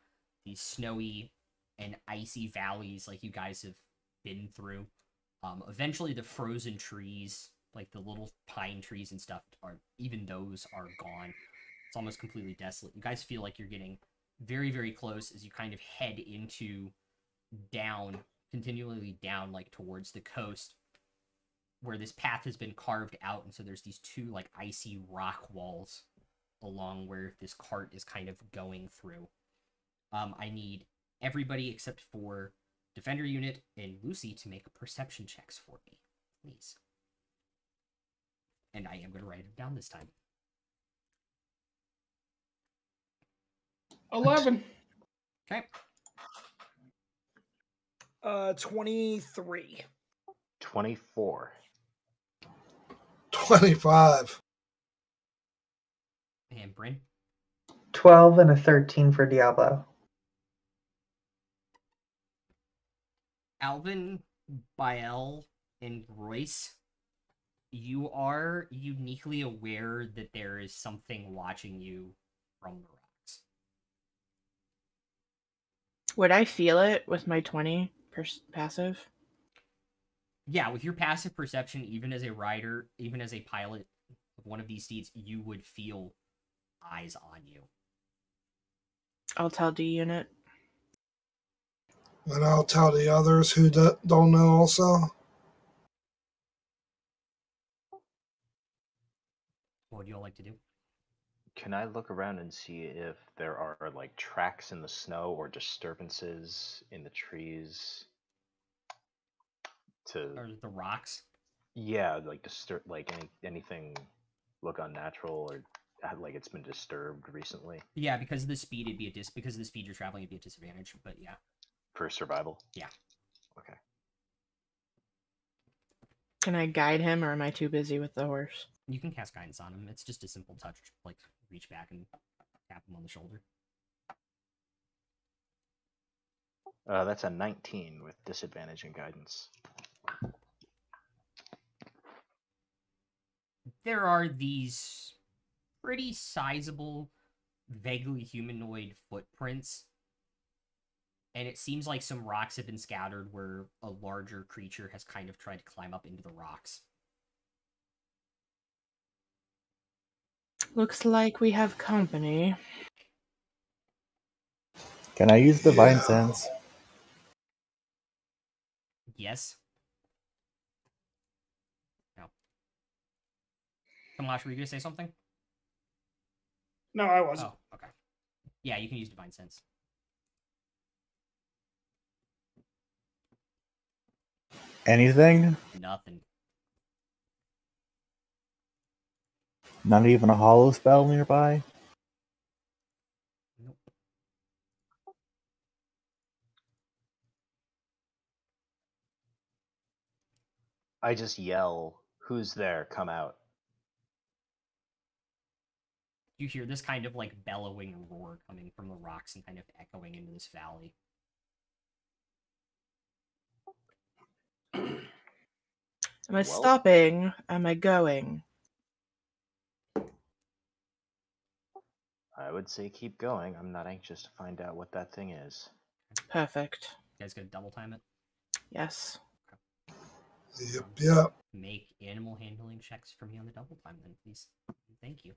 these snowy and icy valleys like you guys have been through. Eventually, the frozen trees, like the little pine trees and stuff, even those are gone. It's almost completely desolate. You guys feel like you're getting very, very close as you kind of head into continually down, like towards the coast, where this path has been carved out, and so there's these two like icy rock walls along where this cart is kind of going through. I need everybody except for Defender Unit and Lucy to make perception checks for me, please. And I am going to write it down this time. 11. Okay. 23. 24. 25. And Bryn? 12 and a 13 for Diablo. Alvin, Bael, and Royce, you are uniquely aware that there is something watching you from the rocks. Would I feel it with my 20 passive? Yeah, with your passive perception, even as a rider, even as a pilot of one of these steeds, you would feel eyes on you. I'll tell D unit. And I'll tell the others who don't know also. What would you all like to do? Can I look around and see if there are like tracks in the snow or disturbances in the trees? Or the rocks? Yeah, like anything look unnatural or like it's been disturbed recently Yeah, because of the speed, because of the speed you're traveling, it'd be a disadvantage. But yeah, for survival. Yeah. Okay. Can I guide him, or am I too busy with the horse? you can cast guidance on him. It's just a simple touch, like reach back and tap him on the shoulder. That's a 19 with disadvantage and guidance. There are these pretty sizable, vaguely humanoid footprints. And it seems like some rocks have been scattered where a larger creature has kind of tried to climb up into the rocks. Looks like we have company. Can I use Divine Yeah. Sense? Yes? No. Kamash, were you going to say something? No, I wasn't. Oh, okay. Yeah, you can use Divine Sense. Anything? Nothing. Not even a hollow spell nearby? Nope. I just yell, "Who's there? Come out." You hear this kind of like bellowing roar coming from the rocks and kind of echoing into this valley. Am I Well- stopping? Am I going? I would say keep going. I'm not anxious to find out what that thing is. Perfect. guys gonna double time it? Yes. Yep. Make animal handling checks for me on the double time, then, please. Thank you.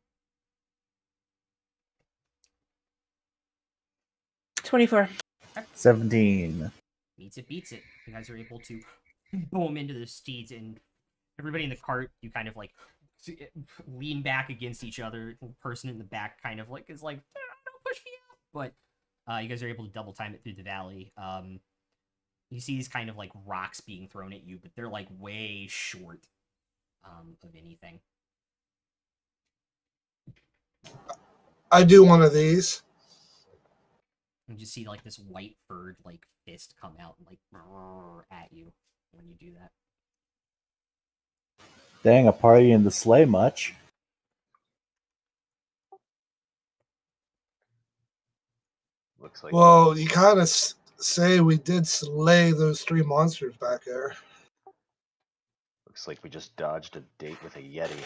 24. 17. Beats it. You guys are able to boom into the steeds, and everybody in the cart, you kind of like lean back against each other. The person in the back kind of like is like, don't push me out. But you guys are able to double time it through the valley. You see these kind of like rocks being thrown at you, but they're like way short of anything. I do one of these. You just see like this white furred like fist come out and like at you when you do that. Dang, a party in the sleigh much. Looks like. Well, you kind of say we did slay those 3 monsters back there. Looks like we just dodged a date with a Yeti.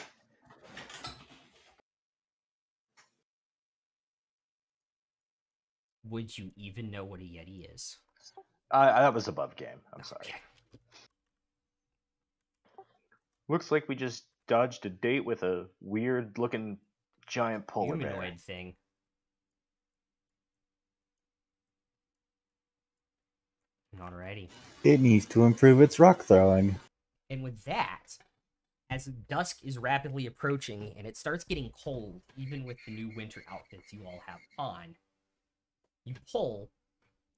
Would you even know what a Yeti is? That was above game. I'm sorry. Okay. Looks like we just dodged a date with a weird-looking giant polar bear. Humanoid thing. Alrighty. It needs to improve its rock throwing. And with that, as dusk is rapidly approaching and it starts getting cold, even with the new winter outfits you all have on, you pull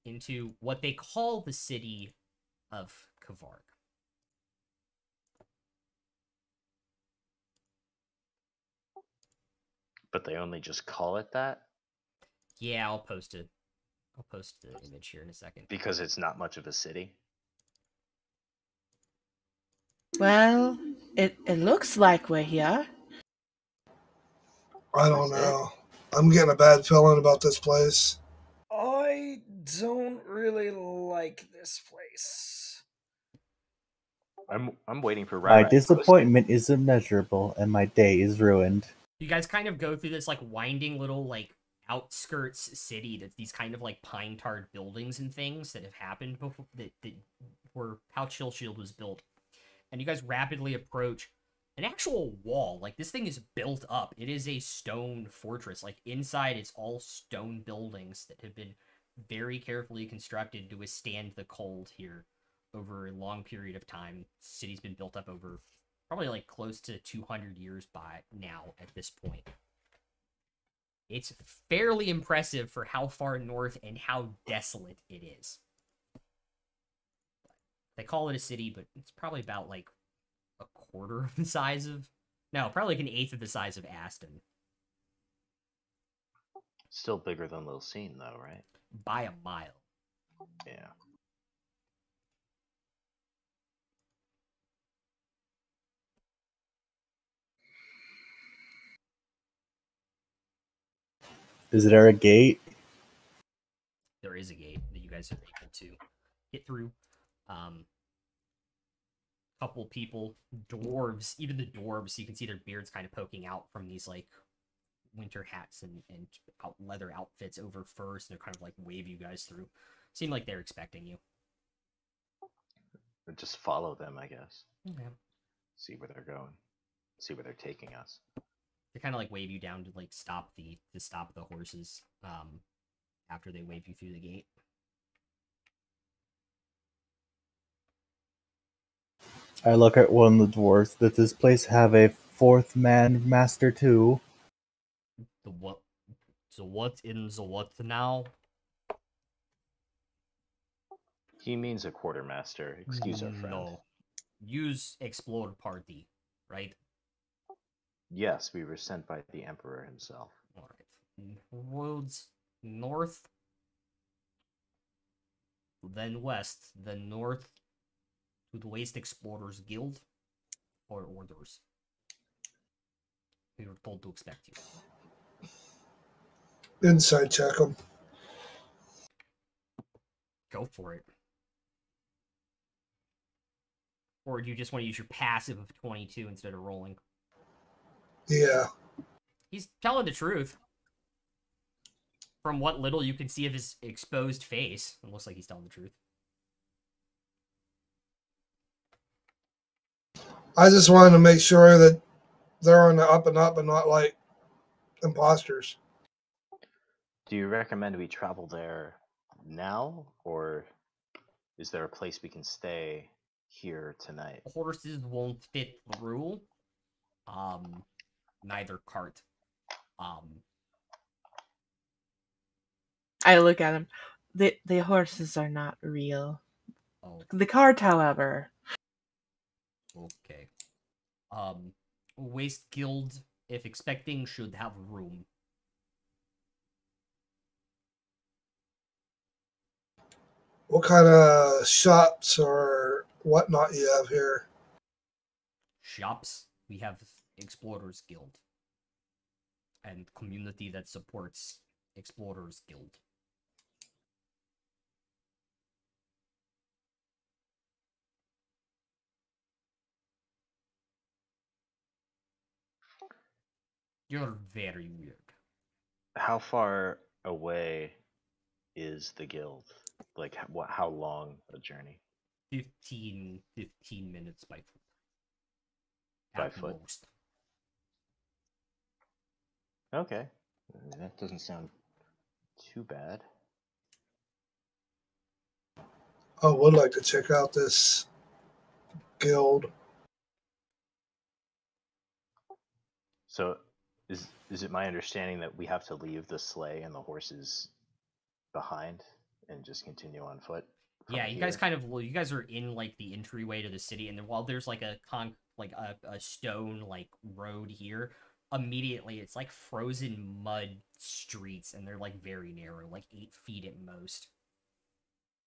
into what they call the city of Kavarg. But they only just call it that? Yeah, I'll post it. I'll post the image here in a second. Because it's not much of a city? Well, it looks like we're here. I don't know. I'm getting a bad feeling about this place. I don't really like this place. I'm waiting for My Rai. disappointment is immeasurable, and my day is ruined. You guys kind of go through this like winding little like outskirts city that's these kind of like pine tarred buildings and things that have happened before that were how Chill Shield was built. And you guys rapidly approach an actual wall. Like this thing is built up. It is a stone fortress. Like inside it's all stone buildings that have been very carefully constructed to withstand the cold here over a long period of time. The city's been built up over probably like close to 200 years by now at this point. It's fairly impressive for how far north and how desolate it is. They call it a city, but it's probably about like a quarter of the size of... No, probably like an eighth of the size of Aston. Still bigger than Lil Scene, though, right? By a mile. Yeah. Is there a gate? There is a gate that you guys are able to get through. Couple people, dwarves, even the dwarves, you can see their beards kind of poking out from these like winter hats and leather outfits over furs. They're kind of like wave you guys through. Seem like they're expecting you. Or just follow them, I guess. Okay. See where they're going. See where they're taking us. They kind of like wave you down to like stop the horses after they wave you through the gate. I look at one of the dwarves. Does this place have a fourth man master too? The what? So what in the what now? He means a quartermaster. Excuse our friend. No. Use explore party, right? Yes, we were sent by the Emperor himself. Alright. Roads north, then west, then north to the Waste Explorers Guild or orders. We were told to expect you. Inside check them. Go for it. Or do you just want to use your passive of 22 instead of rolling? Yeah. He's telling the truth. From what little you can see of his exposed face, it looks like he's telling the truth. I just wanted to make sure that they're on the up and up and not like imposters. Do you recommend we travel there now, or is there a place we can stay here tonight? Horses won't fit through. Neither cart. I look at him. The horses are not real. Oh, The cart, however. okay. Waste Guild, if expecting, should have room. What kind of shops or whatnot you have here? Shops, we have Explorers Guild. And community that supports Explorers Guild. You're very weird. How far away is the guild? Like, how long a journey? 15 minutes by foot. By At foot? most. Okay. That doesn't sound too bad. I would like to check out this guild. So, is it my understanding that we have to leave the sleigh and the horses behind and just continue on foot? Yeah, you guys you guys are in like the entryway to the city, and then while there's like a stone like road here, immediately it's like frozen mud streets, and they're like very narrow, like 8 feet at most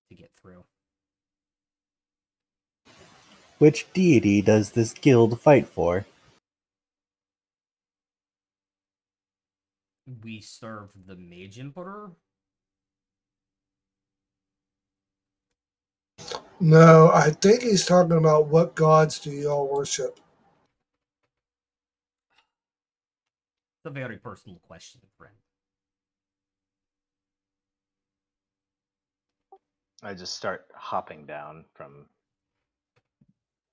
to get through. Which deity does this guild fight for? We serve the Mage Emperor. No, I think he's talking about what gods do y'all worship? It's a very personal question, friend. I just start hopping down from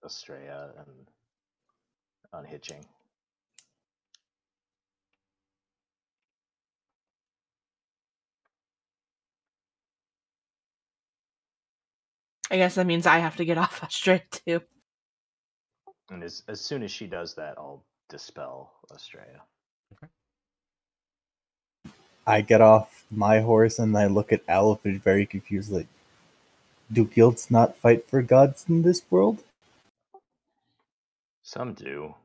Estrella and unhitching. I guess that means I have to get off Australia too. And as soon as she does that, I'll dispel Estrella. Okay. I get off my horse and I look at Alfred very confused, like, do guilds not fight for gods in this world? Some do.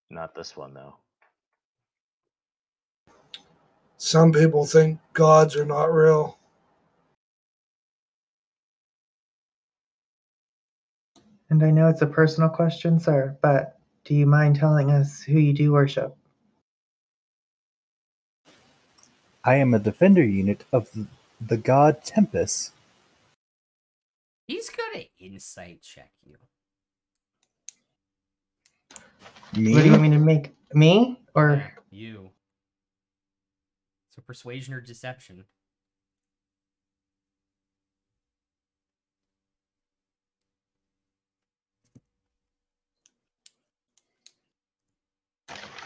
Not this one, though. Some people think gods are not real. And I know it's a personal question, sir, but do you mind telling us who you do worship? I am a defender unit of the god Tempest. He's gonna insight check you. Me? What do you want me to make? Me? Or Yeah, you. So persuasion or deception.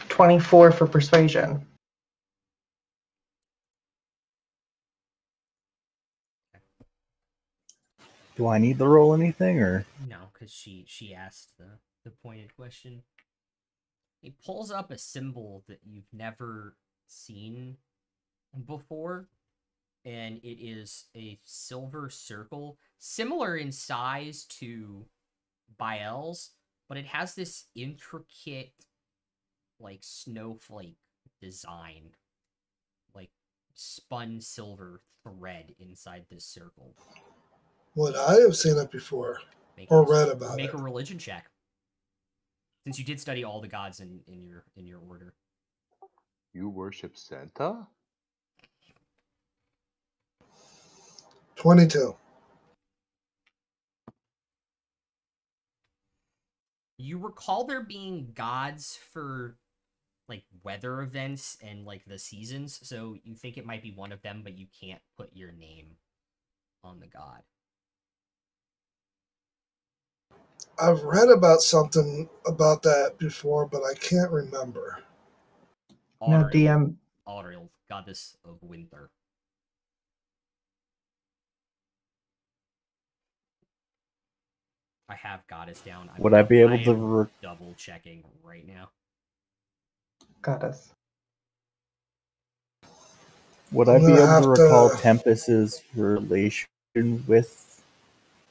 $24 for persuasion? Do I need to roll anything, or? No, because she asked the pointed question. He pulls up a symbol that you've never seen before, and it is a silver circle, similar in size to Bael's, but it has this intricate, like, snowflake design, like spun silver thread inside this circle. Would I have seen it before or read about it? Make a religion check, since you did study all the gods in your order. You worship Santa? 22. You recall there being gods for like weather events and like the seasons, so you think it might be one of them, but you can't put your name on the god. I've read about something about that before, but I can't remember. No, Auriel, DM. Auriel, goddess of winter. I have goddess down. Would I be able to am double checking right now. Goddess. Would I'm I be gonna able have to recall to- Tempest's relation with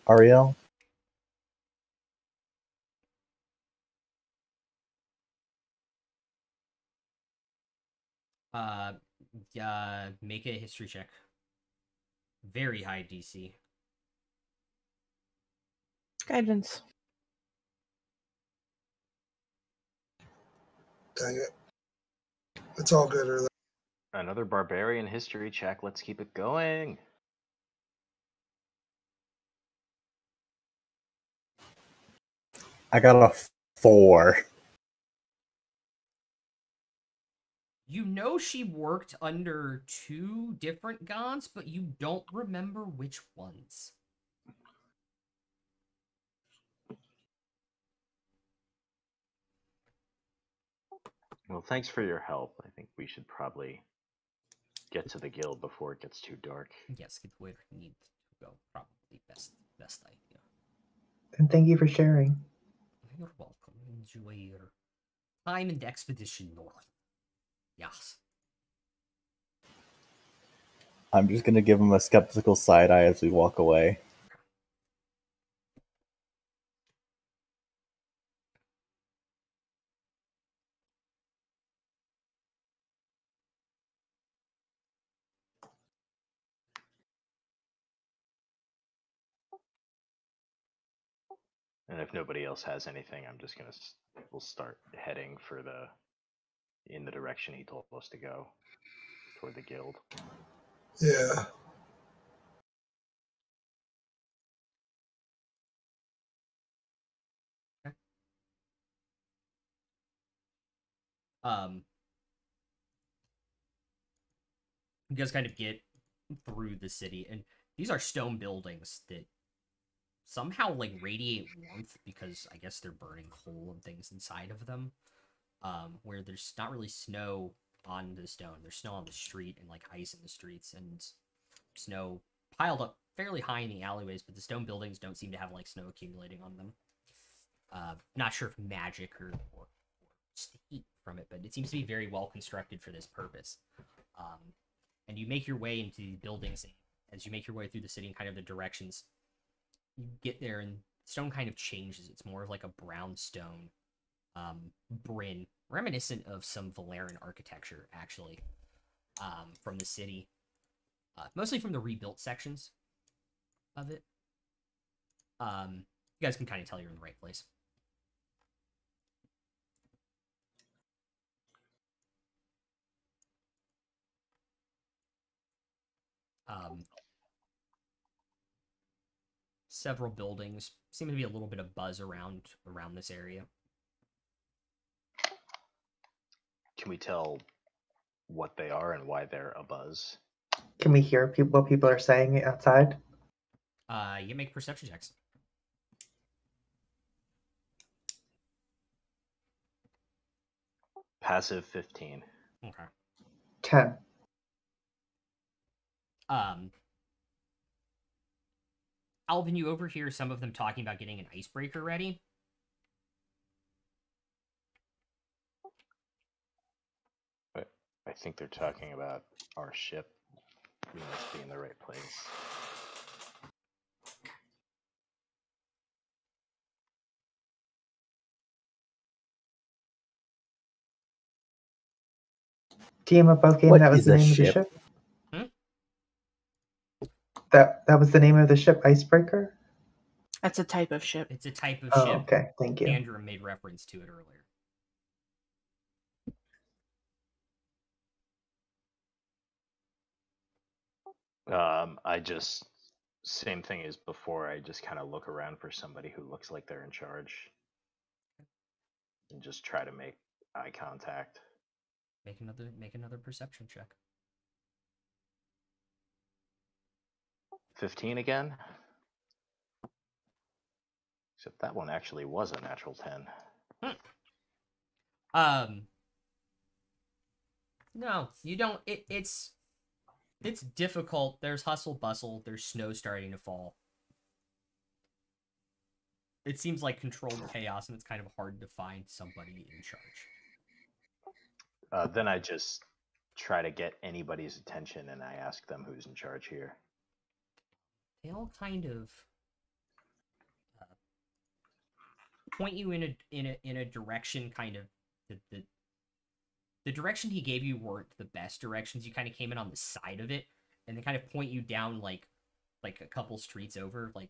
Ariel? Make a history check. Very high DC. Guidance. Dang it. It's all good. Or Another barbarian history check. Let's keep it going. I got a 4. You know she worked under 2 different Gons, but you don't remember which ones. Well, thanks for your help. I think we should probably get to the guild before it gets too dark. Yes, get where you need to go. Probably best idea. And thank you for sharing. You're welcome. Enjoy your time and expedition north. Yes. I'm just gonna give him a skeptical side eye as we walk away. And if nobody else has anything, I'm just gonna we'll start heading for in the direction he told us to go, toward the guild. yeah. You guys kind of get through the city, and these are stone buildings that somehow like radiate warmth because I guess they're burning coal and things inside of them. Where there's not really snow on the stone. There's snow on the street and like ice in the streets and snow piled up fairly high in the alleyways, but the stone buildings don't seem to have like snow accumulating on them. Not sure if magic or just heat from it, but it seems to be very well constructed for this purpose. And you make your way into the buildings, and as you make your way through the city and kind of the directions, you get there, and stone kind of changes. It's more of like a brown stone Bryn, reminiscent of some Valerian architecture, actually, from the city. Mostly from the rebuilt sections of it. You guys can kind of tell you're in the right place. Several buildings. Seem to be a little bit of buzz around this area. Can we tell what they are and why they're abuzz? Can we hear what people are saying outside? You make perception checks. Passive 15. Okay. 10. Alvin, you overhear some of them talking about getting an icebreaker ready. I think they're talking about our ship. We must be in the right place. DM above game, What that was is the a name ship? of the ship? That was the name of the ship, Icebreaker? That's a type of ship. It's a type of Oh, ship. okay. Thank you. Andrew made reference to it earlier. I just, same thing as before, I just kind of look around for somebody who looks like they're in charge. And just try to make eye contact. Make another perception check. 15 again? Except that one actually was a natural 10. No, you don't. It's difficult. There's hustle bustle. There's snow starting to fall. It seems like controlled chaos, and it's kind of hard to find somebody in charge. Then I just try to get anybody's attention, and I ask them who's in charge here. They all kind of point you in a direction, kind of the direction he gave you weren't the best directions. You kind of came in on the side of it, and they kind of point you down like a couple streets over, like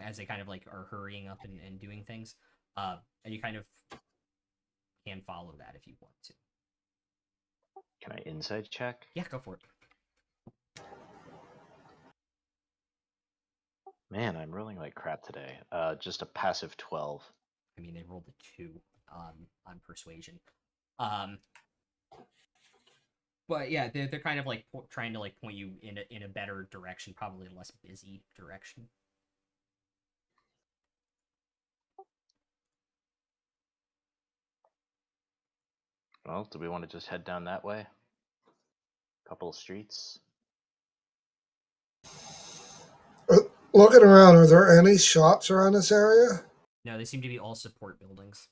as they kind of like are hurrying up and doing things. And you kind of can follow that if you want to. Can I insight check? Yeah, go for it. Man, I'm rolling like crap today. Just a passive 12. I mean, they rolled a 2 on persuasion. But yeah, they're kind of like trying to like point you in a better direction, probably a less busy direction. Well, do we want to just head down that way? Couple of streets. Looking around, are there any shops around this area? No, they seem to be all support buildings.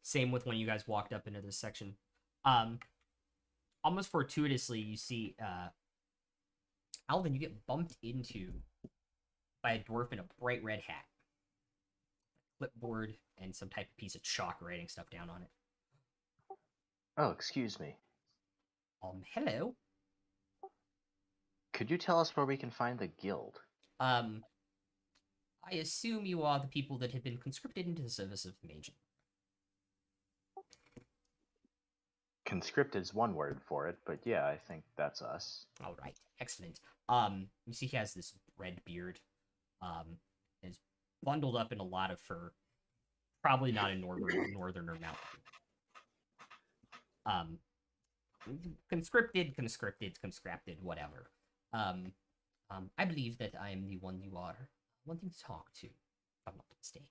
Same with when you guys walked up into this section. Almost fortuitously, you see Alvin, you get bumped into by a dwarf in a bright red hat, clipboard, and some type of piece of chalk writing stuff down on it. Oh, excuse me. Hello. Could you tell us where we can find the guild? I assume you are the people that have been conscripted into the service of the mage. Conscripted is one word for it, but yeah, I think that's us. All right, excellent. You see he has this red beard, is bundled up in a lot of fur. Probably not a northerner mountain. Conscripted, whatever. I believe that I am the one you are wanting to talk to, if I'm not mistaken.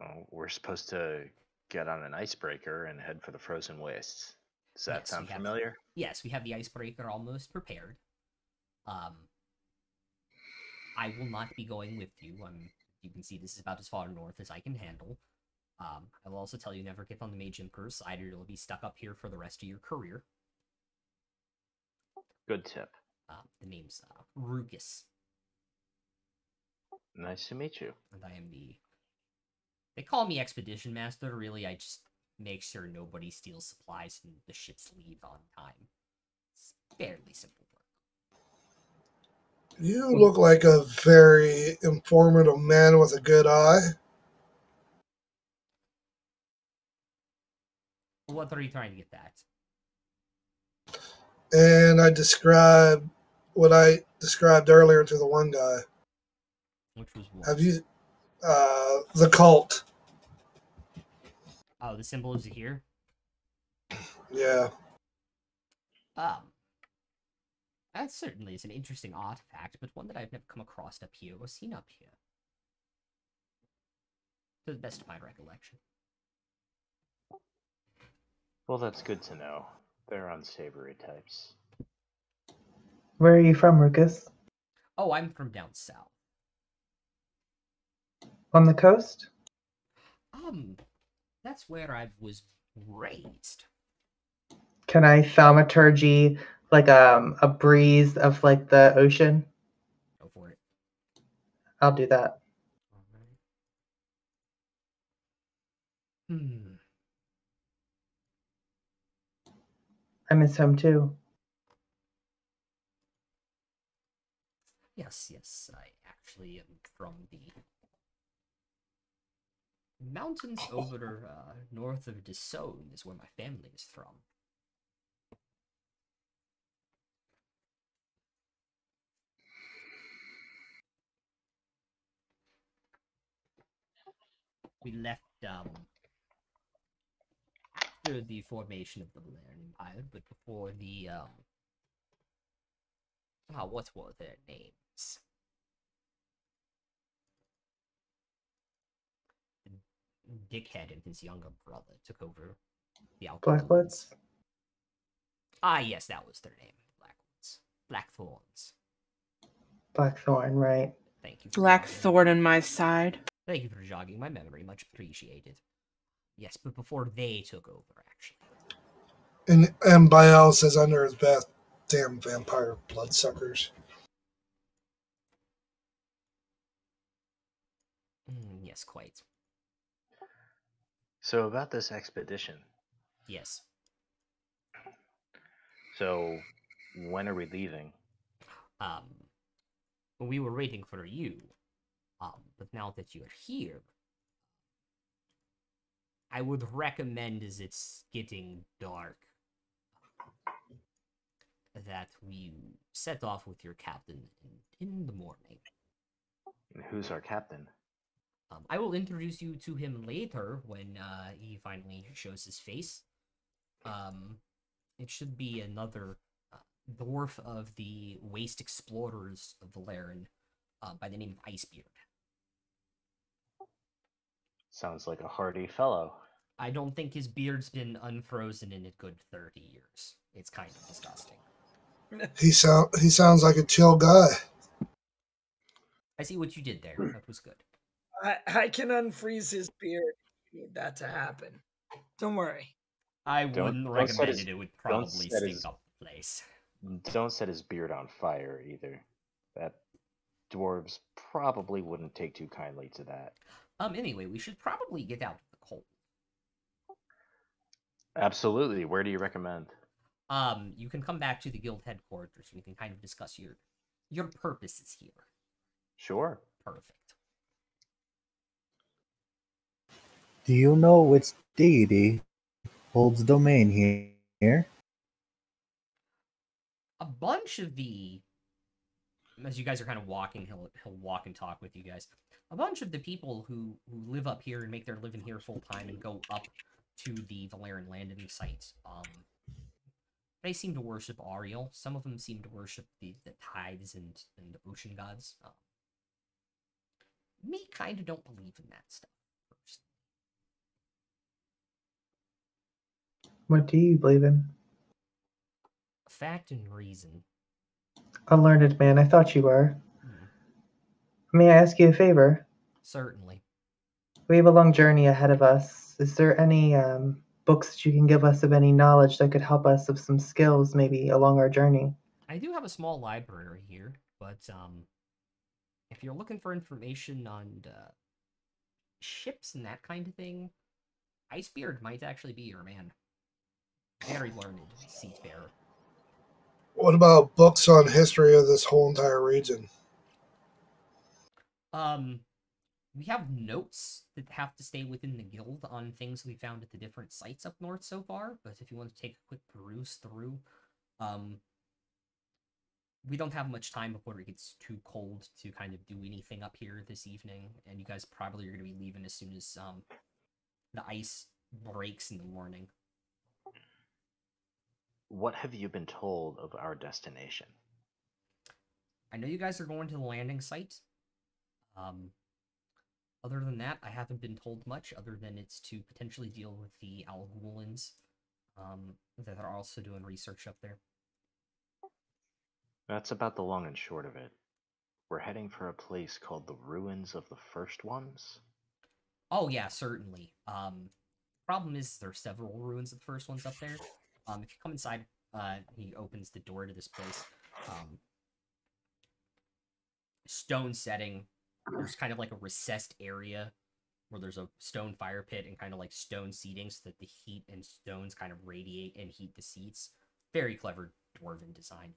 Oh, we're supposed to get on an icebreaker and head for the frozen wastes. Does that Yes, sound we have- familiar? Yes, we have the icebreaker almost prepared. I will not be going with you. You can see this is about as far north as I can handle. I will also tell you never get on the Mage Emperor's side or you'll be stuck up here for the rest of your career. Good tip. The name's Rukus, Nice to meet you. and I am They call me Expedition Master. Really, I just make sure nobody steals supplies and the ships leave on time. It's fairly simple work. You look like a very informative man with a good eye. What are you trying to get at? And I described what I described earlier to the one guy. Which was what? Have you, the cult? Oh, the symbol is here? Yeah. That certainly is an interesting artifact, but one that I've never come across up here or seen up here. To the best of my recollection. Well, that's good to know. They're unsavory types. Where are you from, Rukus? Oh, I'm from down south. On the coast? That's where I was raised. Can I thaumaturgy like a breeze of like the ocean? Go for it. I'll do that. Alright. I miss home too. Yes, I actually am from the mountains over north of Disone is where my family is from. We left after the formation of the Valerian Empire, but before the What were their names? Dickhead and his younger brother took over the Alcoholans. Blackwoods? Ah, yes, that was their name. Blackwoods. Blackthorns. Blackthorn, right. Thank you. For Black jogging. thorn in my side. Thank you for jogging my memory. Much appreciated. Yes, but before they took over, actually. And Bael says under his breath, damn vampire bloodsuckers. Yes, quite. So about this expedition. Yes. So when are we leaving? We were waiting for you. But now that you're here, I would recommend, as it's getting dark, that we set off with your captain in the morning. And who's our captain? I will introduce you to him later when he finally shows his face. It should be another dwarf of the waste explorers of Valerian by the name of Icebeard. Sounds like a hardy fellow. I don't think his beard's been unfrozen in a good 30 years. It's kind of disgusting. He sounds like a chill guy. I see what you did there. That was good. I can unfreeze his beard if you need that to happen. Don't worry. I wouldn't recommend it. It would probably stink up the place. Don't set his beard on fire either. That dwarves probably wouldn't take too kindly to that. Anyway, we should probably get out of the cold. Absolutely. Where do you recommend? You can come back to the guild headquarters. We can kind of discuss your purposes here. Sure. Perfect. Do you know which deity holds domain here? A bunch of the, as you guys are kind of walking, he'll walk and talk with you guys. A bunch of the people who live up here and make their living here full time and go up to the Valerian landing site, they seem to worship Ariel. Some of them seem to worship the tides and ocean gods. Me kind of don't believe in that stuff. What do you believe in? Fact and reason. A learned man, I thought you were. May I ask you a favor? Certainly. We have a long journey ahead of us. Is there any books that you can give us of any knowledge that could help us with some skills maybe along our journey? I do have a small library here, but if you're looking for information on ships and that kind of thing, Icebeard might actually be your man. Very learned seafarer. What about books on history of this whole entire region? We have notes that have to stay within the guild on things we found at the different sites up north so far, but if you want to take a quick peruse through, we don't have much time before it gets too cold to kind of do anything up here this evening, and you guys probably are going to be leaving as soon as the ice breaks in the morning. What have you been told of our destination? I know you guys are going to the landing site. Other than that, I haven't been told much, other than it's to potentially deal with the Algulans that are also doing research up there. That's about the long and short of it. We're heading for a place called the Ruins of the First Ones. Oh yeah, certainly. Problem is there are several ruins of the first ones up there. If you come inside, he opens the door to this place. Stone setting. There's kind of like a recessed area where there's a stone fire pit and kind of like stone seating so that the heat and stones kind of radiate and heat the seats. Very clever dwarven design.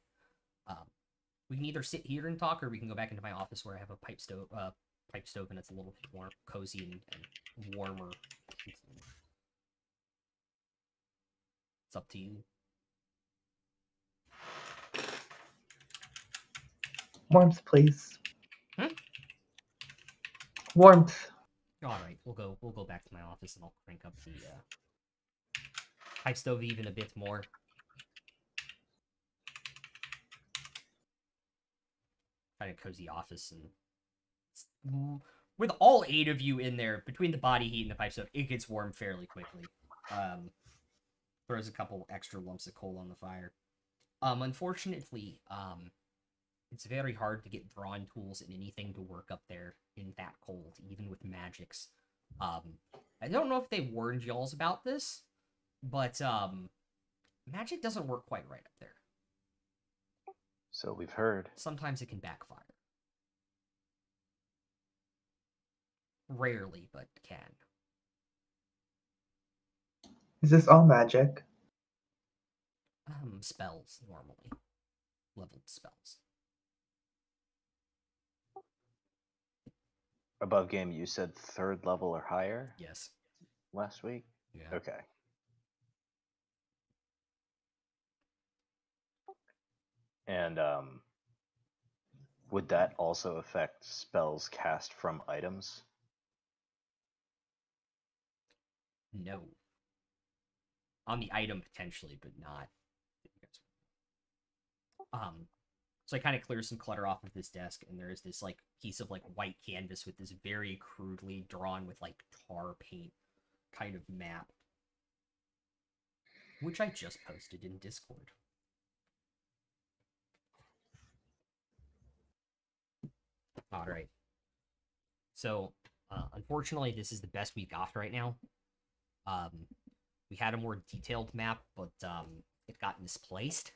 We can either sit here and talk, or we can go back into my office where I have a pipe stove, and it's a little bit more cozy and warmer. It's up to you. Warmth, please. Warmth. All right, we'll go back to my office and I'll crank up the pipe stove even a bit more. kind of cozy office, and with all 8 of you in there, between the body heat and the pipe stove, it gets warm fairly quickly. Throws a couple extra lumps of coal on the fire. Unfortunately, it's very hard to get drawing tools and anything to work up there in that cold, even with magics. I don't know if they warned y'all about this, but magic doesn't work quite right up there. So we've heard. Sometimes it can backfire. Rarely, but can. Is this all magic? Spells, normally. Leveled spells. Above game, you said 3rd level or higher Yes. last week? Yeah. Okay. And would that also affect spells cast from items? No. On the item, potentially, but not. So I kind of clear some clutter off of this desk, and there is this, like, piece of, like, white canvas with this very crudely drawn with, like, tar paint kind of map. Which I just posted in Discord. Alright. So, unfortunately, this is the best we got right now. We had a more detailed map, but it got misplaced.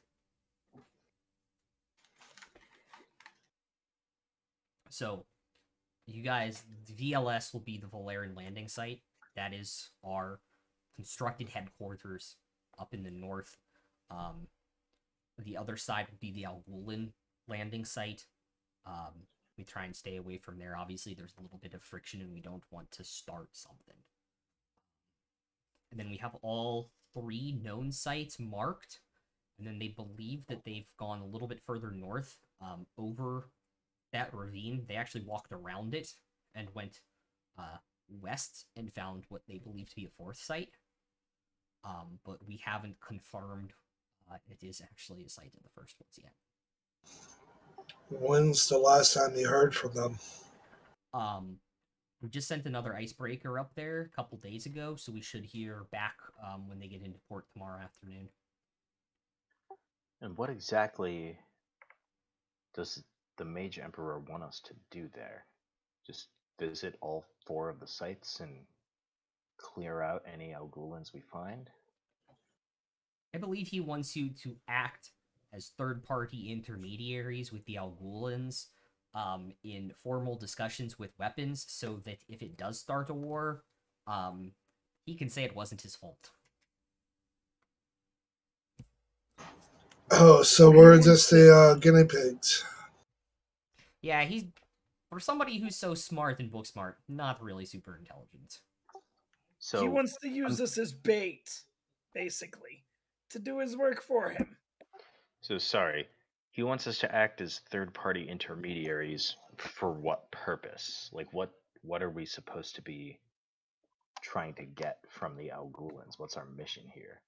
So, you guys, VLS will be the Valerian landing site. That is our constructed headquarters up in the north. The other side would be the Algulin landing site. We try and stay away from there. Obviously, there's a little bit of friction, and we don't want to start something. And then we have all 3 known sites marked, and then they believe that they've gone a little bit further north, over that ravine. They actually walked around it and went west and found what they believe to be a 4th site. But we haven't confirmed it is actually a site of the first ones yet. When's the last time you heard from them? We just sent another icebreaker up there a couple days ago, so we should hear back when they get into port tomorrow afternoon. And what exactly does the Mage Emperor want us to do there? Just visit all 4 of the sites and clear out any Algulins we find? I believe he wants you to act as third-party intermediaries with the Algulins in formal discussions with weapons, so that if it does start a war, he can say it wasn't his fault. Oh, so we're just the guinea pigs. Yeah, he's, for somebody who's so smart and book smart, not really super intelligent. So he wants to use us as bait, basically, to do his work for him. So sorry, he wants us to act as third-party intermediaries for what purpose? Like, what are we supposed to be trying to get from the Algulins? What's our mission here?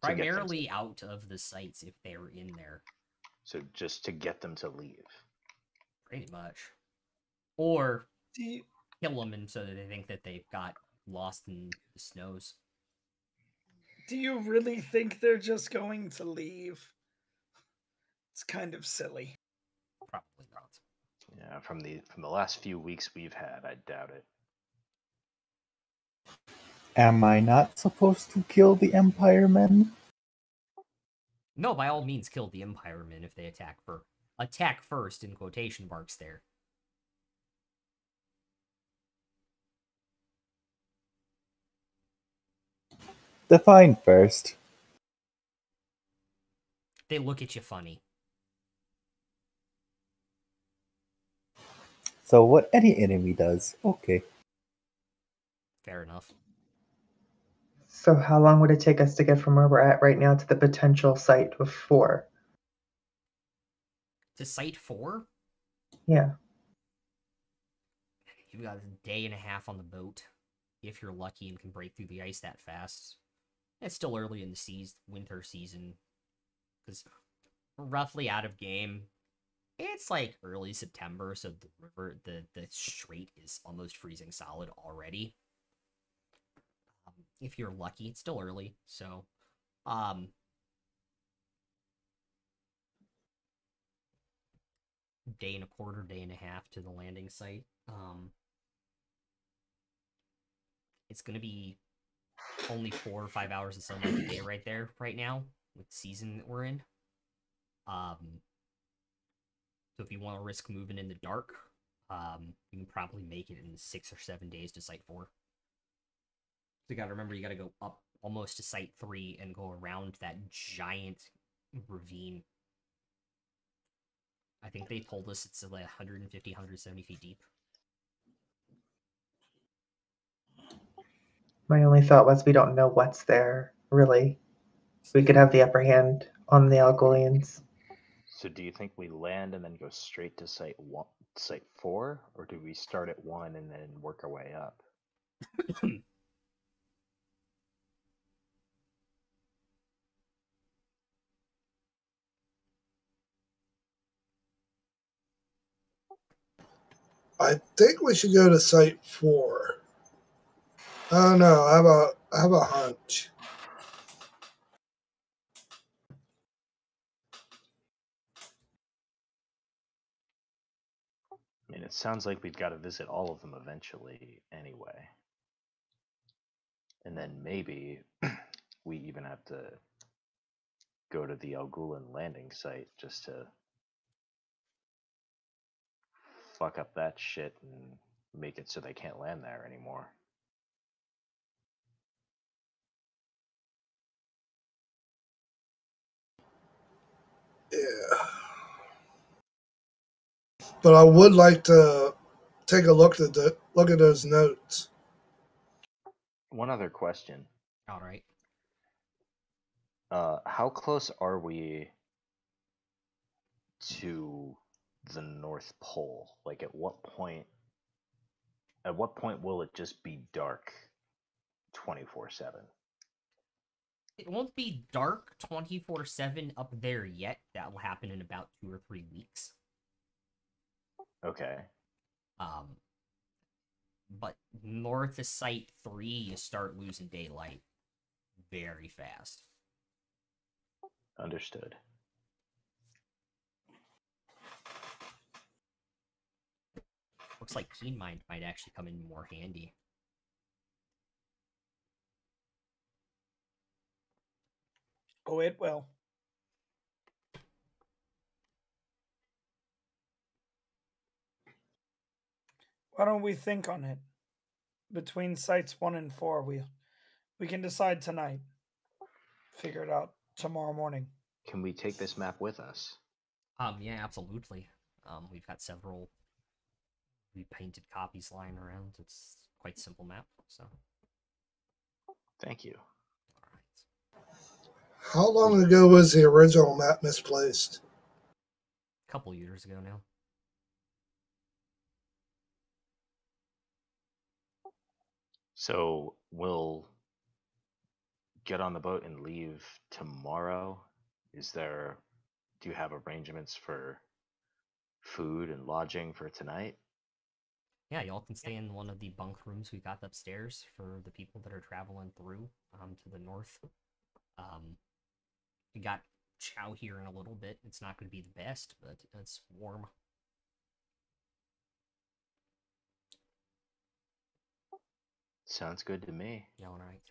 Primarily out of the sites if they're in there. So just to get them to leave. Pretty much. Or kill them and so that they think that they've got lost in the snows. Do you really think they're just going to leave? It's kind of silly. Probably not. Yeah, from the last few weeks we've had, I doubt it. Am I not supposed to kill the Empire men? No, by all means kill the Empire men if they attack first. Attack first in quotation marks there. Define first. They look at you funny. So what any enemy does. Okay. Fair enough. So how long would it take us to get from where we're at right now to the potential site of 4? To site 4? Yeah. You've got a day and a half on the boat. If you're lucky and can break through the ice that fast. It's still early in the winter season. Because roughly out of game. It's like early September, so the river, the strait is almost freezing solid already. If you're lucky, it's still early, so day and a quarter, day and a half to the landing site. It's gonna be only 4 or 5 hours of sunlight a day right there, right now, with the season that we're in. So if you want to risk moving in the dark, you can probably make it in 6 or 7 days to Site 4. So you gotta remember, you gotta go up almost to Site 3 and go around that giant ravine. I think they told us it's like 150, 170 feet deep. My only thought was we don't know what's there, really. We could have the upper hand on the Algolians. So do you think we land and then go straight to site 4, or do we start at 1 and then work our way up? I think we should go to Site 4. I don't know. I have a hunch. I mean, it sounds like we've got to visit all of them eventually anyway. And then maybe we even have to go to the Algulan landing site just to fuck up that shit and make it so they can't land there anymore. Yeah. But I would like to take a look at those notes. One other question. All right. How close are we to the North Pole? Like, at what point will it just be dark 24/7? It won't be dark 24/7 up there yet. That will happen in about 2 or 3 weeks. Okay. But north of Site 3, you start losing daylight very fast. Understood. Looks like Keen Mind might actually come in more handy. Oh, it will. Why don't we think on it? Between sites 1 and 4, we can decide tonight. Figure it out tomorrow morning. Can we take this map with us? Yeah, absolutely. We've got several repainted copies lying around. It's quite a simple map, so. Thank you. All right. How long ago was the original map misplaced? A couple years ago now. So we'll get on the boat and leave tomorrow. Do you have arrangements for food and lodging for tonight? Yeah, y'all can stay in one of the bunk rooms we got upstairs for the people that are traveling through to the north. We got chow here in a little bit. It's not going to be the best, but it's warm. Sounds good to me. Yeah, all right.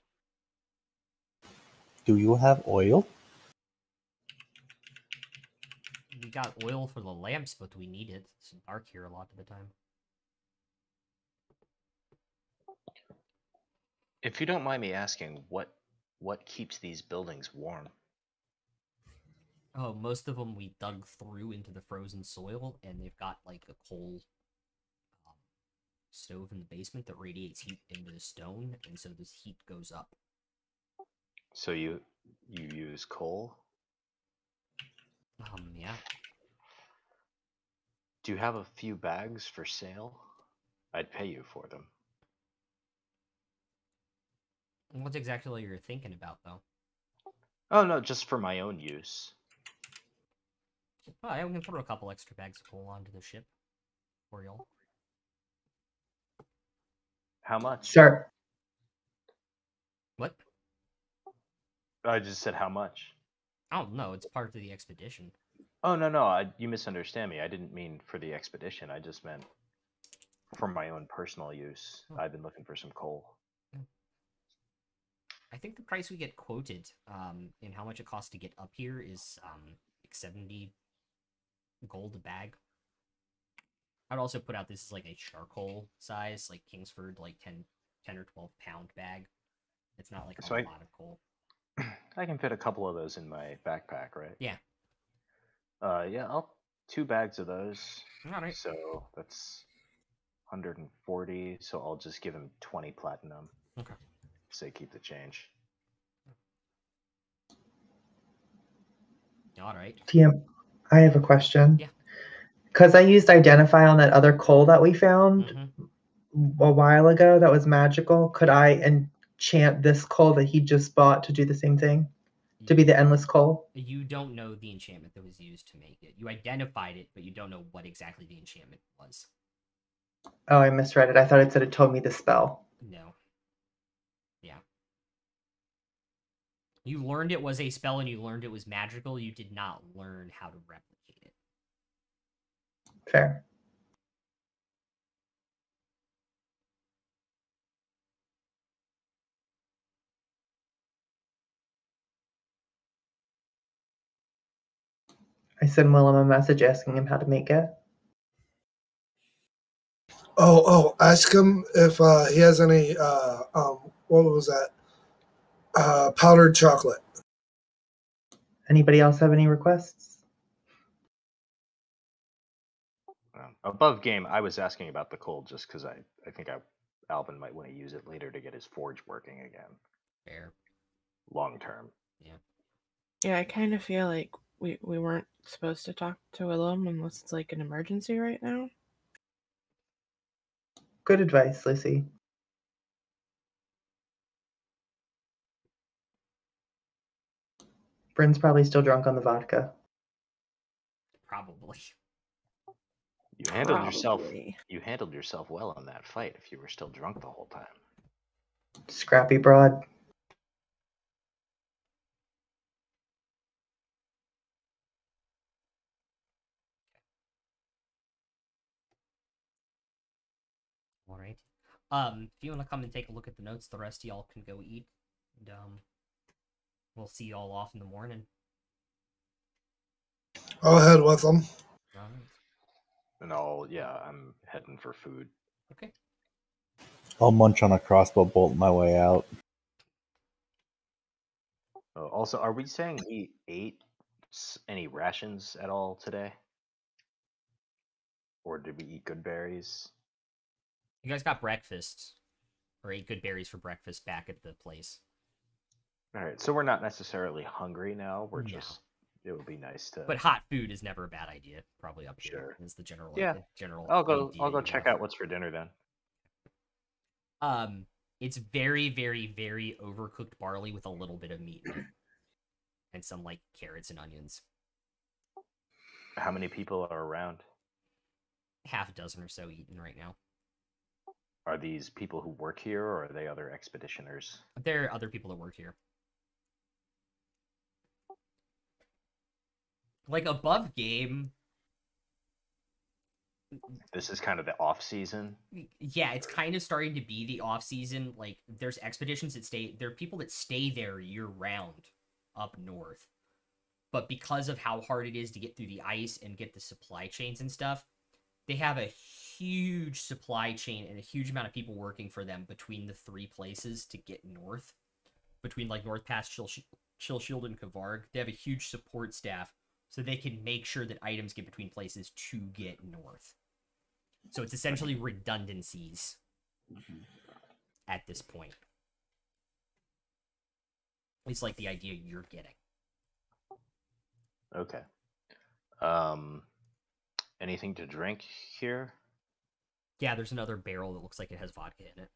Do you have oil? We got oil for the lamps, but we need it. It's dark here a lot of the time. If you don't mind me asking, what keeps these buildings warm? Oh, most of them we dug through into the frozen soil, and they've got like a coal stove in the basement that radiates heat into the stone, and so this heat goes up. So you use coal? Yeah. Do you have a few bags for sale? I'd pay you for them. What exactly you're thinking about, though? Oh no, just for my own use. Oh, I can throw a couple extra bags of coal onto the ship for y'all. How much? Sure. What? I just said how much. Oh no, it's part of the expedition. Oh no, you misunderstand me. I didn't mean for the expedition. I just meant for my own personal use. Oh. I've been looking for some coal. I think the price we get quoted, and how much it costs to get up here is like 70 gold a bag. I'd also put out this is like a charcoal size, like Kingsford, like 10 or 12 pound bag. It's not like a So lot of coal. I can fit a couple of those in my backpack, right? Yeah. Yeah, I'll 2 bags of those. All right. So that's 140. So I'll just give him 20 platinum. Okay. Say keep the change. All right. TM, I have a question. Yeah. Because I used identify on that other coal that we found Mm-hmm. a while ago that was magical. Could I enchant this coal that he just bought to do the same thing? To be the endless coal? You don't know the enchantment that was used to make it. You identified it, but you don't know what exactly the enchantment was. Oh, I misread it. I thought it said it told me the spell. No. Yeah. You learned it was a spell and you learned it was magical. You did not learn how to replicate it. Fair. I sent Willem a message asking him how to make it. Ask him if he has any, what was that? Powdered chocolate. Anybody else have any requests? Above game, I was asking about the coal just because I think Alvin might want to use it later to get his forge working again. Fair. Long term. Yeah. Yeah, I kind of feel like we weren't supposed to talk to Willem unless it's like an emergency right now. Good advice, Lucy. Bryn's probably still drunk on the vodka. Probably. You handled yourself. Probably. You handled yourself well in that fight. If you were still drunk the whole time. Scrappy broad. All right. If you want to come and take a look at the notes, the rest of y'all can go eat, and we'll see y'all off in the morning. I'll head with them. And I'm heading for food. Okay. I'll munch on a crossbow bolt my way out. Also, are we saying he ate any rations at all today? Or did we eat good berries? You guys got breakfast, or ate good berries for breakfast back at the place. All right, so we're not necessarily hungry now. We're No. just. It would be nice to. But hot food is never a bad idea. Probably up here. Sure. Is the general. Yeah. The general. I'll go idea you check have. out what's for dinner then. It's very, very, very overcooked barley with a little bit of meat in it, and some like carrots and onions. How many people are around? Half a dozen or so eating right now. Are these people who work here, or are they other expeditioners? There are other people that work here. Like above game. This is kind of the off season. Yeah, it's kind of starting to be the off season. Like there's expeditions that stay. There are people that stay there year round up north. But because of how hard it is to get through the ice and get the supply chains and stuff, they have a huge supply chain and a huge amount of people working for them between the 3 places to get north. Between like North Pass, Chill Shield, and Kavarg, they have a huge support staff so they can make sure that items get between places to get north. So it's essentially redundancies at this point. It's like the idea you're getting. Okay. Anything to drink here? Yeah, there's another barrel that looks like it has vodka in it.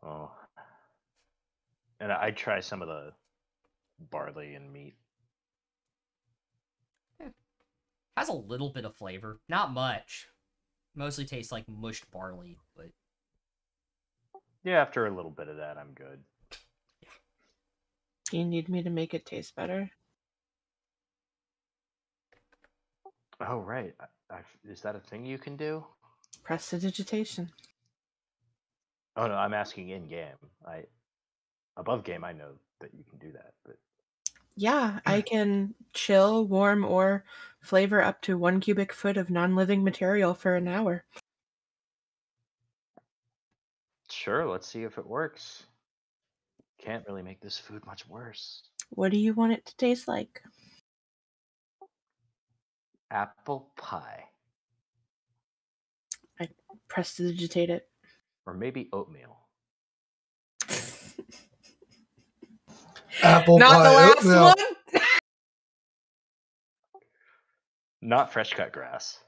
Oh. And I'd try some of barley and meat. Has a little bit of flavor, not much. Mostly tastes like mushed barley, but Yeah, after a little bit of that, I'm good. Do you need me to make it taste better? Oh, right. Is that a thing you can do? Prestidigitation. Oh no, I'm asking in game. Above game, I know that you can do that, but Yeah, I can chill, warm, or flavor up to 1 cubic foot of non-living material for an hour. sure. Let's see if it works. Can't really make this food much worse. What do you want it to taste like? Apple pie, I prestidigitate it. or maybe oatmeal. Apple Not pie the last oatmeal. one. Not fresh cut grass.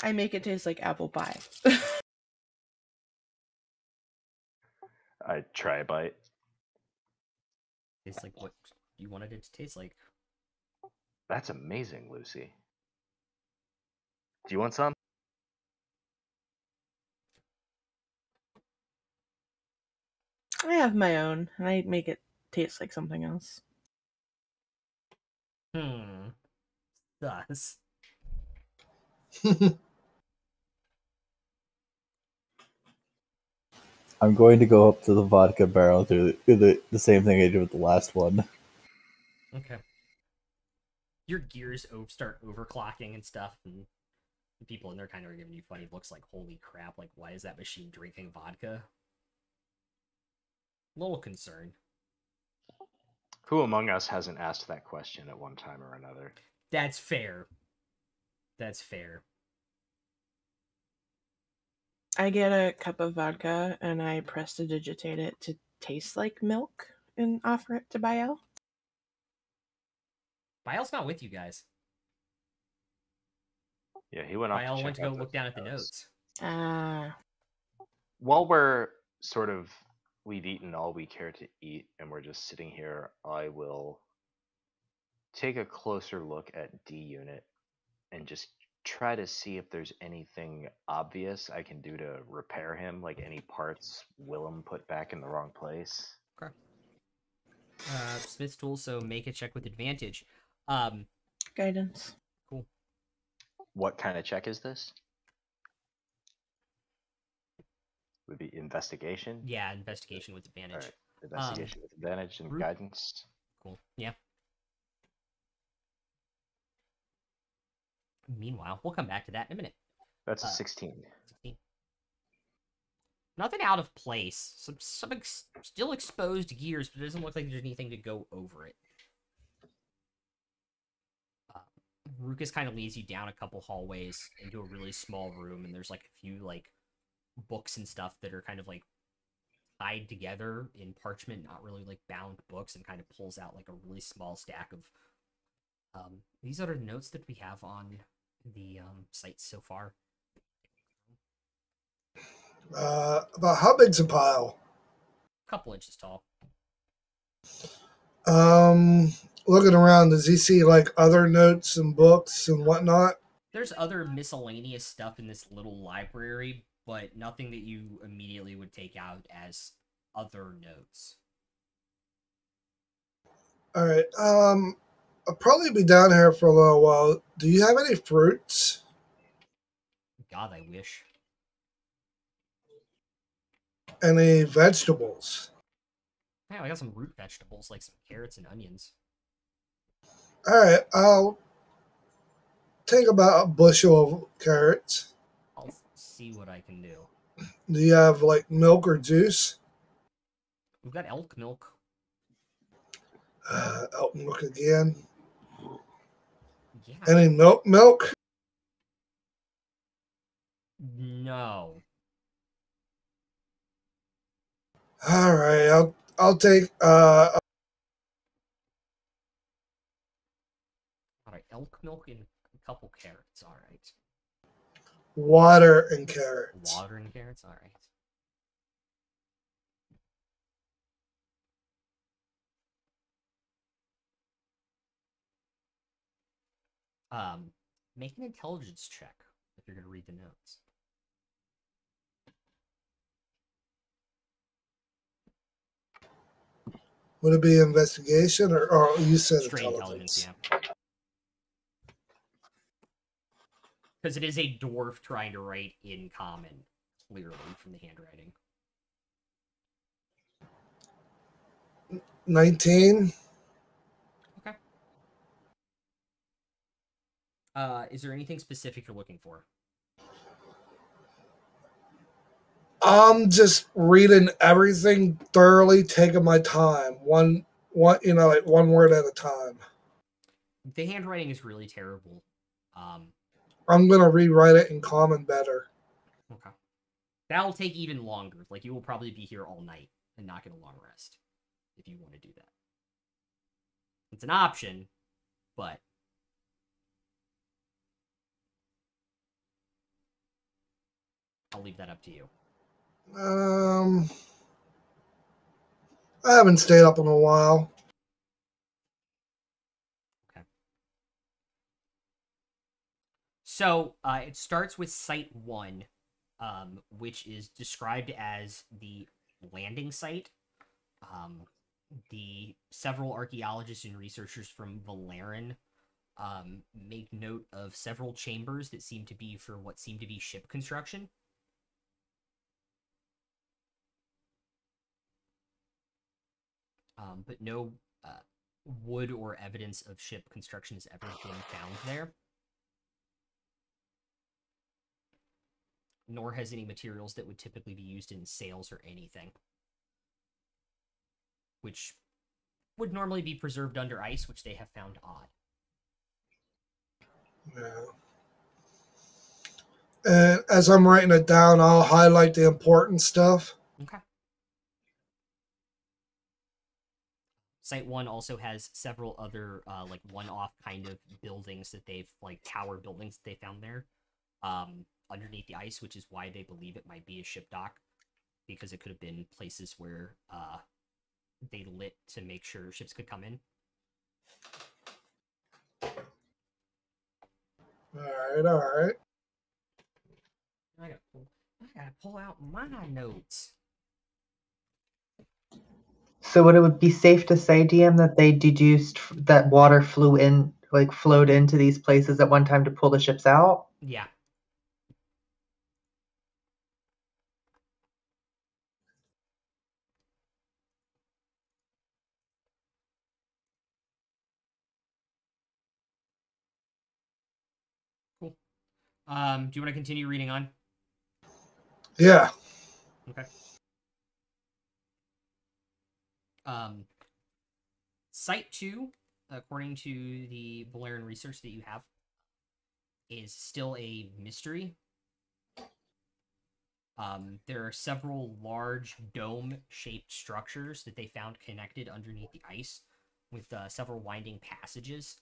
I make it taste like apple pie. I try a bite. tastes like what you wanted it to taste like. That's amazing, Lucy. Do you want some? I have my own, and I make it taste like something else. Thus. I'm going to go up to the vodka barrel and do the same thing I did with the last one. Okay. Your gears start overclocking and stuff, and the people in there kind of are giving you funny looks like, holy crap, like, why is that machine drinking vodka? A little concerned. Who among us hasn't asked that question at one time or another? That's fair. That's fair. I get a cup of vodka, and I prestidigitate it to taste like milk and offer it to Bael. Bael's not with you guys. Yeah, he went off. Bael to went check to go out look those down at the notes. notes. While we've eaten all we care to eat, and we're just sitting here, I will take a closer look at D Unit and just try to see if there's anything obvious I can do to repair him, like any parts Willem put back in the wrong place. Okay. Smith's tool, so make a check with advantage. Guidance. Cool. What kind of check is this? Would be investigation? Yeah, investigation with advantage. Alright, investigation with advantage and Root. guidance. Cool. Yeah. Meanwhile, we'll come back to that in a minute. That's a 16. 16. Nothing out of place. Some still exposed gears, but it doesn't look like there's anything to go over it. Rukus kind of leads you down a couple hallways into a really small room, and there's like a few like books and stuff that are kind of like tied together in parchment, not really like bound books, and kind of pulls out like a really small stack of these are the notes that we have on the site so far. About how big's a pile? A couple inches tall. Looking around, does he see like other notes and books and whatnot? There's other miscellaneous stuff in this little library, but nothing that you immediately would take out as other notes. All right. I'll probably be down here for a little while. Do you have any fruits? God, I wish. Any vegetables? Yeah, I got some root vegetables, like some carrots and onions. All right. I'll take about a bushel of carrots. I'll see what I can do. Do you have like milk or juice? We've got elk milk. Elk milk again. Yeah. Any milk? No. All right. I'll take Alright, elk milk and a couple carrots, alright. water and carrots. Water and carrots, alright. Make an intelligence check if you're going to read the notes. Would it be investigation or you said Straight intelligence? yeah. Because it is a dwarf trying to write in common, clearly, from the handwriting. 19. Okay. Is there anything specific you're looking for? I'm just reading everything thoroughly, taking my time. One like one word at a time. The handwriting is really terrible. I'm gonna rewrite it in common better. Okay. That'll take even longer. Like, you will probably be here all night and not get a long rest if you want to do that. It's an option, but I'll leave that up to you. I haven't stayed up in a while. Okay. So it starts with Site 1, which is described as the landing site. The several archaeologists and researchers from Valeran make note of several chambers that seem to be for what seem to be ship construction. But no wood or evidence of ship construction has ever been found there. Nor has any materials that would typically be used in sails or anything, which would normally be preserved under ice, which they have found odd. Yeah. And as I'm writing it down, I'll highlight the important stuff. Okay. Site 1 also has several other, like, one-off kind of buildings that they've, like, tower buildings that they found there, underneath the ice, which is why they believe it might be a ship dock, because it could have been places where, they lit to make sure ships could come in. All right. I gotta pull out my notes. So would it be safe to say, DM, that they deduced that water flowed into these places at one time to pull the ships out? Yeah. Cool. Do you want to continue reading on? Yeah. Okay. Site 2, according to the Valeran research that you have, is still a mystery. There are several large dome-shaped structures that they found connected underneath the ice with several winding passages.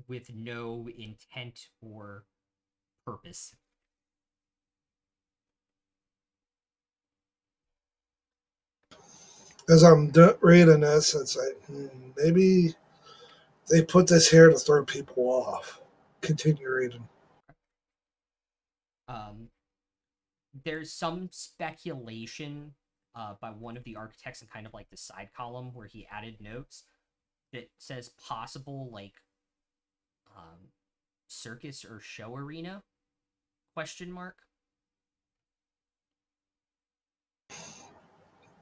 With no intent or purpose. As I'm reading this, it's like, maybe they put this here to throw people off. Continue reading. There's some speculation by one of the architects in kind of like the side column where he added notes that says possible, like, circus or show arena, ?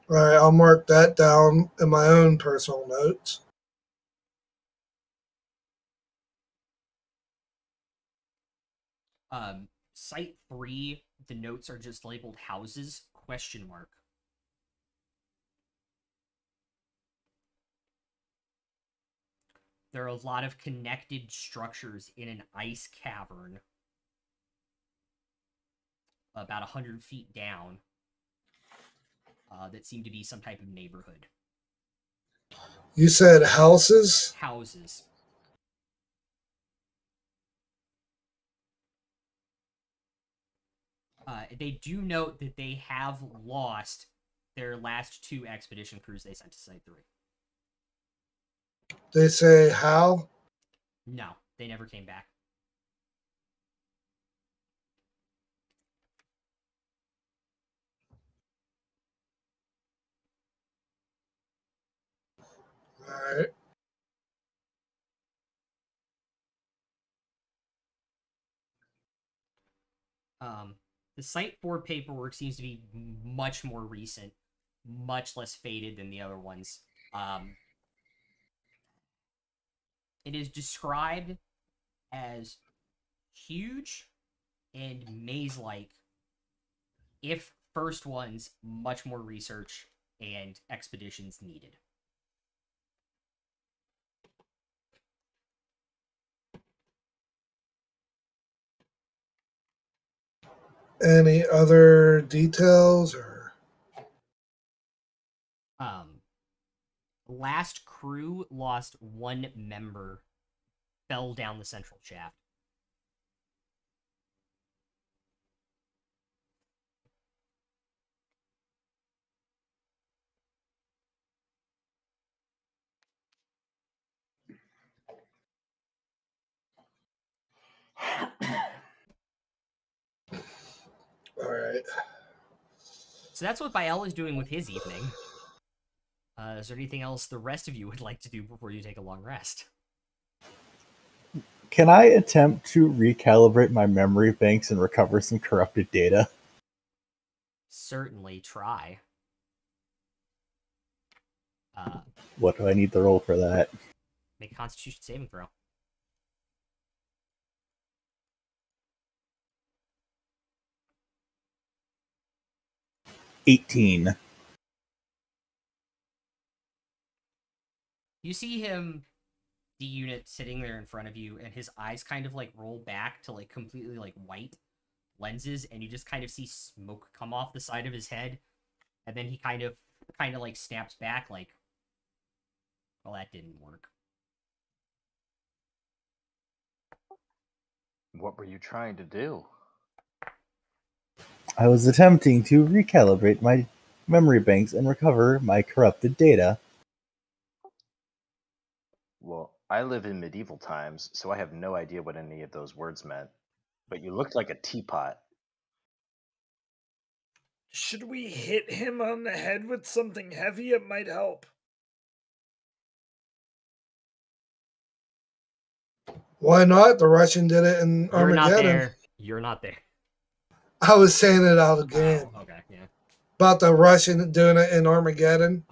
All right, I'll mark that down in my own personal notes. Site 3, the notes are just labeled houses, ? There are a lot of connected structures in an ice cavern about 100 feet down that seem to be some type of neighborhood. You said houses? Houses. They do note that they have lost their last 2 expedition crews they sent to Site 3. They say how? No, they never came back. Alright. The Site 4 paperwork seems to be much more recent, much less faded than the other ones. It is described as huge and maze-like, if first ones, much more research and expeditions needed. Any other details or Last crew lost one member, fell down the central shaft. alright. So that's what Bael is doing with his evening. Is there anything else the rest of you would like to do before you take a long rest? Can I attempt to recalibrate my memory banks and recover some corrupted data? Certainly try. What do I need to roll for that? Make a Constitution saving throw. $18. You see him, the unit, sitting there in front of you, and his eyes kind of like roll back to like completely like white lenses, and you just kind of see smoke come off the side of his head, and then he kind of like snaps back like, well, that didn't work. What were you trying to do? I was attempting to recalibrate my memory banks and recover my corrupted data. Well, I live in medieval times, so I have no idea what any of those words meant. But you looked like a teapot. Should we hit him on the head with something heavy? It might help. Why not? The Russian did it in You're Armageddon. not there. You're not there. I was saying it out again. Oh, okay, yeah. About the Russian doing it in Armageddon.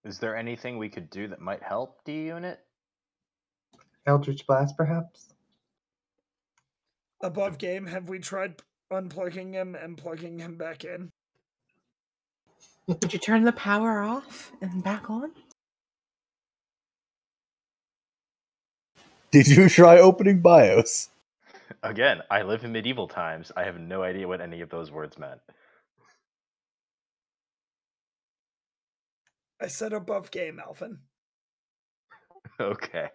Is there anything we could do that might help, D Unit? Eldritch Blast, perhaps? Above game, have we tried unplugging him and plugging him back in? Did you turn the power off and back on? Did you try opening BIOS? Again, I live in medieval times. I have no idea what any of those words meant. I said above game, Alvin. Okay.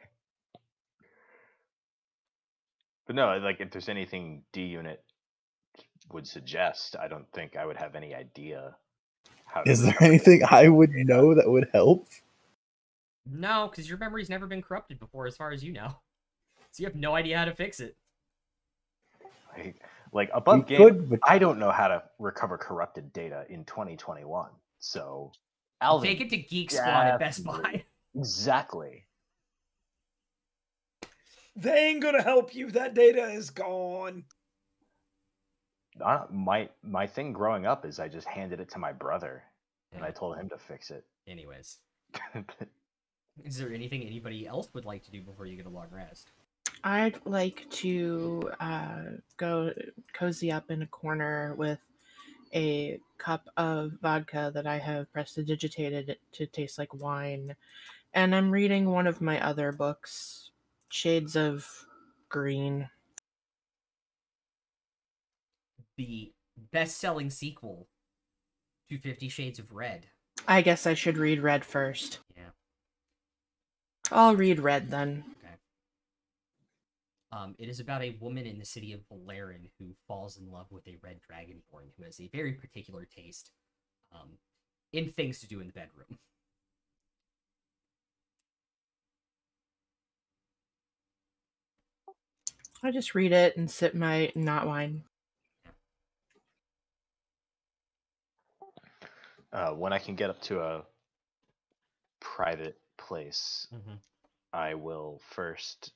But no, like, if there's anything D Unit would suggest, I don't think I would have any idea how to Is there recover anything that I would data. know that would help? No, because your memory's never been corrupted before, as far as you know. So you have no idea how to fix it. Like above You game, could, but- I don't know how to recover corrupted data in 2021. So, Alvin, Take it to Geek Squad at Best definitely- Buy. Exactly. They ain't gonna help you. That data is gone. My thing growing up is I just handed it to my brother, and I told him to fix it. Anyways, is there anything anybody else would like to do before you get a long rest? I'd like to go cozy up in a corner with a cup of vodka that I have prestidigitated to taste like wine, and I'm reading one of my other books, Shades of Green. The best-selling sequel to 50 Shades of Red. I guess I should read Red first. Yeah. I'll read Red then. Okay. It is about a woman in the city of Valerin who falls in love with a red dragonborn who has a very particular taste in things to do in the bedroom. I just read it and sip my not wine. When I can get up to a private place, Mhm. I will first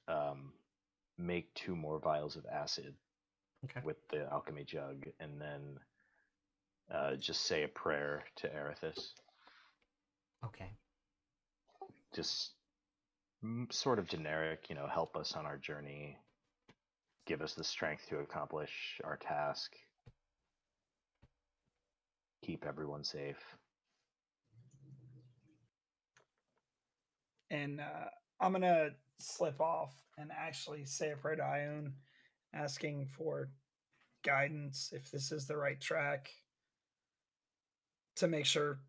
make 2 more vials of acid Okay. with the alchemy jug, and then just say a prayer to Erithus. Okay. Just sort of generic, help us on our journey, give us the strength to accomplish our task, keep everyone safe. And I'm gonna slip off and actually say a prayer to Ione, asking for guidance if this is the right track, to make sure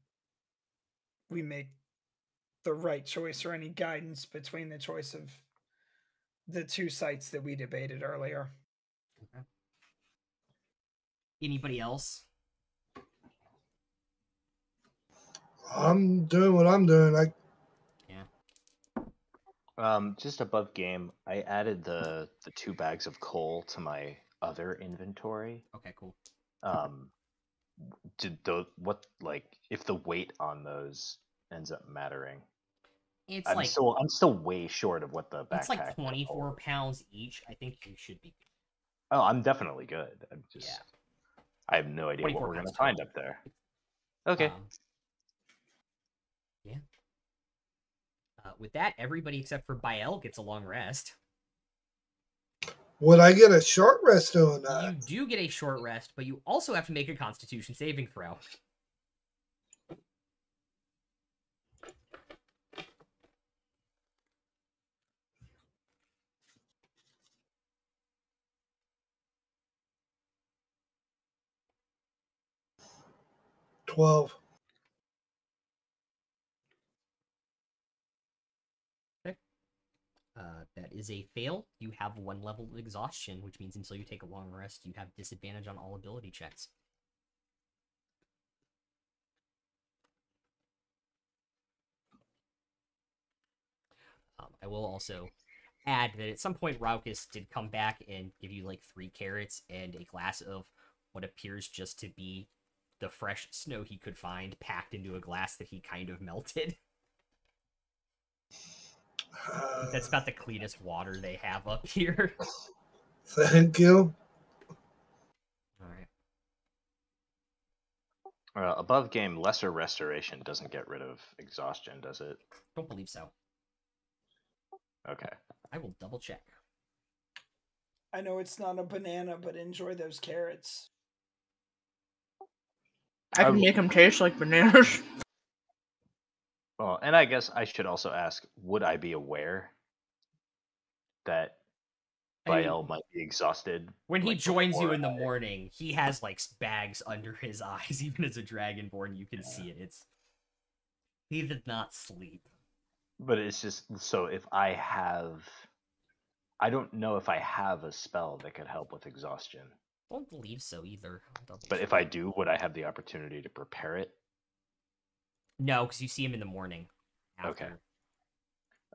we make the right choice, or any guidance between the choice of the 2 sites that we debated earlier. Okay. Anybody else? I'm doing what I'm doing. Just above game, I added the 2 bags of coal to my other inventory. Okay, cool. Did if the weight on those ends up mattering? It's I'm like still way short of what the backpack. it's like can 24 hold. pounds each. I think you should be good. Oh, I'm definitely good. Yeah. I have no idea what 24 we're gonna pounds find total. up there. Okay. Yeah. With that, everybody except for Bael gets a long rest. Would I get a short rest doing that? You do get a short rest, but you also have to make a Constitution saving throw. $12. That is a fail. You have 1 level of exhaustion, which means until you take a long rest, you have disadvantage on all ability checks. I will also add that at some point Raucus did come back and give you like 3 carrots and a glass of what appears just to be the fresh snow he could find packed into a glass that he kind of melted. That's about the cleanest water they have up here. Thank you. All right. Above game, lesser restoration doesn't get rid of exhaustion, does it? Don't believe so. Okay. I will double check. I know it's not a banana, but enjoy those carrots. I can make them taste like bananas. Well, and I guess I should also ask, would I be aware that Bael might be exhausted? When he like, joins you before in the morning, he has like bags under his eyes. Even as a dragonborn, you can see it. He did not sleep. But it's just so if I don't know if I have a spell that could help with exhaustion. Don't believe so either. But if I do, would I have the opportunity to prepare it? No, because you see him in the morning. After.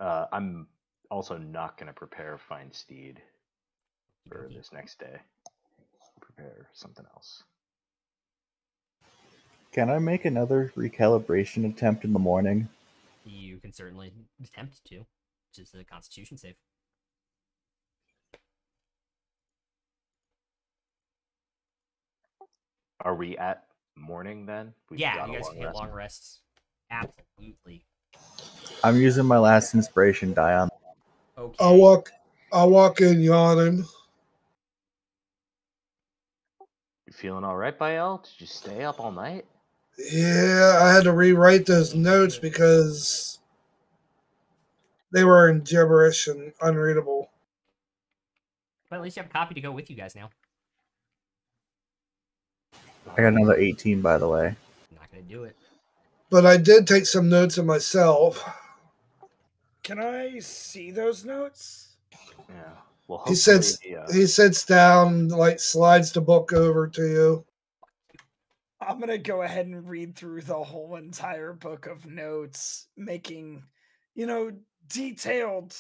Okay. I'm also not going to prepare Find Steed for this next day. Prepare something else. Can I make another recalibration attempt in the morning? You can certainly attempt to, which is the Constitution save. Are we at morning then? You guys can hit long rests. Absolutely. I'm using my last inspiration die on. Okay. I'll walk in yawning. You feeling all right, Bael? Did you stay up all night? Yeah, I had to rewrite those notes because they were in gibberish and unreadable. But at least you have a copy to go with you guys now. I got another 18, by the way. I'm not going to do it. But I did take some notes of myself. Can I see those notes? Yeah. Well, He sits down, like slides the book over to you. I'm gonna go ahead and read through the whole entire book of notes, making, detailed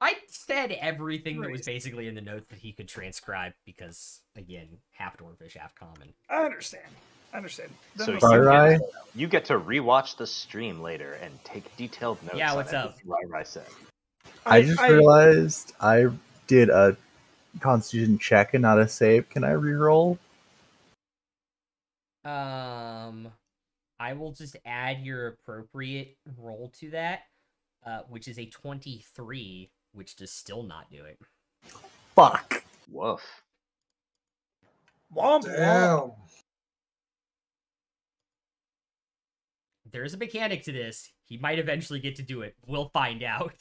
I said everything that was Right. basically in the notes that he could transcribe because, again, half dwarfish, half common. I understand. Then So we'll Far see. right. you get to rewatch the stream later and take detailed notes Yeah, on what's up? everything Rai said. I just realized I did a Constitution check and not a save. Can I reroll? I will just add your appropriate roll to that, which is a 23, which does still not do it. Fuck. Woof. Womp womp. Damn. There's a mechanic to this. He might eventually get to do it. We'll find out.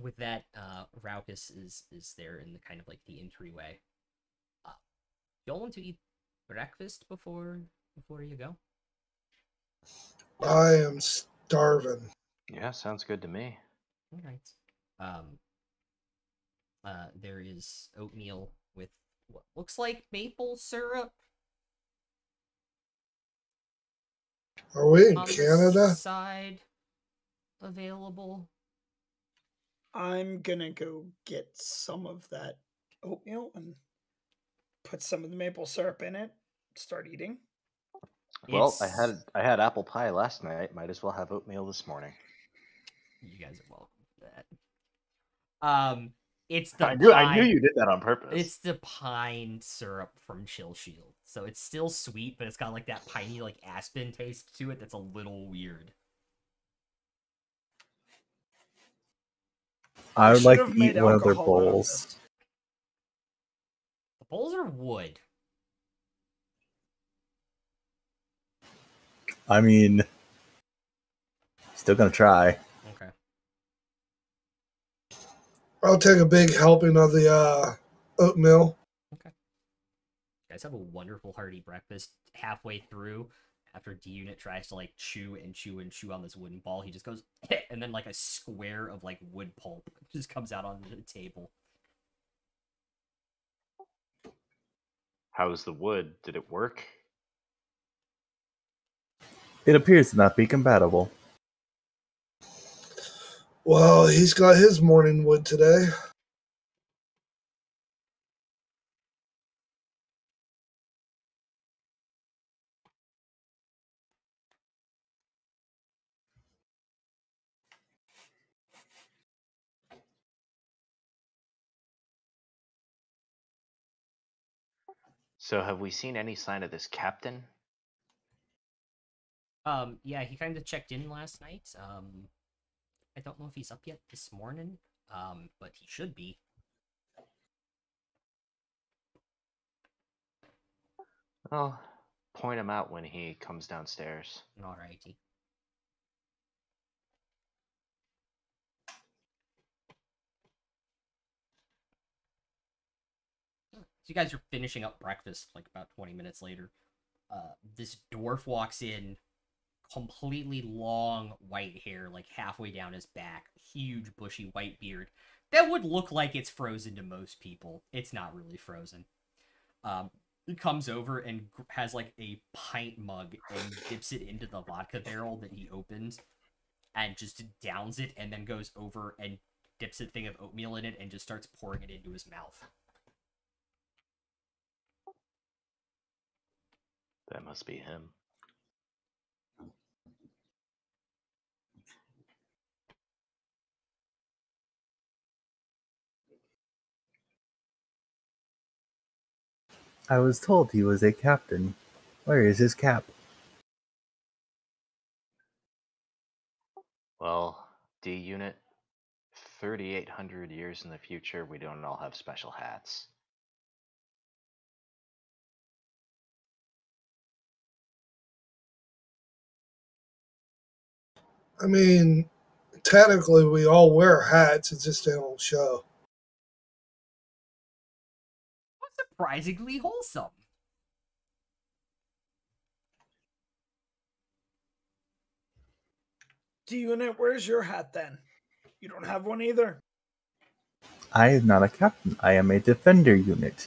With that, Raucus is there in the kind of like the entryway. Y'all want to eat breakfast before you go? I am starving. Yeah, sounds good to me. All right. There is oatmeal with what looks like maple syrup. Are we in on the Canada? side available. I'm gonna go get some of that oatmeal and put some of the maple syrup in it. Start eating. Well, I had apple pie last night. Might as well have oatmeal this morning. You guys are welcome for that. It's the I knew you did that on purpose. It's the pine syrup from Chill Shield. So it's still sweet, but it's got like that piney like aspen taste to it that's a little weird. I would like to should've eat made one of their alcohol out of bowls. this. The bowls are wood. I mean, still gonna try. Okay. I'll take a big helping of the oatmeal. You guys have a wonderful hearty breakfast. Halfway through, after D-Unit tries to like chew and chew and chew on this wooden ball, he just goes and then like a square of like wood pulp just comes out onto the table. How's the wood? Did it work? It appears to not be compatible. Well, he's got his morning wood today. So have we seen any sign of this captain? Yeah, he kind of checked in last night. I don't know if he's up yet this morning. But he should be. Well, point him out when he comes downstairs. Alrighty. So you guys are finishing up breakfast like about 20 minutes later. This dwarf walks in, completely long white hair, like halfway down his back, huge bushy white beard. That would look like it's frozen to most people. It's not really frozen. He comes over and has like a pint mug and dips it into the vodka barrel that he opened and just downs it and then goes over and dips a thing of oatmeal in it and just starts pouring it into his mouth. That must be him. I was told he was a captain. Where is his cap? Well, D unit, 3,800 years in the future, we don't all have special hats. I mean, technically we all wear hats. It's just they don't show. Surprisingly wholesome. D-Unit, where's your hat then? You don't have one either. I am not a captain. I am a defender unit.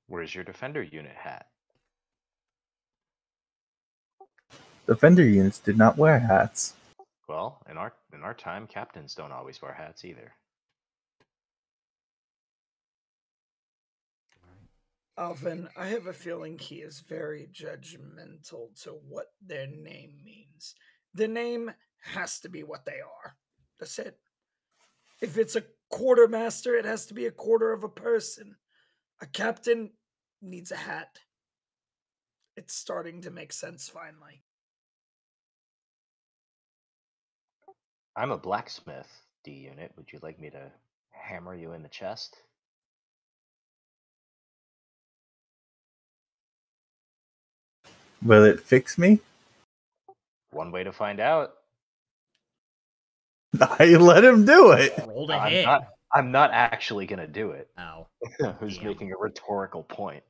Where's your defender unit hat? Defender units did not wear hats. Well, in our time, captains don't always wear hats either. Alvin, I have a feeling he is very judgmental to what their name means. The name has to be what they are. That's it. If it's a quartermaster, it has to be a quarter of a person. A captain needs a hat. It's starting to make sense finally. I'm a blacksmith, D unit. Would you like me to hammer you in the chest? Will it fix me? One way to find out. I let him do it. Roll to I'm hit. not actually gonna do it. Oh, Who's damn. making a rhetorical point?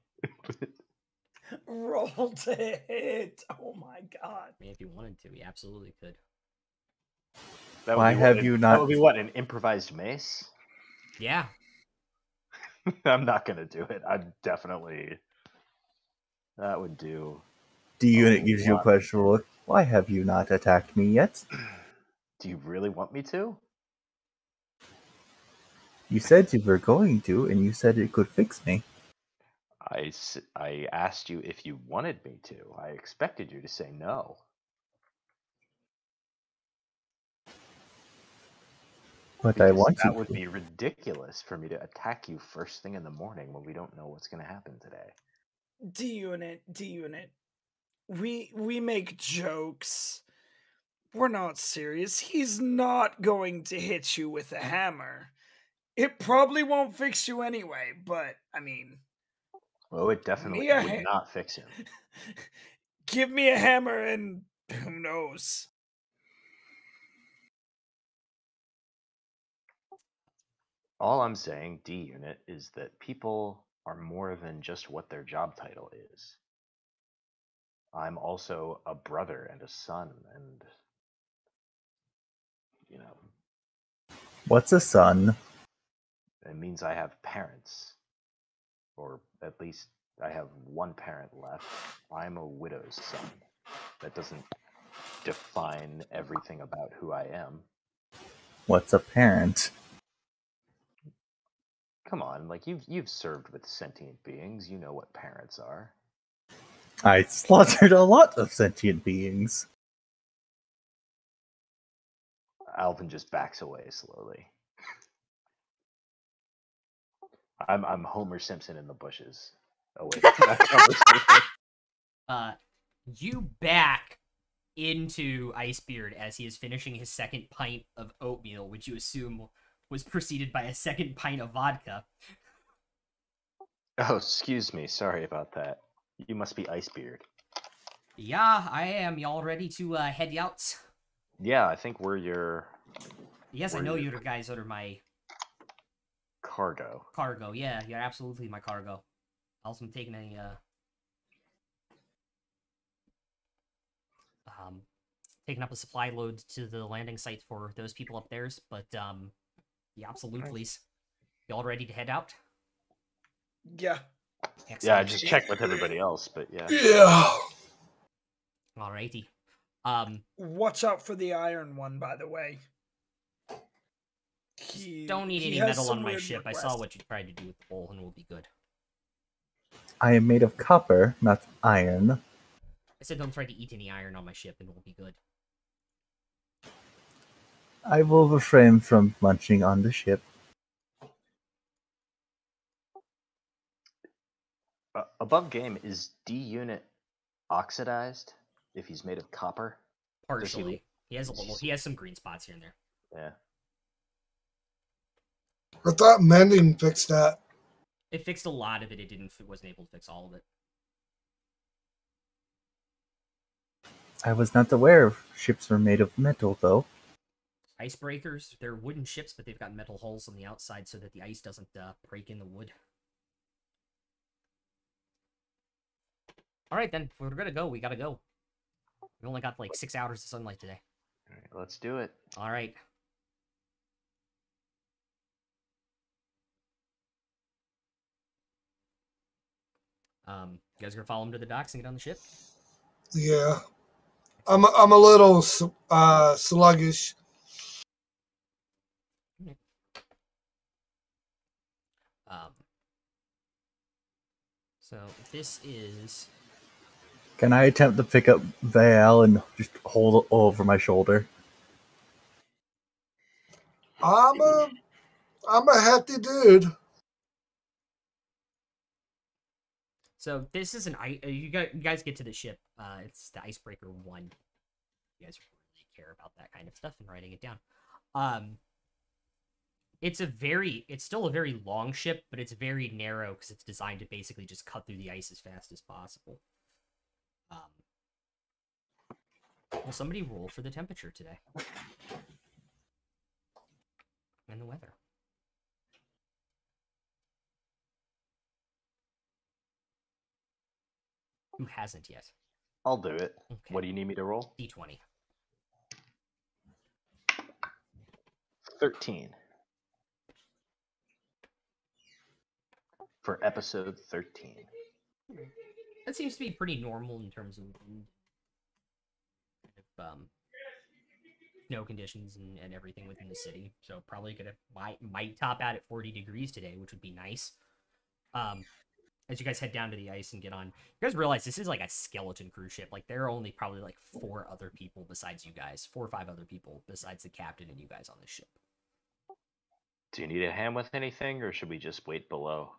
Roll to hit. Oh my god. I mean, if you wanted to, you absolutely could. That would Why be have what, you That not- would be what, an improvised mace? Yeah. I'm not gonna do it. I'm definitely. That would do. D unit gives you a lot. questionable look. Why have you not attacked me yet? Do you really want me to? You said you were going to, and you said it could fix me. I asked you if you wanted me to. I expected you to say no. But Because I want that you would to. be ridiculous for me to attack you first thing in the morning when we don't know what's going to happen today. D unit. We make jokes. We're not serious. He's not going to hit you with a hammer. It probably won't fix you anyway, but I mean, Well, it definitely Me a would ha- not fix him. give me a hammer and who knows? All I'm saying, D unit, is that people are more than just what their job title is. I'm also a brother and a son, and you know, What's a son? it means I have parents, or at least I have one parent left. I'm a widow's son. That doesn't define everything about who I am. What's a parent? Come on, like you've served with sentient beings. You know what parents are. I slaughtered a lot of sentient beings. Alvin just backs away slowly. I'm Homer Simpson in the bushes, away from that conversation. You back into Icebeard as he is finishing his second pint of oatmeal, which you assume was preceded by a second pint of vodka. Oh, excuse me. Sorry about that. You must be Icebeard. Yeah, I am. Y'all ready to head out? Yeah, I think we're your Yes, I Where know you- you guys are my cargo. cargo. Yeah, you're absolutely my cargo. Also, I'm taking taking up a supply load to the landing site for those people up there. But yeah, absolutely. Y'all ready to head out? Yeah. Excellent. Yeah, I just checked with everybody else, but yeah. Yeah. Alrighty. Watch out for the iron one, by the way. Don't need he any has metal some on my weird ship. I requests. saw what you tried to do with the bowl, and we'll be good. I am made of copper, not iron. I said don't try to eat any iron on my ship, and we'll be good. I will refrain from munching on the ship. Above game, is D unit oxidized if he's made of copper? Partially. He has a does he little. s- He has some green spots here and there. Yeah. I thought mending fixed that. It fixed a lot of it. It didn't. It wasn't able to fix all of it. I was not aware ships were made of metal, though. Icebreakers, they're wooden ships, but they've got metal hulls on the outside so that the ice doesn't break in the wood. All right, then. If we're gonna go, we gotta go. We only got like 6 hours of sunlight today. All right, let's do it. All right. You guys gonna follow him to the docks and get on the ship? Yeah. I'm a little sluggish. So this is. Can I attempt to pick up Vael and just hold it over my shoulder? I'm a hefty dude. So this is an you guys get to the ship. It's the Icebreaker 1. You guys really care about that kind of stuff and writing it down. It's still a very long ship, but it's very narrow because it's designed to basically just cut through the ice as fast as possible. Will somebody roll for the temperature today? And the weather. Who hasn't yet? I'll do it. Okay. What do you need me to roll? D20. 13. For episode 13. That seems to be pretty normal in terms of snow conditions and everything within the city. So probably might top out at 40 degrees today, which would be nice. As you guys head down to the ice and get on, you guys realize this is like a skeleton cruise ship. Like there are only probably like 4 other people besides you guys, 4 or 5 other people besides the captain and you guys on this ship. Do you need a hand with anything, or should we just wait below?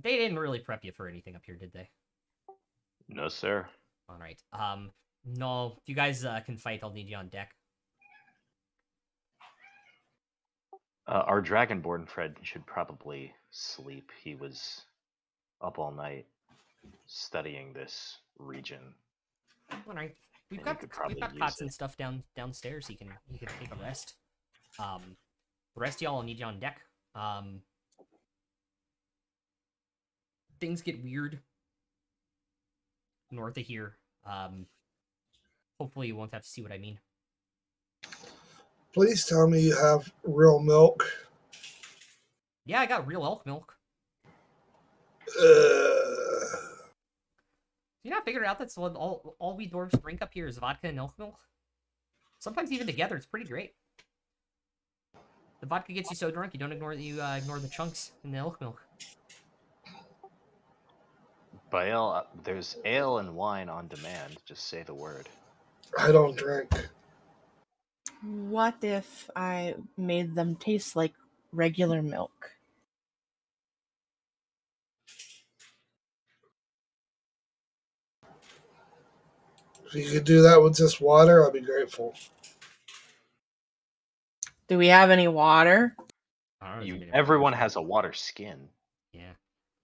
They didn't really prep you for anything up here, did they? No, sir. All right. No, if you guys can fight, I'll need you on deck. Our Dragonborn friend should probably sleep. He was up all night studying this region. All right. We've And got you could probably cots use and it. stuff downstairs. He can take a rest. The rest of y'all will need you on deck. Things get weird north of here. Hopefully you won't have to see what I mean. Please tell me you have real milk. Yeah, I got real elk milk. You not figured out that's what all we dwarves drink up here is vodka and elk milk? Sometimes even together, it's pretty great. The vodka gets you so drunk you don't ignore the chunks in the elk milk. Bael, there's ale and wine on demand. Just say the word. I don't drink. What if I made them taste like regular milk? If you could do that with just water, I'd be grateful. Do we have any water? Everyone has a water skin. Yeah.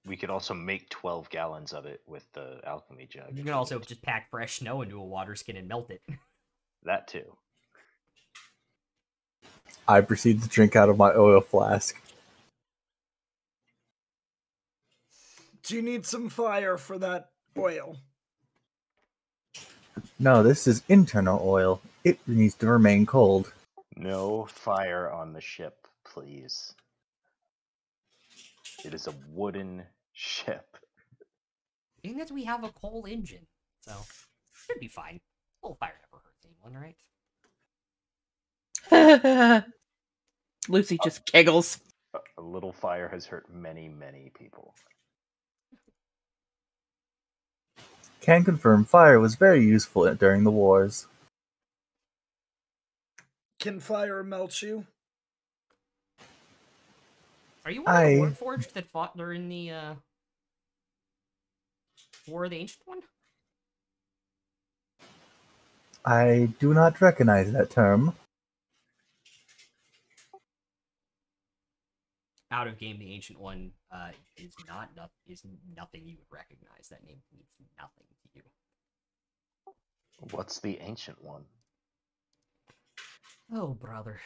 We could also make 12 gallons of it with the alchemy jug. You can also just pack fresh snow into a water skin and melt it. That too. I proceed to drink out of my oil flask. Do you need some fire for that oil? No, this is internal oil. It needs to remain cold. No fire on the ship, please. It is a wooden ship. Being that we have a coal engine, so should be fine. A little fire never hurts anyone, right? Lucy just giggles. A little fire has hurt many, many people. Can confirm fire was very useful during the wars. Can fire melt you? Are you one of the Warforged that fought during the War of the Ancient One? I do not recognize that term. Out of game, the Ancient One is nothing you would recognize. That name means nothing to you. What's the Ancient One? Oh, brother.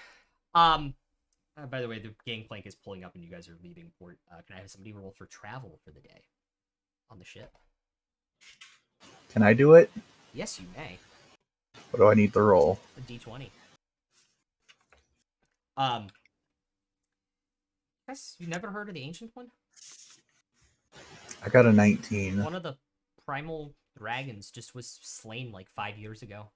By the way, the gangplank is pulling up and you guys are leaving port. Can I have somebody roll for travel for the day on the ship? Can I do it? Yes, you may. What do I need to roll? A D20. Guys, you never heard of the Ancient One? I got a 19. One of the primal dragons just was slain like 5 years ago.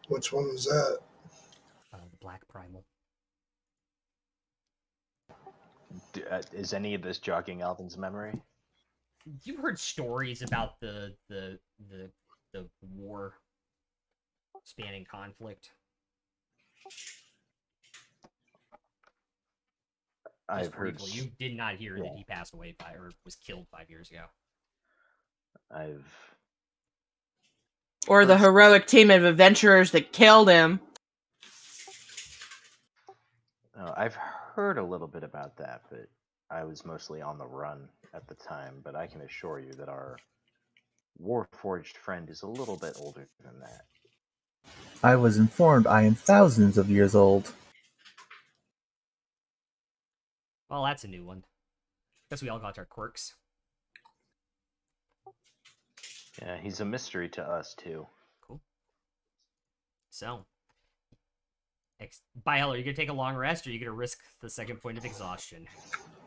Which one was that? The Black Primal. Is any of this jogging Alvin's memory? You heard stories about the war spanning conflict. I've Just heard. briefly, you did not hear Yeah. that he passed away or was killed 5 years ago. Or the heroic team of adventurers that killed him. I've heard a little bit about that, but I was mostly on the run at the time. But I can assure you that our Warforged friend is a little bit older than that. I was informed I am thousands of years old. Well, that's a new one. Guess we all got our quirks. Yeah, he's a mystery to us too. Cool. So, Biel, are you gonna take a long rest, or are you gonna risk the second point of exhaustion?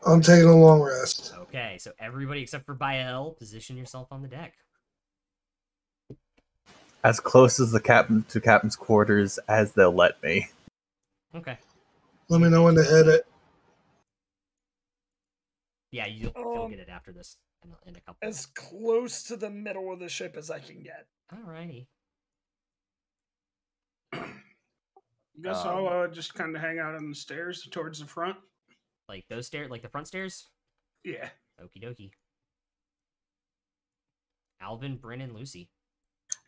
I'm taking a long rest. Okay, so everybody except for Biel, position yourself on the deck. As close as the captain's quarters as they'll let me. Okay. Let me know when to hit it. Yeah, you'll get it after this in a couple. As close to the middle of the ship as I can get. Alrighty. Guess I'll just kind of hang out on the stairs towards the front. Like those stairs, like the front stairs? Yeah. Okie dokie. Alvin, Bryn, and Lucy.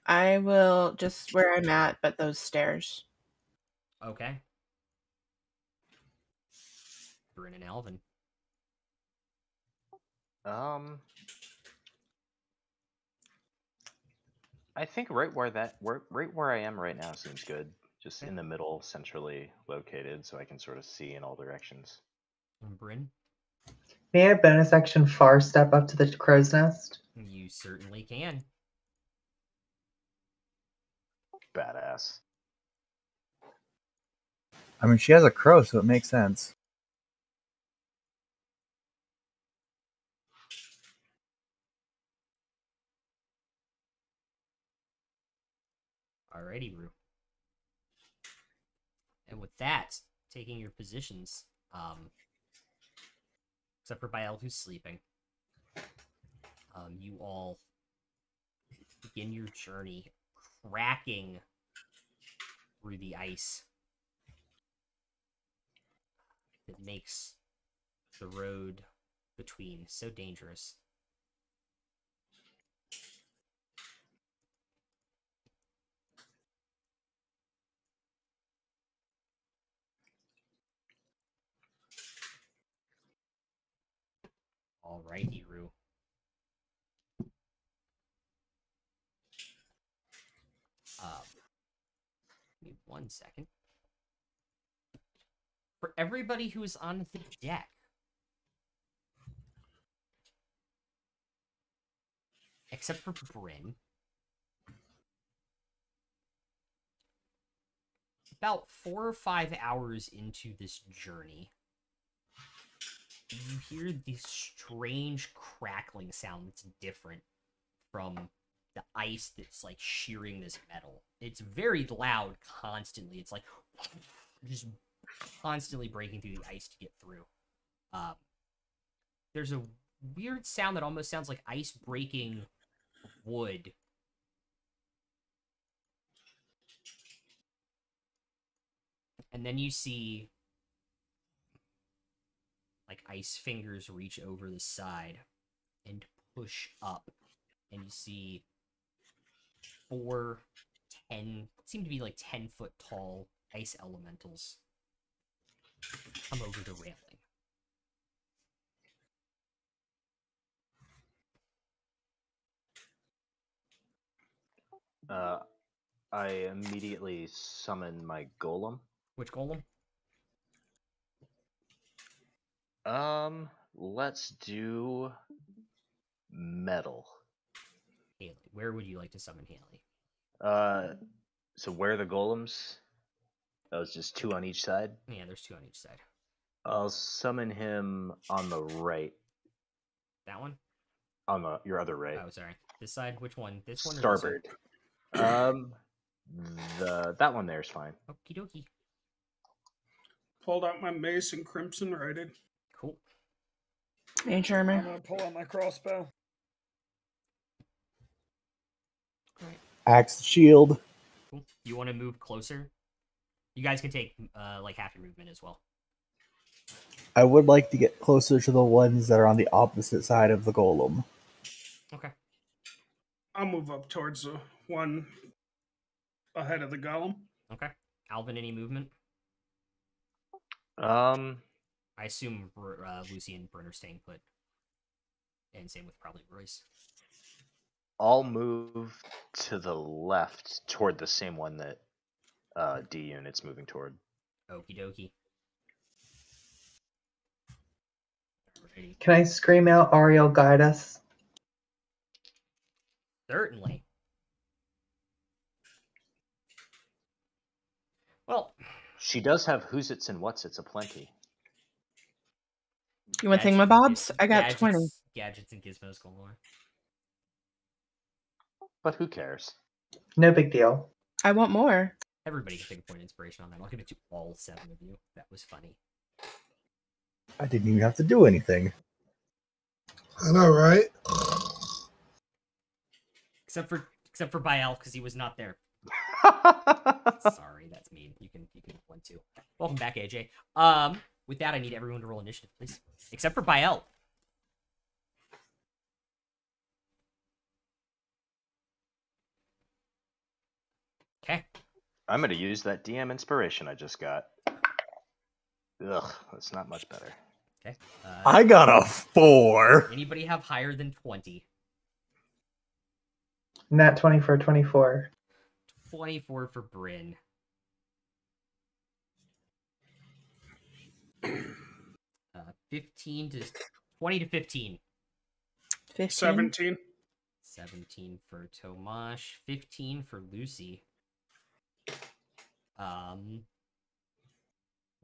I will just where I'm at, but those stairs. Okay. Bryn and Alvin. I think right where I am right now seems good. Just in the middle, centrally located, so I can sort of see in all directions. And Bryn? May I bonus action far step up to the crow's nest? You certainly can. Badass. I mean, she has a crow, so it makes sense. Alrighty, Rue. And with that, taking your positions, except for Biel, who's sleeping, you all begin your journey, cracking through the ice that makes the road between so dangerous. Alrighty, Rue. Give me 1 second. For everybody who is on the deck, except for Bryn, about 4 or 5 hours into this journey, you hear this strange crackling sound that's different from the ice that's like shearing this metal. It's very loud constantly. It's like just constantly breaking through the ice to get through. There's a weird sound that almost sounds like ice breaking wood. And then you see like ice fingers reach over the side and push up, and you see 4 seem to be like 10-foot tall ice elementals come over the railing. I immediately summon my golem. Which golem? Let's do metal. Haley. Where would you like to summon Haley? So where are the golems? That was just 2 on each side. Yeah, there's 2 on each side. I'll summon him on the right. That one? On your other right. Oh, sorry. This side? Which one? This one or this one? Starboard. That one there is fine. Okie dokie. Pulled out my mace and crimson righted. Cool. Hey, I'm Charmer. gonna pull out my crossbow. Axe shield. Cool. You want to move closer? You guys can take like half your movement as well. I would like to get closer to the ones that are on the opposite side of the golem. Okay. I'll move up towards the one ahead of the golem. Okay. Alvin, any movement? Um, I assume Lucy and Bryn are staying put. And same with probably Royce. I'll move to the left toward the same one that D unit's moving toward. Okie dokie. Alrighty. Can I scream out, Ariel, guide us? Certainly. Well, She does have who's its and what's it's aplenty. You want gadgets and thingamabobs? I got gadgets, 20. Gadgets and gizmos galore. But who cares? No big deal. I want more. Everybody can take a point of inspiration on that. I'll give it to all 7 of you. That was funny. I didn't even have to do anything. I know, right? Except for Bael, because he was not there. Sorry, that's mean. You can have one too. Welcome back, AJ. With that, I need everyone to roll initiative, please. Except for Bael. Okay. I'm gonna use that DM inspiration I just got. Ugh, that's not much better. Okay. I got a 4. Anybody have higher than 20? Nat 20 for 24. 24 for Bryn. 15 to 20 to 15. 15. 17. 17 for Tomash. 15 for Lucy. Where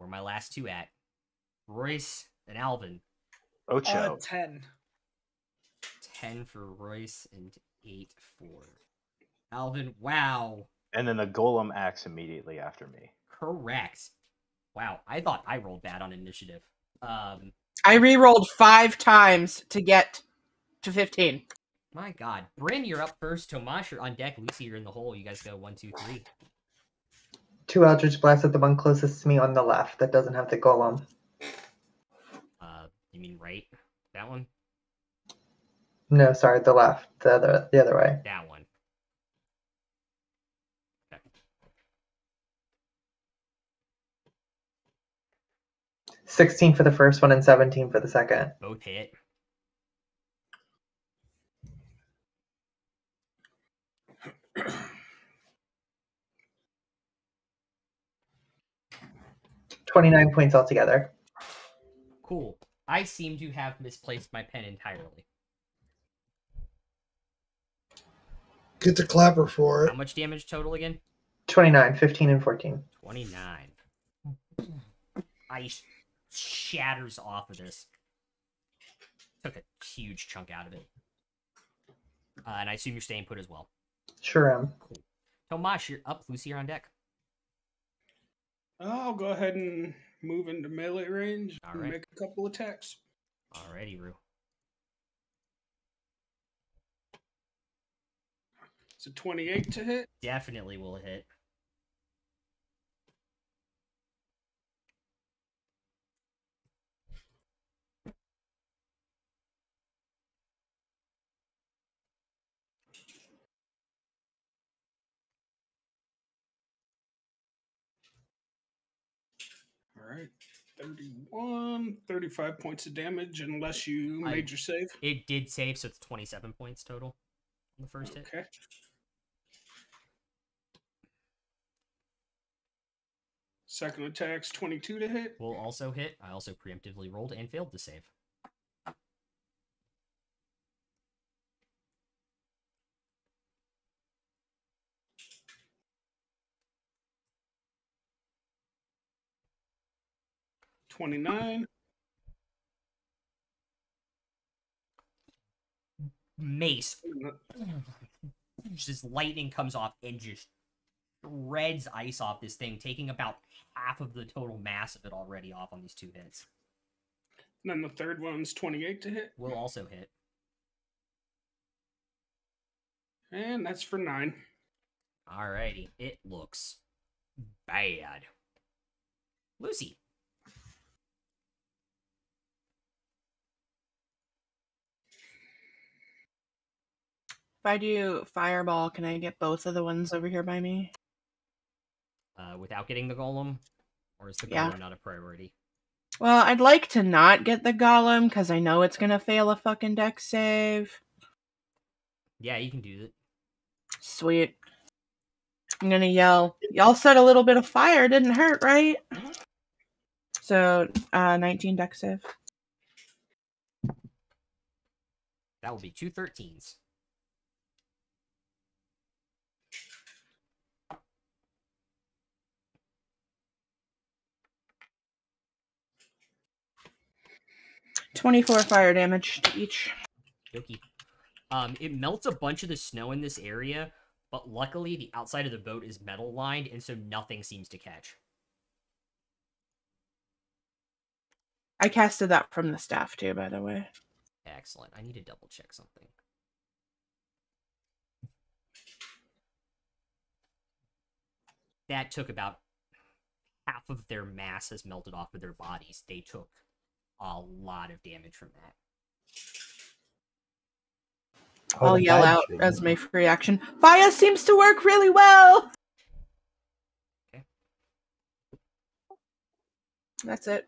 are my last 2 at? Royce and Alvin. Ocho. 10. 10 for Royce and 8 for Alvin. Wow. And then the golem acts immediately after me. Correct. Wow. I thought I rolled bad on initiative. I re-rolled 5 times to get to 15. My God. Bryn, you're up first. Tomash, you're on deck. Lucy, you're in the hole. You guys go 1, 2, 3. 2 Eldritch Blasts at the one closest to me on the left that doesn't have the golem. You mean right? That one? No, sorry, the left. The other way. That one. Okay. 16 for the first one and 17 for the second. Both hit. $29 points altogether. Cool. I seem to have misplaced my pen entirely. Get the clapper for How it. much damage total again? 29, 15, and 14. 29. Ice shatters off of this. Took a huge chunk out of it. And I assume you're staying put as well. Sure am. Cool. Tomash, you're up. Lucy, you're on deck. I'll go ahead and move into melee range All and right. make a couple attacks. Alrighty, Rue. It's a 28 to hit. Definitely will hit. All right. 31, 35 points of damage unless you I- made your save. It did save, so it's 27 points total on the first hit. Okay. Second attack's 22 to hit. Will also hit. I also preemptively rolled and failed to save. $29. mace, just lightning comes off and just shreds ice off this thing, taking about half of the total mass of it already off on these 2 hits. And then the third one's 28 to hit. Will also hit. And that's for 9. Alrighty, it looks bad. Lucy. If I do fireball, can I get both of the ones over here by me? Without getting the golem? Or is the golem Yeah. not a priority? Well, I'd like to not get the golem, because I know it's going to fail a fucking dex save. Yeah, you can do it. Sweet. I'm going to yell, y'all said a little bit of fire didn't hurt, right? So, 19 dex save. That will be 2 13s. $24 fire damage to each. Yoki. It melts a bunch of the snow in this area, but luckily the outside of the boat is metal lined, and so nothing seems to catch. I casted that from the staff too, by the way. Excellent. I need to double check something. That took about half of their mass has melted off of their bodies. They took a lot of damage from that. I'll yell out as my free action. Fire seems to work really well! Okay. That's it.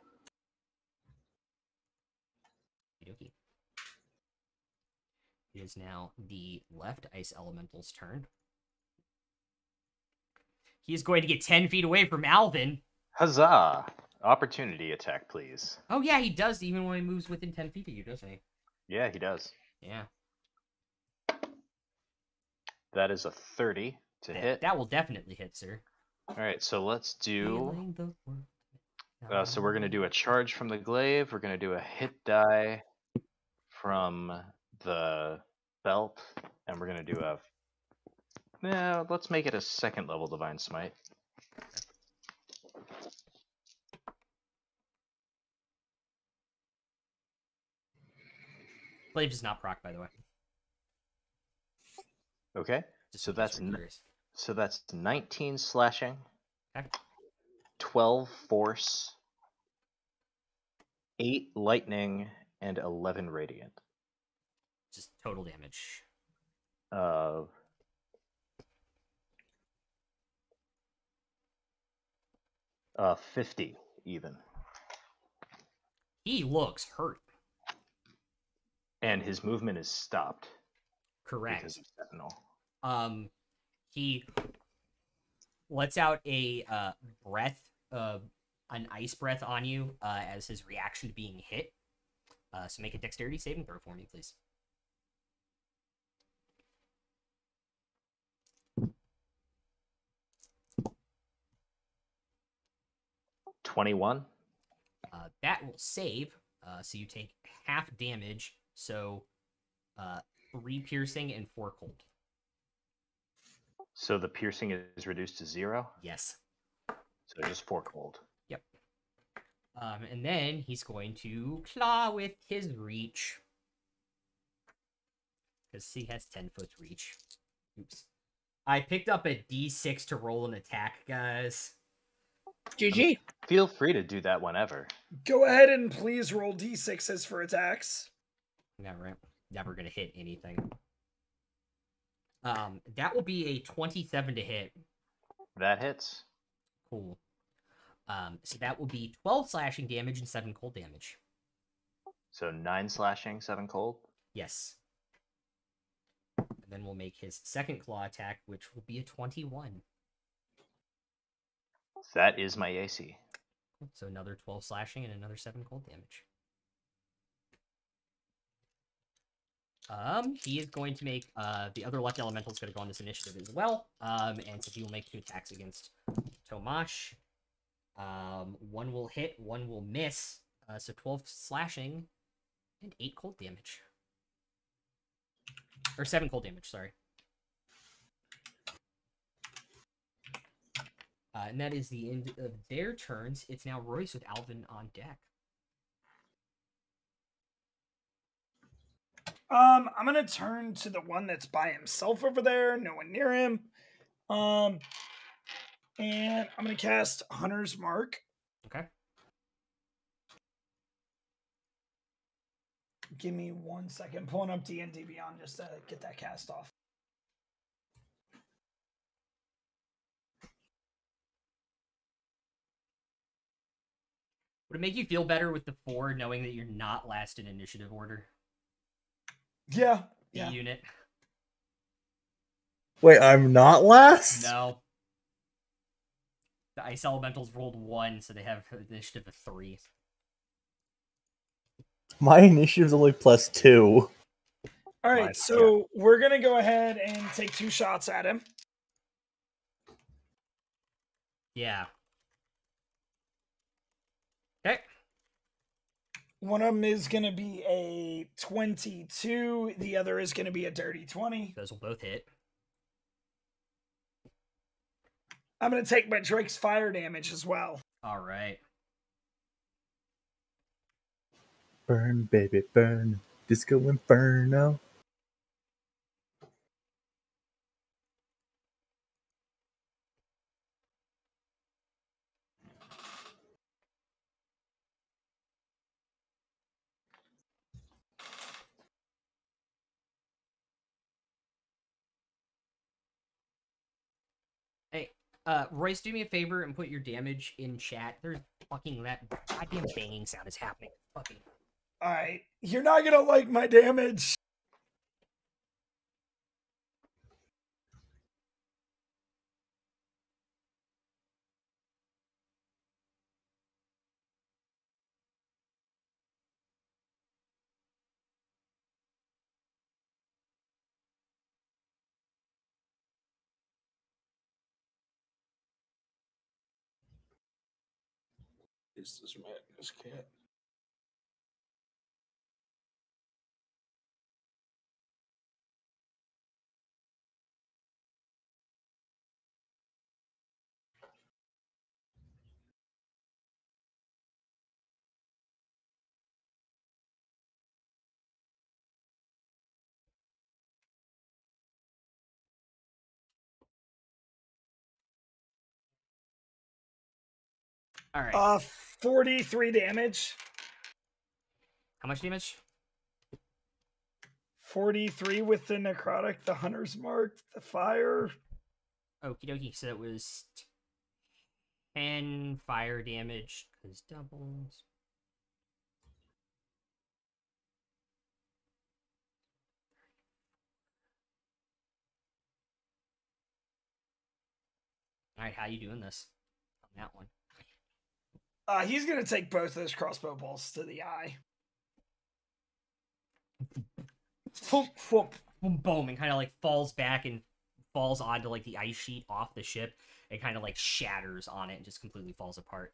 Okey-dokey. It is now the left ice elemental's turn. He is going to get 10 feet away from Alvin. Huzzah! Opportunity attack, please. Oh, yeah, he does, even when he moves within 10 feet of you, doesn't he? Yeah, he does. Yeah. That is a 30 to hit. That will definitely hit, sir. All right, so let's do... Feeling the world. So we're going to do a charge from the glaive. We're going to do a hit die from the belt. And we're going to do a... Yeah, let's make it a 2nd level Divine Smite. Glaive does not proc, by the way. Okay, Just so in case that's you're curious. so that's 19 slashing, Okay. 12 force, 8 lightning, and 11 radiant. Just total damage. 50 even. He looks hurt. And his movement is stopped. Correct. Because of Sentinel. He lets out a breath, an ice breath on you as his reaction to being hit. So make a dexterity saving throw for me, please. $21. That will save. So you take half damage. So 3 piercing and 4 cold. So the piercing is reduced to 0? Yes. So just 4 cold. Yep. And then he's going to claw with his reach. Because he has 10-foot reach. Oops. I picked up a d6 to roll an attack, guys. GG. Feel free to do that whenever. Go ahead and please roll d6s for attacks. Yeah, right. Never gonna hit anything. That will be a 27 to hit. That hits. Cool. So that will be 12 slashing damage and 7 cold damage. So 9 slashing, 7 cold? Yes. And then we'll make his second claw attack, which will be a 21. That is my AC. So another 12 slashing and another 7 cold damage. He is going to make, the other left elemental is going to go on this initiative as well. And so he will make 2 attacks against Tomash. One will hit, one will miss. So 12 slashing and 8 cold damage. Or 7 cold damage, sorry. And that is the end of their turns. It's now Royce with Alvin on deck. I'm gonna turn to the one that's by himself over there, no one near him. And I'm gonna cast Hunter's Mark. Okay. Give me 1 second. Pulling up D&D Beyond just to get that cast off. Would it make you feel better with the 4 knowing that you're not last in initiative order? Yeah. The unit. Wait, I'm not last? No. The Ice Elementals rolled 1, so they have initiative of 3. My initiative's only +2. All right, so we're gonna go ahead and take 2 shots at him. Yeah. Okay. One of them is gonna be a 22. The other is gonna be a dirty 20. Those will both hit. I'm gonna take my Drake's fire damage as well. All right. Burn, baby, burn. Disco Inferno. Hey, Royce, do me a favor and put your damage in chat. There's fucking that goddamn banging sound is happening. Fucking. All right, you're not gonna like my damage. Is this madness cat? All right. 43 damage. How much damage? 43 with the necrotic, the Hunter's Mark, the fire. Okie dokie. So it was 10 fire damage because doubles. All right, how you doing this on that one? He's gonna take both of those crossbow bolts to the eye. Boom, boom, boom, boom, and kind of like falls back and falls onto like the ice sheet off the ship. It kind of like shatters on it and just completely falls apart.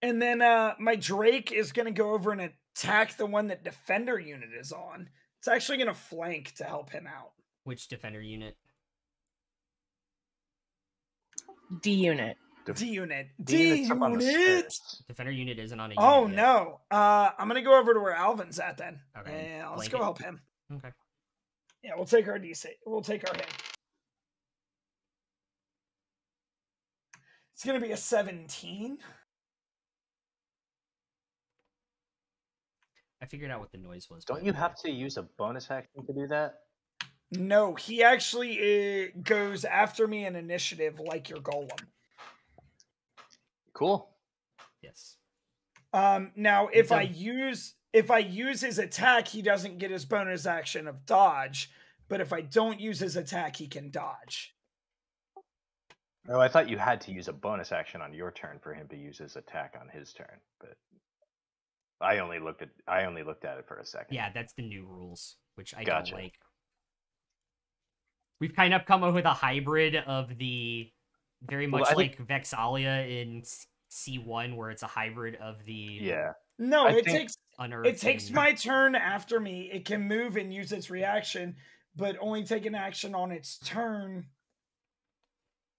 And then my Drake is gonna go over and attack the one that defender unit is on. It's actually gonna flank to help him out. Which defender unit? D unit. D unit. D D unit's up on the unit. stairs. Defender unit isn't on a unit. Oh yet. no. I'm gonna go over to where Alvin's at then. Okay. Yeah, let's Flank go it. help him. Okay. Yeah, we'll take our DC. We'll take our hit. It's gonna be a 17. I figured out what the noise was. Don't you have to use a bonus action to do that? No, he actually goes after me in initiative like your golem. Cool. Yes. Now if I use his attack, he doesn't get his bonus action of dodge, but if I don't use his attack, he can dodge. Oh, I thought you had to use a bonus action on your turn for him to use his attack on his turn, but I only looked at it for a second. Yeah, that's the new rules, which I Gotcha. don't like. We've kind of come up with a hybrid of the very much I like Vexalia in C1, where it's a hybrid of the Yeah. No, I it think- unearthing. It takes my turn after me. It can move and use its reaction, but only take an action on its turn.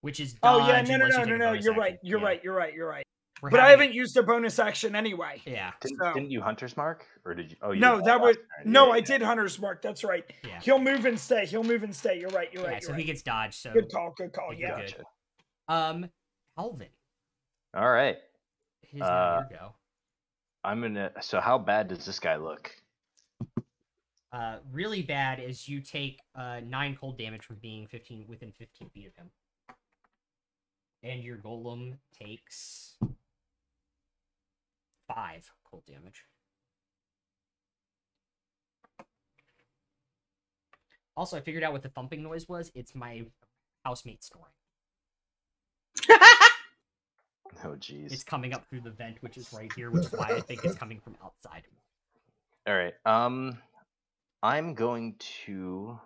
Which is Oh yeah, dodge unless you take a no. bonus You're action. right. You're Yeah. right. You're right. You're right. We're But I having haven't used a bonus action anyway. Yeah. So Didn't you Hunter's Mark, or did you? Oh, you no, did that last would turn. no. Yeah, I yeah. did Hunter's Mark. That's right. Yeah. He'll move and stay. He'll move and stay. You're right. You're right. Yeah, You're so right. he gets dodged. So Good call. Good call. you're Yeah. good. Alvin, All right. his now your go. I'm gonna. So how bad does this guy look? Really bad is you take 9 cold damage from being within 15 feet of him, and your golem takes 5 cold damage. Also, I figured out what the thumping noise was. It's my housemate snoring. Oh, jeez. It's coming up through the vent, which is right here, which is why I think it's coming from outside. All right. I'm going to.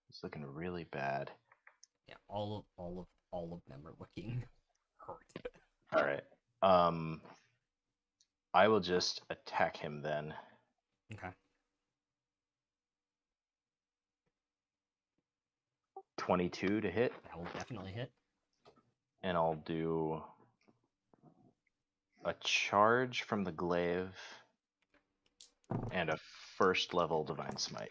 It's looking really bad. Yeah, all of them are looking hurt. All right. I will just attack him then. Okay. 22 to hit, That will definitely hit. and I'll do a charge from the glaive and a first level divine smite.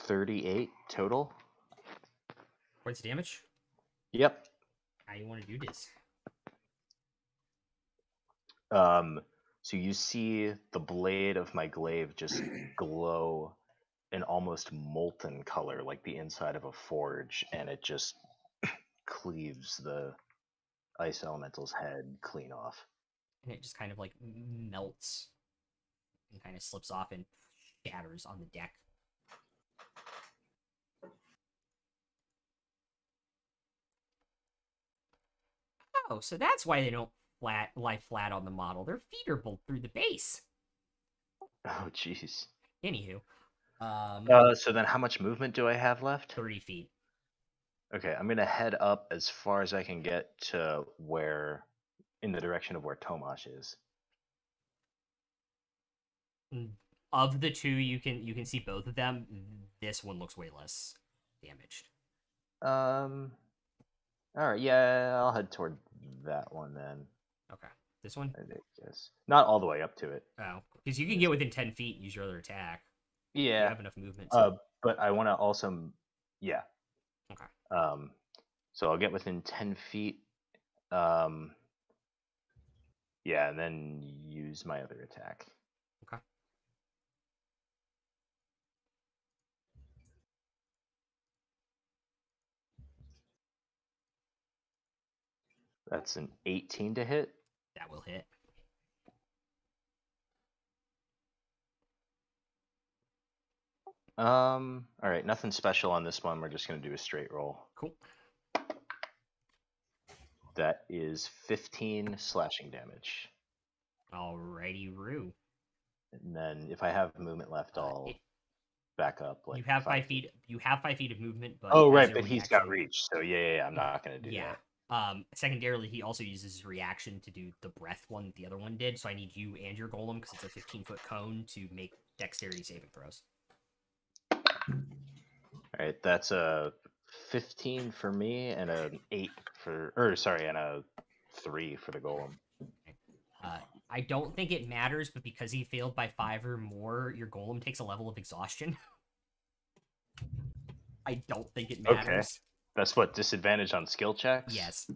$38 total. Points of damage. Yep. How you want to do this? So you see the blade of my glaive just glow an almost molten color, like the inside of a forge, and it just cleaves the ice elemental's head clean off. And it just kind of like melts and kind of slips off and shatters on the deck. Oh, so that's why they don't lie flat on the model. Their feet are both through the base. Oh, jeez. Anywho, so then how much movement do I have left? 30 feet. Okay, I'm gonna head up as far as I can get to where, in the direction of where Tomash is. Of the two, you can see both of them. This one looks way less damaged. All right, yeah, I'll head toward that one then. Okay, this one. I guess not all the way up to it. Oh, because you can get within 10 feet and use your other attack. Yeah. You have enough movement. So. But I want to also, yeah. Okay. So I'll get within 10 feet. Yeah, and then use my other attack. Okay. That's an 18 to hit. That will hit. All right, nothing special on this one. We're just gonna do a straight roll. Cool. That is 15 slashing damage. Alrighty, Roo. And then if I have movement left, I'll back up. Like you have 5 feet. You have 5 feet of movement, but oh as right, a but he's got reaction- reach, so yeah, I'm not gonna do that. Secondarily, he also uses his reaction to do the breath one that the other one did. So I need you and your golem, because it's a 15-foot cone, to make dexterity saving throws. All right, that's a 15 for me and an 8 for, and a 3 for the golem. I don't think it matters, but because he failed by 5 or more, your golem takes a level of exhaustion. I don't think it matters. Okay. That's what, disadvantage on skill checks? Yes.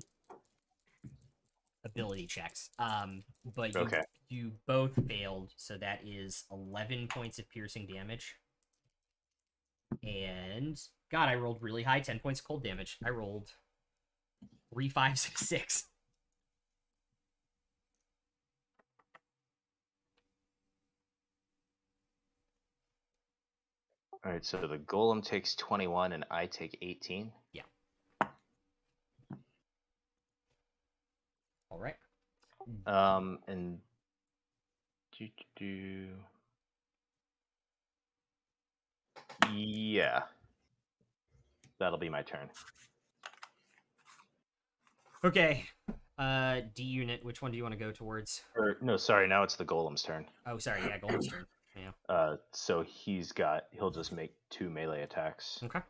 Ability checks. But okay. You both failed, so that is 11 points of piercing damage. And God, I rolled really high, 10 points of cold damage. I rolled 3, 5, 6, 6. All right, so the golem takes 21 and I take 18. Yeah. All right. And Yeah. That'll be my turn. Okay. D unit, which one do you want to go towards? Or no, sorry, now it's the golem's turn. Oh, sorry, yeah, Golem's turn. Yeah. So he'll just make 2 melee attacks. Okay.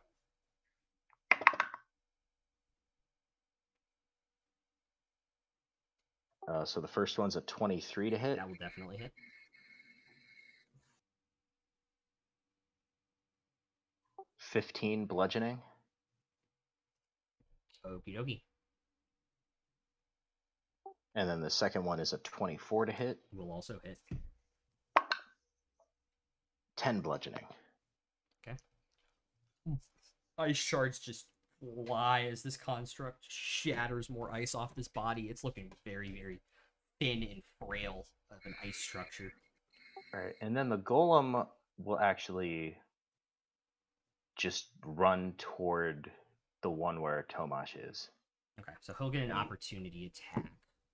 So the first one's a 23 to hit. That will definitely hit. 15 bludgeoning. Okie dokie. And then the second one is a 24 to hit. Will also hit. 10 bludgeoning. Okay. Ice shards just fly as this construct shatters more ice off this body. It's looking very, very thin and frail of an ice structure. Alright, and then the golem will actually just run toward the one where Tomash is. Okay, so he'll get an opportunity attack.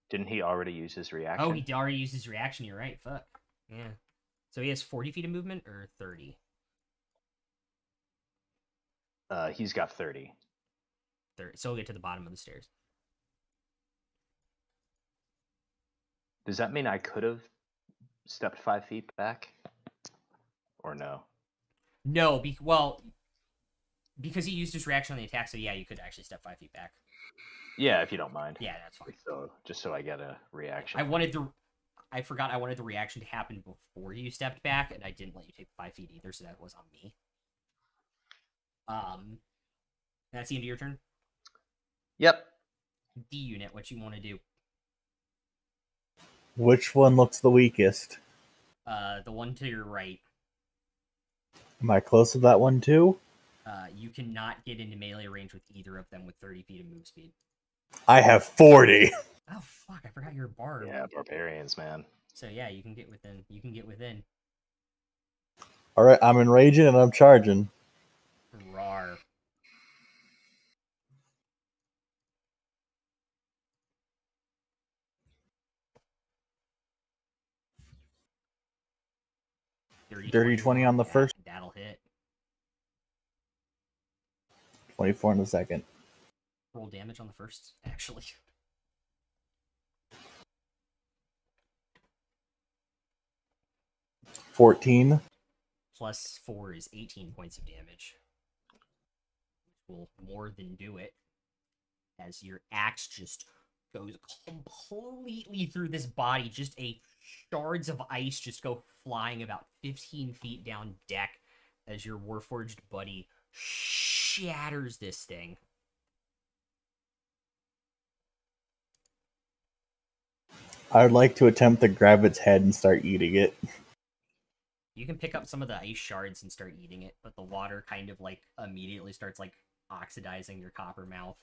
Didn't he already use his reaction? Oh, he already used his reaction, you're right. Fuck. Yeah. So he has 40 feet of movement or 30? He's got 30. 30. So he'll get to the bottom of the stairs. Does that mean I could have stepped 5 feet back? Or no? No, because he used his reaction on the attack, so yeah, you could actually step 5 feet back. Yeah, if you don't mind. Yeah, that's fine. So just so I get a reaction. I forgot I wanted the reaction to happen before you stepped back, and I didn't let you take 5 feet either, so that was on me. That's the end of your turn? Yep. D unit, what you want to do? Which one looks the weakest? The one to your right. Am I close to that one too? You cannot get into melee range with either of them with 30 feet of move speed. I have 40. Oh fuck! I forgot you're a bard. Yeah, barbarians, man. So yeah, you can get within. You can get within. All right, I'm enraging and I'm charging. Rawr. Dirty 20 on the first. That'll hit. 24 in the second. Roll damage on the first, actually. $14. Plus 4 is 18 points of damage. Which will more than do it. As your axe just goes completely through this body. Just shards of ice just go flying about 15 feet down deck as your Warforged buddy shatters this thing. I would like to attempt to grab its head and start eating it. You can pick up some of the ice shards and start eating it, but the water kind of like immediately starts like oxidizing your copper mouth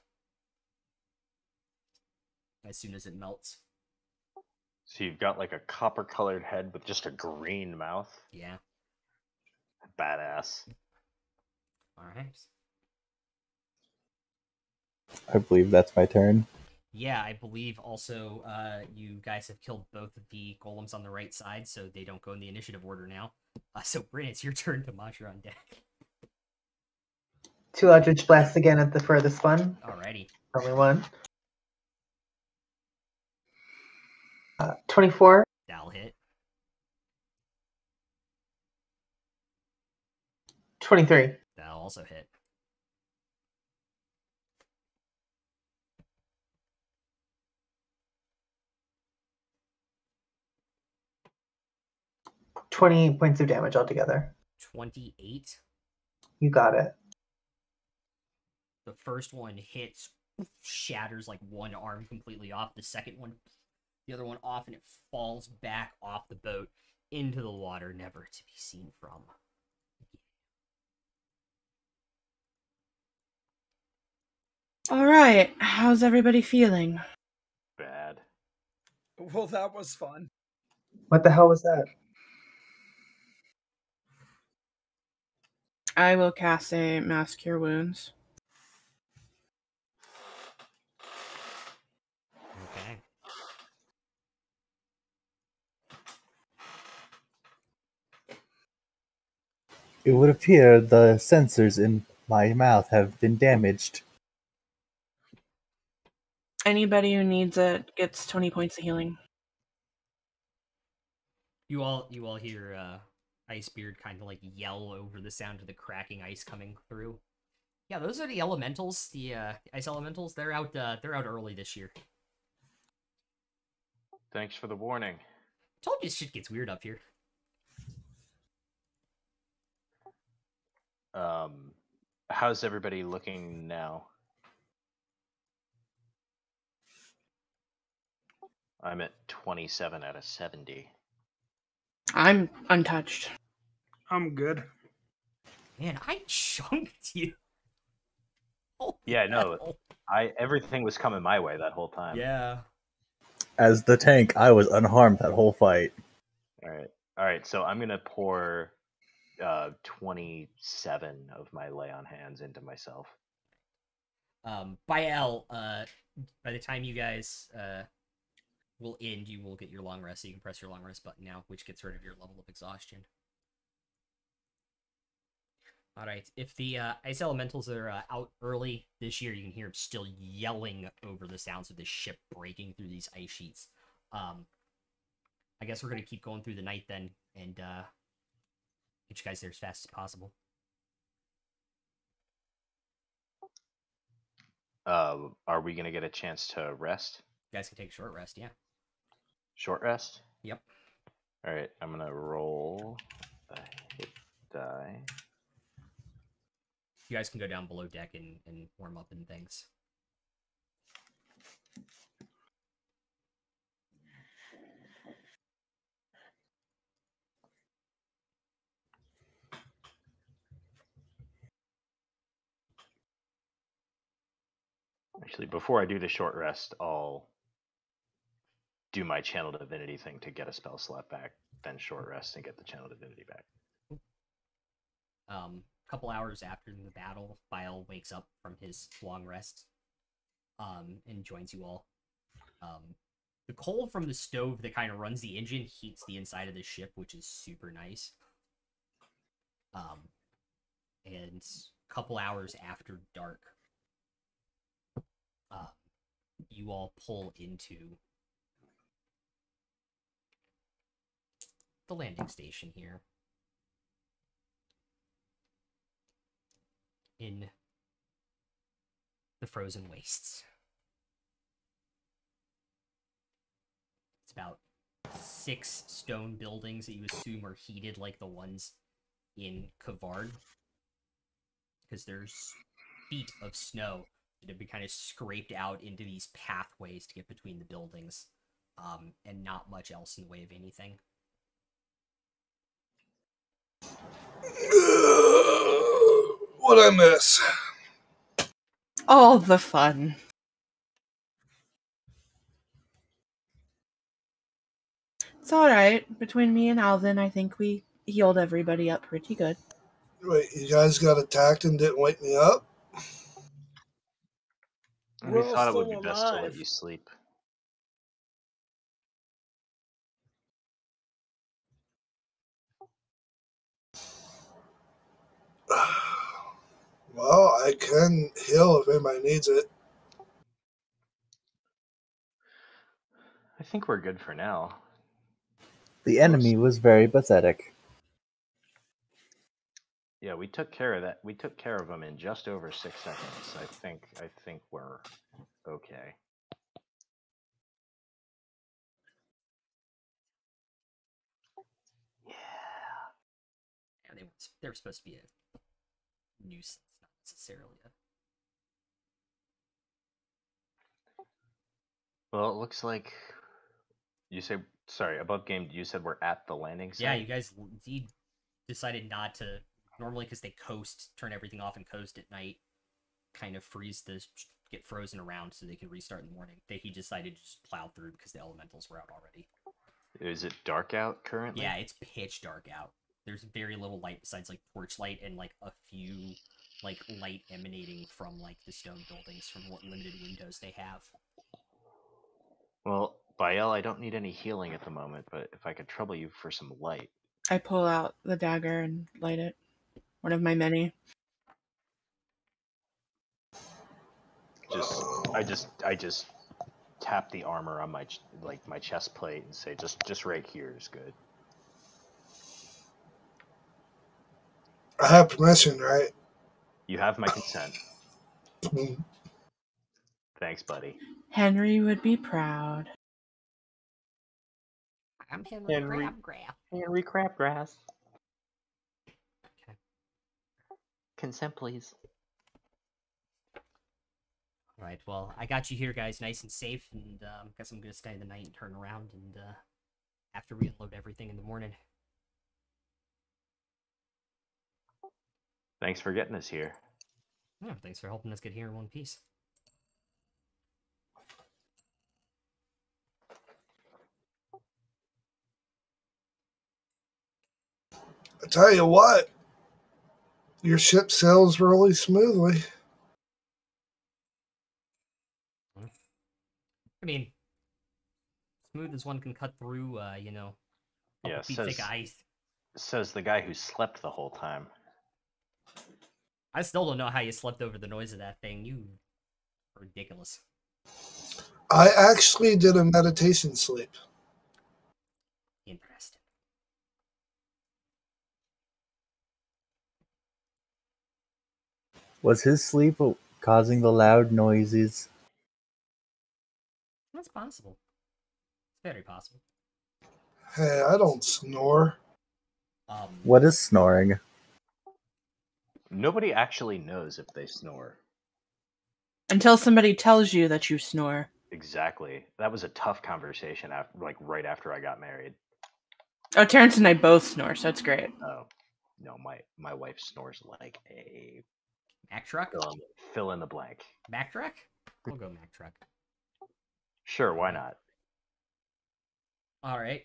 as soon as it melts. So you've got like a copper-colored head with just a green mouth? Yeah. Badass. Alright. I believe that's my turn. Yeah, I believe also you guys have killed both of the golems on the right side, so they don't go in the initiative order now. So, Bryn, it's your turn to Mosh, you're on deck. 2 Eldritch Blasts again at the furthest one. Alrighty. Only one. 24. That'll hit. 23. That'll also hit. $20 points of damage altogether. 28. You got it. The first one hits, shatters like one arm completely off. The second one, the other one off, and it falls back off the boat into the water, never to be seen from. All right, how's everybody feeling? Bad. Well, that was fun. What the hell was that? I will cast a Mass Cure Wounds. Okay. It would appear the sensors in my mouth have been damaged. Anybody who needs it gets 20 points of healing. You all hear Icebeard kind of like yell over the sound of the cracking ice coming through. Yeah, those are the elementals. The ice elementals. They're out early this year. Thanks for the warning. Told you shit gets weird up here. How's everybody looking now? I'm at 27 out of 70. I'm untouched. I'm good. Man, I chunked you. Holy Yeah, no, hell. everything was coming my way that whole time. Yeah. As the tank, I was unharmed that whole fight. All right. So I'm gonna pour 27 of my lay on hands into myself. Bael, by the time you guys will end, you will get your long rest. So you can press your long rest button now, which gets rid of your level of exhaustion. All right. If the ice elementals are out early this year, you can hear them still yelling over the sounds of the ship breaking through these ice sheets. I guess we're gonna keep going through the night then, and get you guys there as fast as possible. Are we gonna get a chance to rest? You guys can take a short rest, yeah. Short rest? Yep. All right, I'm gonna roll a hit die. You guys can go down below deck and warm up and things. Actually, before I do the short rest, I'll do my channel divinity thing to get a spell slot back, then short rest and get the channel divinity back. Couple hours after the battle, Bael wakes up from his long rest, and joins you all. The coal from the stove that kind of runs the engine heats the inside of the ship, which is super nice. And a couple hours after dark, you all pull into the landing station here in the frozen wastes. It's about 6 stone buildings that you assume are heated like the ones in Kavard, because there's feet of snow that have been kind of scraped out into these pathways to get between the buildings, and not much else in the way of anything. What'd I miss? All the fun. It's alright. Between me and Alvin, I think we healed everybody up pretty good. Wait, you guys got attacked and didn't wake me up? We We're all thought it would still be best to let alive. you sleep. Well, I can heal if anybody needs it. I think we're good for now. The enemy was very pathetic. Yeah, we took care of that. We took care of them in just over 6 seconds. I think we're okay. Yeah, they were supposed to be a nuisance, not necessarily a... Well, it looks like you say, sorry, above game, you said we're at the landing site? Yeah, you guys indeed decided not to, normally because they coast, turn everything off and coast at night, kind of get frozen around so they can restart in the morning. He decided to just plow through because the elementals were out already. Is it dark out currently? Yeah, it's pitch dark out. There's very little light besides like porch light and like a few like light emanating from like the stone buildings from what limited windows they have. Well, Bael, I don't need any healing at the moment, but if I could trouble you for some light. I pull out the dagger and light it. One of my many. I just tap the armor on my my chest plate and say, just right here is good. I have permission, right? You have my consent. Thanks, buddy. Henry would be proud. I'm Henry Crabgrass. Henry Crabgrass. Okay. Consent, please. All right. Well, I got you here, guys, nice and safe, and guess I'm gonna stay the night and turn around and after we unload everything in the morning. Thanks for getting us here. Yeah, thanks for helping us get here in one piece. I tell you what, your ship sails really smoothly. I mean, smooth as one can cut through, you know, Yeah, feet thick ice. Says the guy who slept the whole time. I still don't know how you slept over the noise of that thing. You are ridiculous. I actually did a meditation sleep. Interesting. Was his sleep causing the loud noises? That's possible. It's very possible. Hey, I don't snore. What is snoring? Nobody actually knows if they snore. Until somebody tells you that you snore. Exactly. That was a tough conversation after, right after I got married. Oh, Terrence and I both snore, so it's great. Oh, no, my wife snores like a Mack truck? Fill in the blank. Mack truck? We'll go Mack truck. Sure, why not? All right.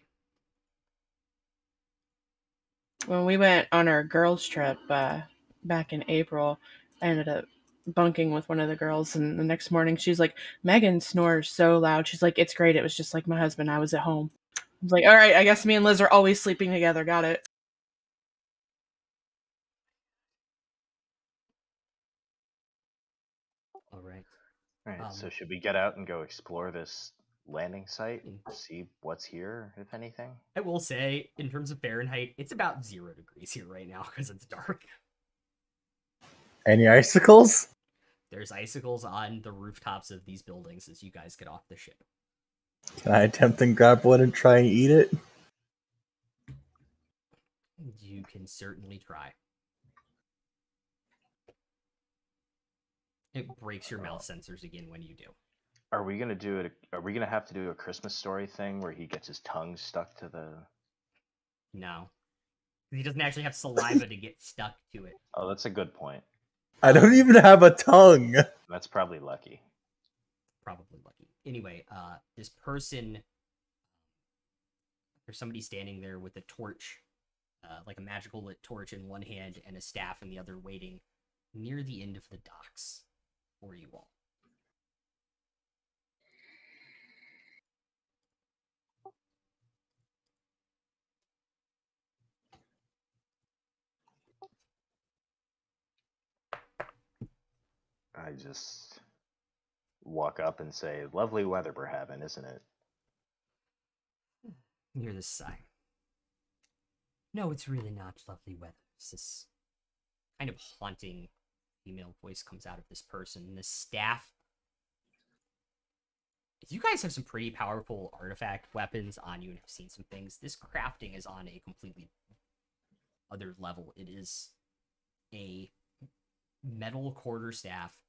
When we went on our girls' trip back in April, I ended up bunking with one of the girls, and the next morning she's like, Megan snores so loud. She's like, it's great. It was just like my husband. I was at home. I was like, all right, I guess me and Liz are always sleeping together. Got it. All right. All right, so should we get out and go explore this landing site and see what's here, if anything? I will say, in terms of Fahrenheit, it's about 0 degrees here right now because it's dark. Any icicles? There's icicles on the rooftops of these buildings as you guys get off the ship. Can I attempt and grab one and try and eat it? You can certainly try. It breaks your mouth sensors again when you do. Are we gonna do it? Are we gonna have to do a Christmas Story thing where he gets his tongue stuck to the? No, he doesn't actually have saliva to get stuck to it. Oh, that's a good point. I don't even have a tongue. That's probably lucky. Probably lucky. Anyway, this person, there's somebody standing there with a torch, like a magical lit torch in one hand and a staff in the other, waiting near the end of the docks for you all. I just walk up and say, "Lovely weather we're having, isn't it?" You hear this sigh. No, it's really not lovely weather. It's this kind of haunting female voice comes out of this person. And this staff. You guys have some pretty powerful artifact weapons on you and have seen some things. This crafting is on a completely other level. It is a metal quarterstaff,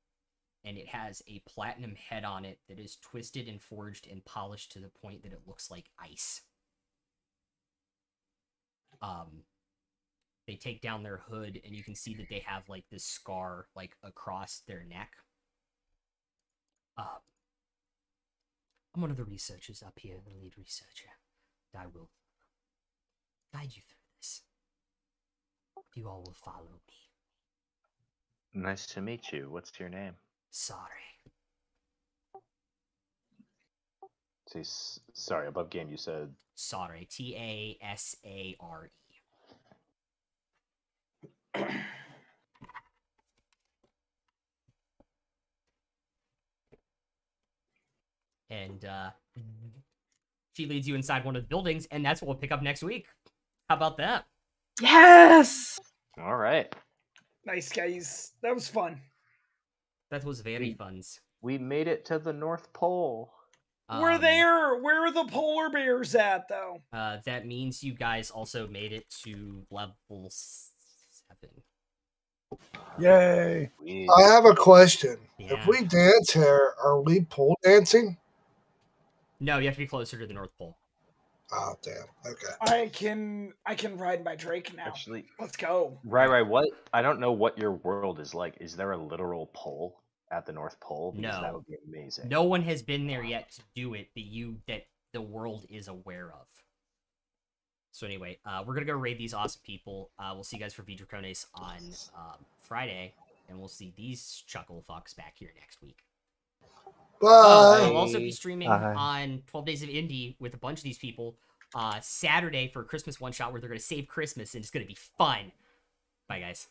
and it has a platinum head on it that is twisted and forged and polished to the point that it looks like ice. They take down their hood, and you can see that they have like this scar like across their neck. I'm one of the researchers up here, the lead researcher. I will guide you through this. You all will follow me. Nice to meet you. What's your name? Sorry. Sorry, above game you said... Sorry, Tasare. and she leads you inside one of the buildings, and that's what we'll pick up next week. How about that? Yes. All right. Nice, guys. That was fun. That was very We- fun. We made it to the North Pole. We're there. Where are the polar bears at, though? That means you guys also made it to level 7. Yay! I have a question. Yeah. If we dance here, are we pole dancing? No, you have to be closer to the North Pole. Oh, damn. Okay. I can ride my Drake now. Actually, Let's go. right. What? I don't know what your world is like. Is there a literal pole at the North Pole? Because that No. would be amazing. No one has been there yet to do it that the world is aware of. So anyway, we're gonna go raid these awesome people. We'll see you guys for Vidracones on Friday, and we'll see these chuckle fucks back here next week. Bye. I'll also be streaming Bye. on 12 Days of Indie with a bunch of these people Saturday for a Christmas one-shot where they're gonna save Christmas, and it's gonna be fun. Bye, guys.